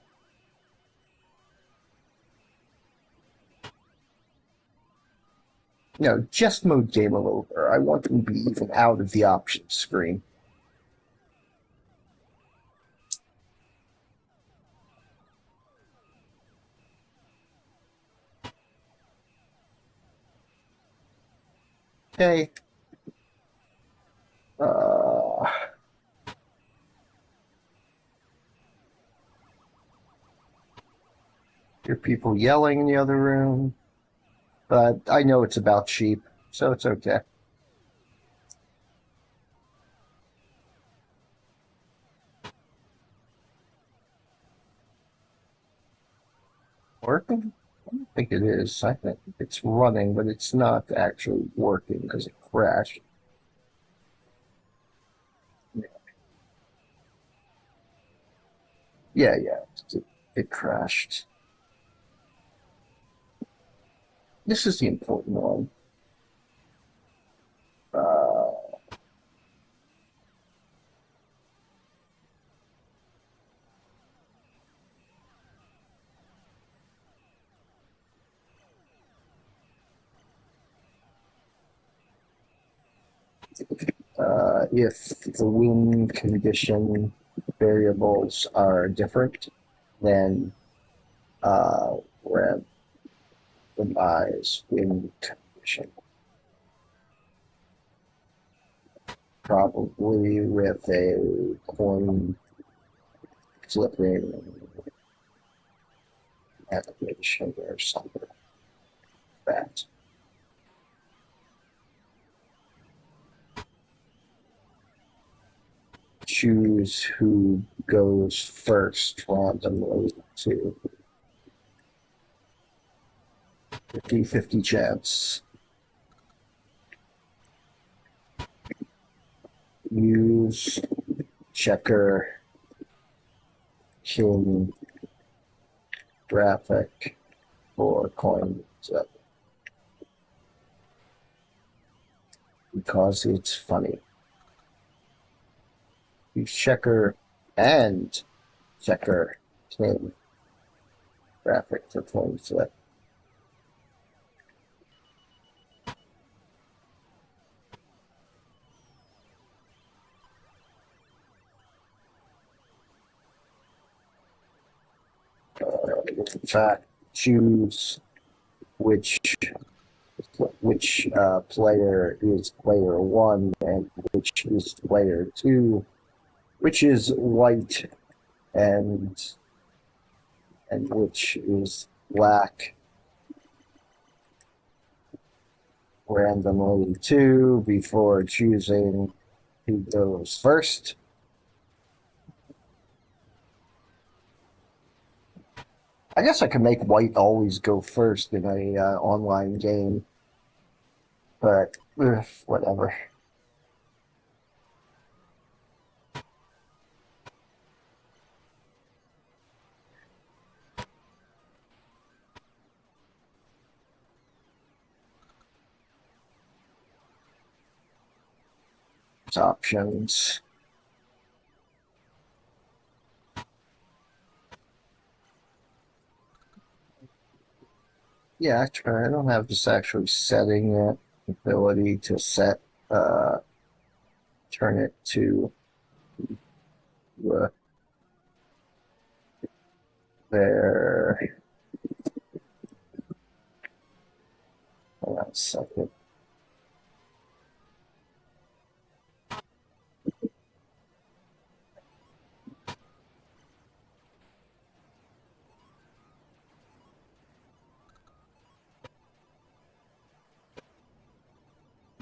just mode game over. I want them to be even out of the options screen. Okay. Hear people yelling in the other room, but I know it's about sheep, so it's okay. Working? I don't think it is. I think it's running, but it's not actually working because it crashed. Yeah, yeah, it crashed. This is the important one. Uh, if the wind condition variables are different, then uh, randomize wind condition, probably with a coin flipping animation or something like that. Choose who goes first randomly to 50-50 chance. Use checker king graphic for coin flip because it's funny. Use checker and checker king graphic for coin flip. In fact, choose which player is player one and which is player two, which is white and which is black randomly too before choosing who goes first. I guess I could make white always go first in a online game, but whatever. It's options. Yeah, I don't have this actually setting it. Ability to set, uh, turn it to uh, there. Hold on a second.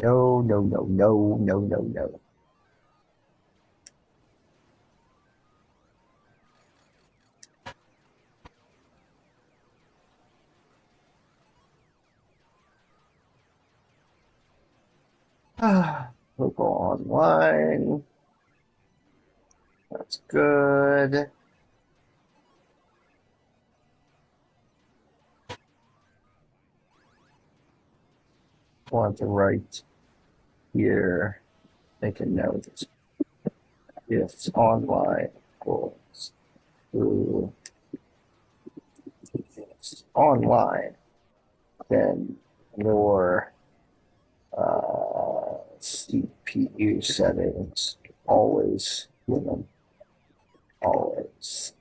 No, no, no, no, no, no, no. We'll go online. That's good. Want to write here, make a note. If online equals to if online, then your CPU settings always given, always.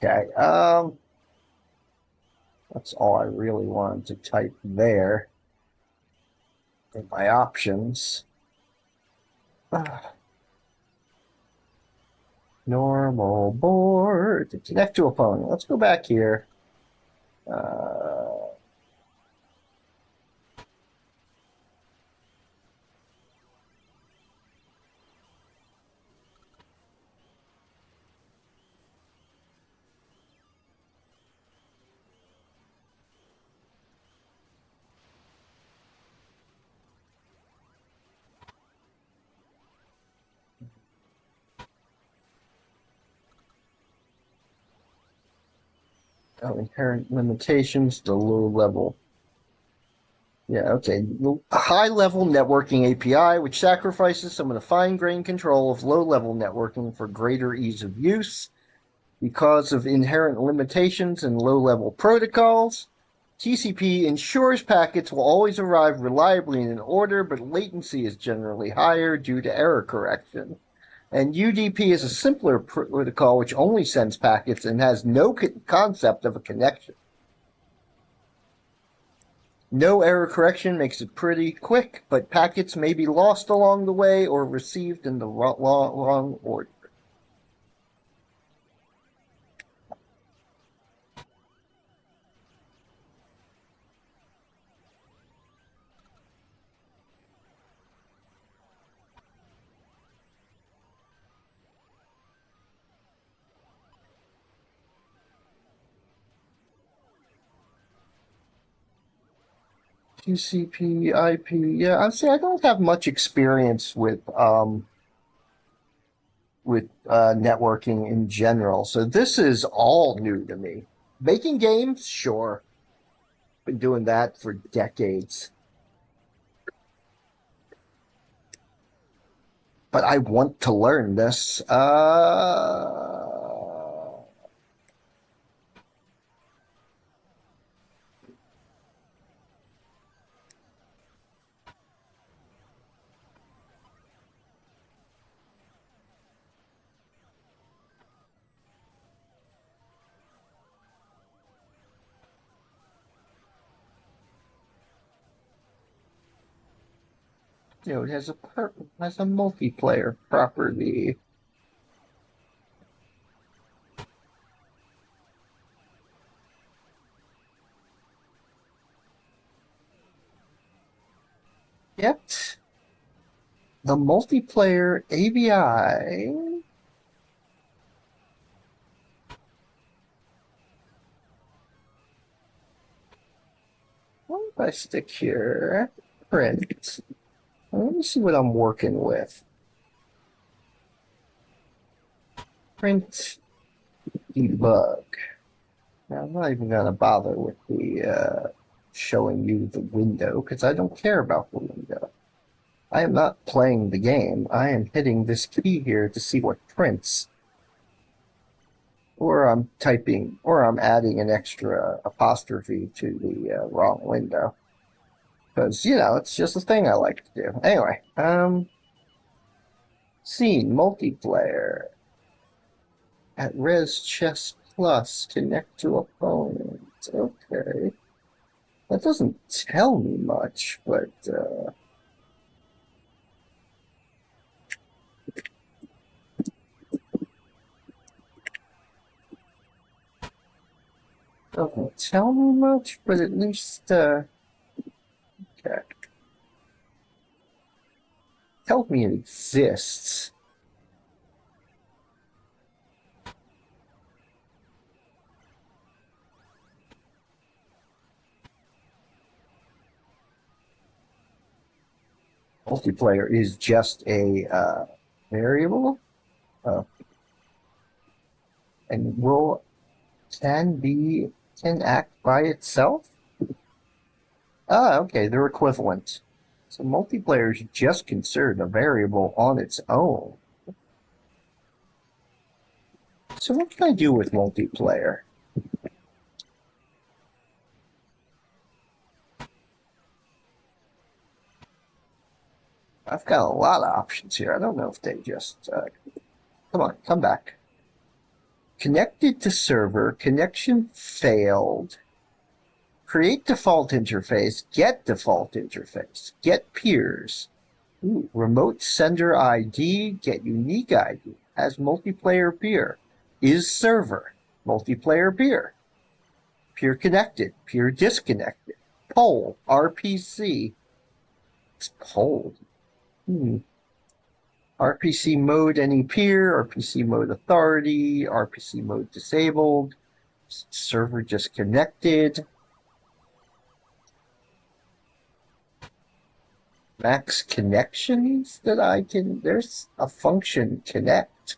Okay, that's all I really wanted to type there in my options. Normal board to connect to opponent. Let's go back here. Inherent limitations, the low level. Yeah, okay. High level networking API, which sacrifices some of the fine grained control of low level networking for greater ease of use. Because of inherent limitations in low level protocols, TCP ensures packets will always arrive reliably in an order, but latency is generally higher due to error correction. And UDP is a simpler protocol which only sends packets and has no concept of a connection. No error correction makes it pretty quick, but packets may be lost along the way or received in the wrong order. TCP, IP. Yeah, I say I don't have much experience with networking in general, so this is all new to me. Making games, sure, been doing that for decades, but I want to learn this. It has a multiplayer property. Yet the multiplayer ABI. What if I stick here? Print. Let me see what I'm working with. Print debug. Now, I'm not even going to bother with the showing you the window because I don't care about the window. I am not playing the game. I am hitting this key here to see what prints. Or I'm typing, or I'm adding an extra apostrophe to the wrong window. Because, it's just a thing I like to do. Anyway, scene, multiplayer. At Res Chess Plus, connect to opponent. Okay. That doesn't tell me much, but doesn't tell me much, but at least okay. Tells me it exists. Multiplayer is just a variable, and can act by itself. Okay, they're equivalent. So multiplayer is just considered a variable on its own. So what can I do with multiplayer? I've got a lot of options here. I don't know if they just... come on, come back. Connected to server, connection failed. Create default interface, get default interface, get peers. Ooh, remote sender ID, get unique ID, has multiplayer peer, is server, multiplayer peer, peer connected, peer disconnected, poll, RPC. It's poll. RPC mode any peer, RPC mode authority, RPC mode disabled, server disconnected. Max connections that I can, there's a function connect.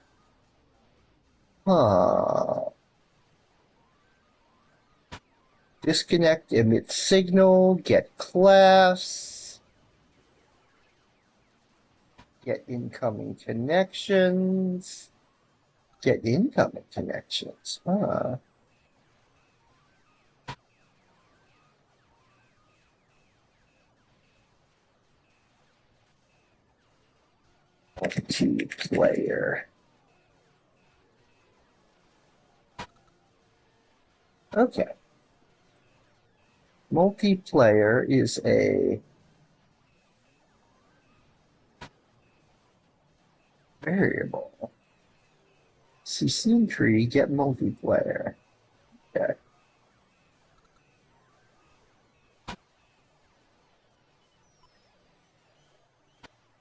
Disconnect, emit signal, get class, get incoming connections, get incoming connections. Multiplayer. Okay. Multiplayer is a variable. CC tree, get multiplayer. Okay.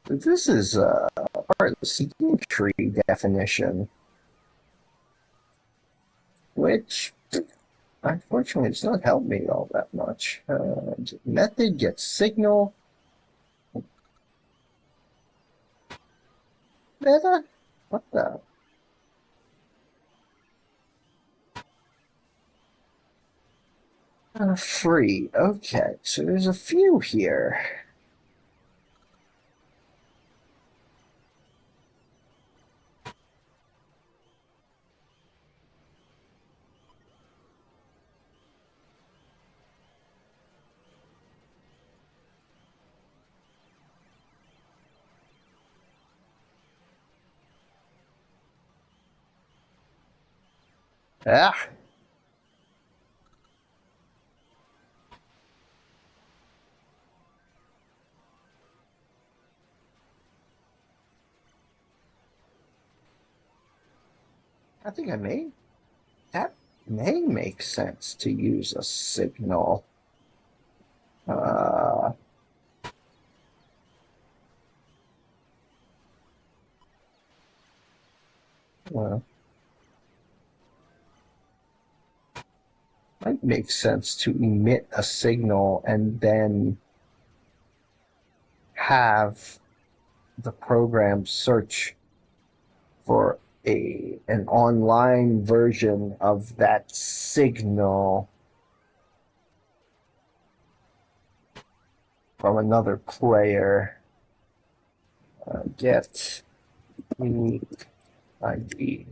This is part of the sequence tree definition, which unfortunately it's not helped me all that much. Method gets signal. Meta? What the? Free. Okay, so there's a few here. Ah. I think that may make sense to use a signal. Well, might make sense to emit a signal and then have the program search for an online version of that signal from another player. Get unique ID.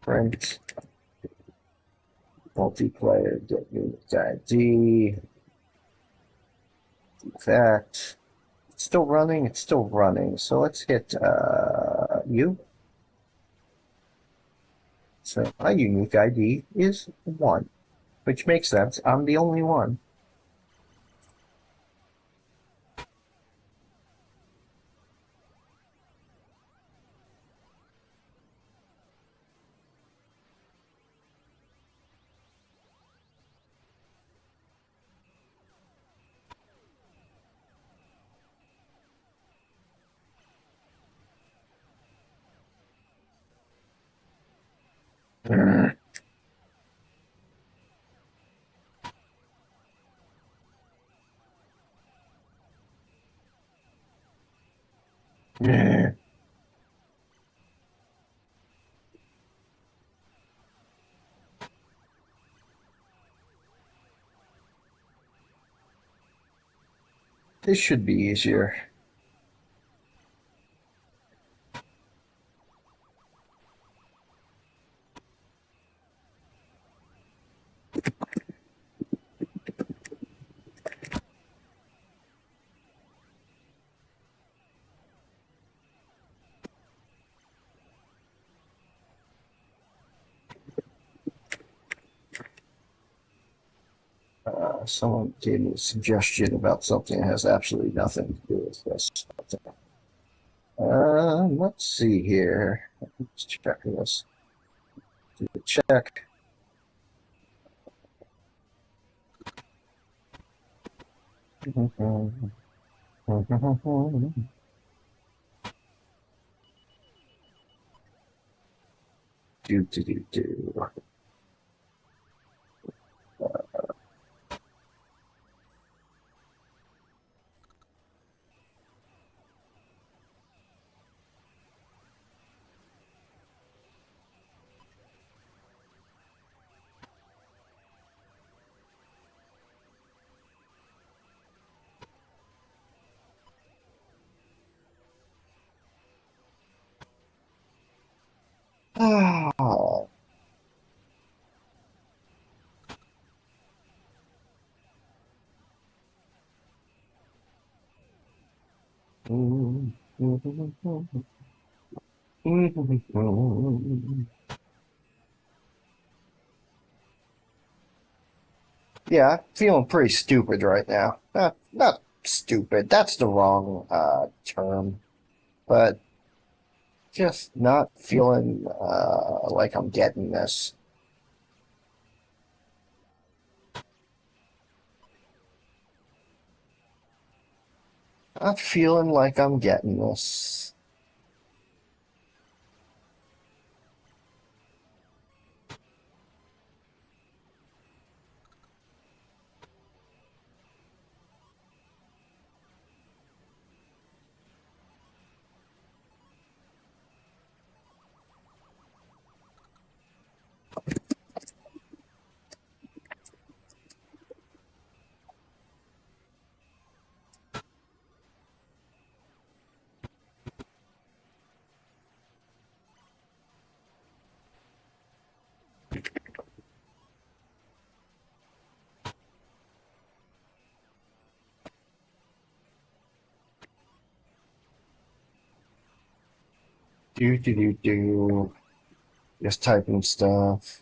Print multiplayer, get unique ID. Do that. It's still running, it's still running. So let's hit U. So my unique ID is 1, which makes sense. I'm the only one. This should be easier. Someone gave me a suggestion about something that has absolutely nothing to do with this. Let's see here. Let's check this. Do a check. Do. Ah. Yeah, I'm feeling pretty stupid right now. Not stupid, that's the wrong term, but just not feeling like I'm getting this. Not feeling like I'm getting this. Do. Just typing stuff.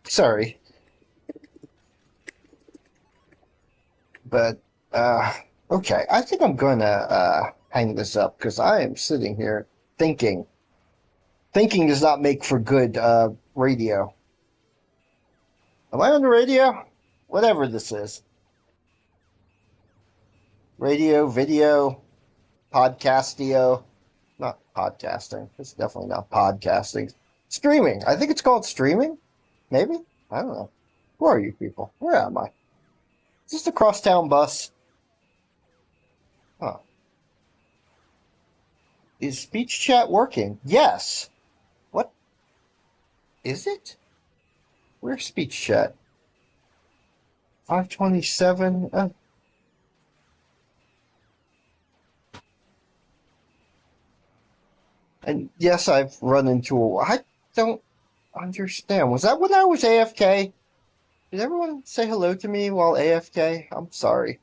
Sorry, but okay. I think I'm gonna hang this up because I am sitting here thinking. Thinking does not make for good radio. Am I on the radio? Whatever this is. Radio, video, podcastio. Not podcasting. It's definitely not podcasting. Streaming. I think it's called streaming. Maybe? I don't know. Who are you people? Where am I? Is this the crosstown bus? Huh. Is speech chat working? Yes. What is it? Where's speech chat? 527. Yes, I've run into a. I don't understand. Was that when I was AFK? Did everyone say hello to me while AFK? I'm sorry.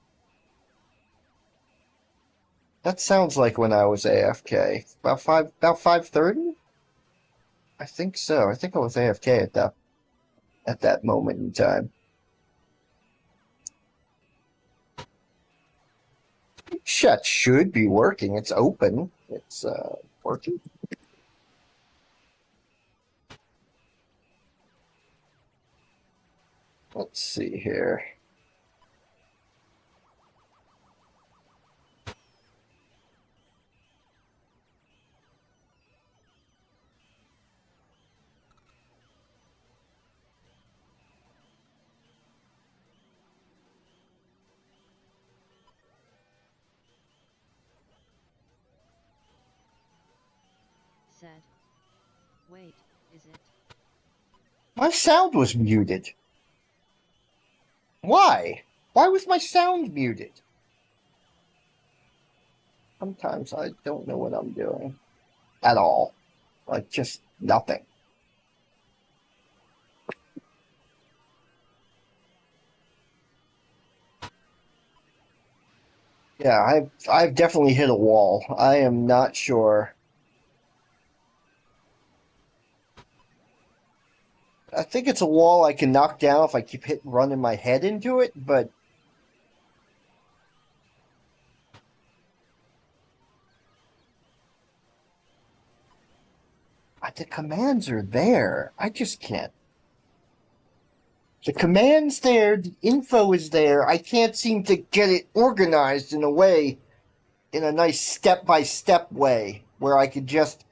That sounds like when I was AFK. About 5:30? I think so. I think I was AFK at that moment in time. Chat should be working. It's open. It's working. Let's see here. Said. Wait, is it? My sound was muted. Why? Why was my sound muted? Sometimes I don't know what I'm doing at all. Like, just nothing. Yeah, I've definitely hit a wall. I am not sure. I think it's a wall I can knock down if I keep running my head into it, but the commands are there. I just can't. The command's there, the info is there. I can't seem to get it organized in a way, in a nice step by step way, where I could just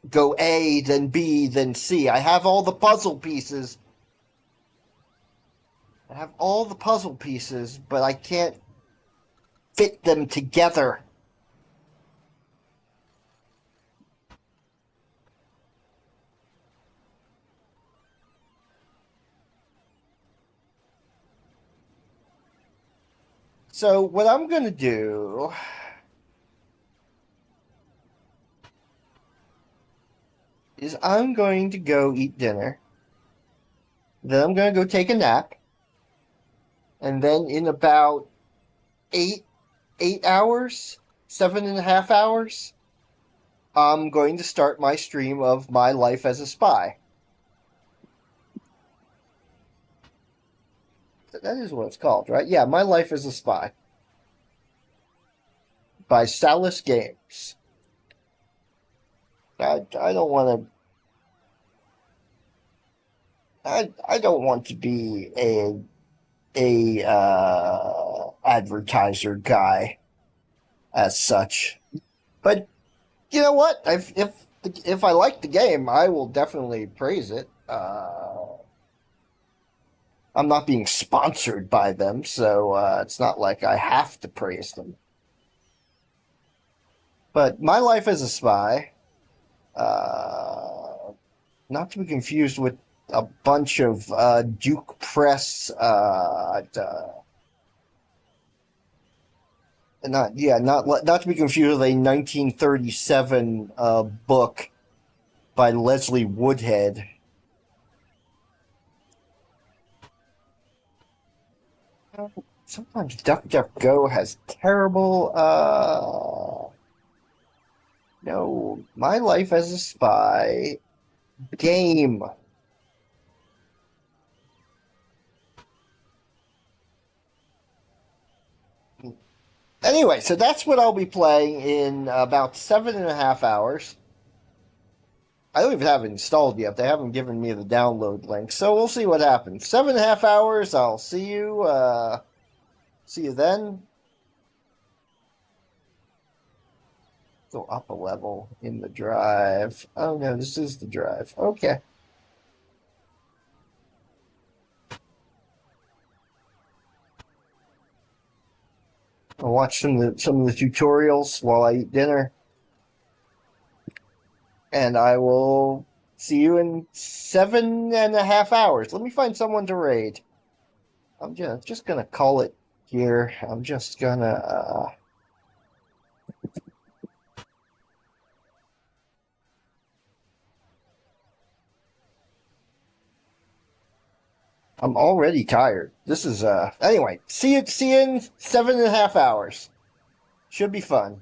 go A, then B, then C. I have all the puzzle pieces. I have all the puzzle pieces, but I can't fit them together. So what I'm gonna do is I'm going to go eat dinner. Then I'm gonna go take a nap. And then in about eight 8 hours, 7.5 hours, I'm going to start my stream of my life as a spy. That is what it's called, right? Yeah, my life as a spy by Salus Games. I don't want to. I don't want to be a advertiser guy as such. But you know what? If I like the game, I will definitely praise it. I'm not being sponsored by them, so it's not like I have to praise them. But my life as a spy, not to be confused with a bunch of Duke Press, not to be confused with a 1937 book by Leslie Woodhead. Sometimes DuckDuckGo has terrible. No, my life as a spy game. Anyway, so that's what I'll be playing in about 7.5 hours. I don't even have it installed yet. They haven't given me the download link, so we'll see what happens. 7.5 hours. I'll see you. See you then. Go up a level in the drive. Oh no, this is the drive. Okay. I'll watch some of the tutorials while I eat dinner, and I will see you in 7.5 hours. Let me find someone to raid. I'm just gonna call it here. I'm just gonna. I'm already tired. This is anyway. See you in 7.5 hours. Should be fun.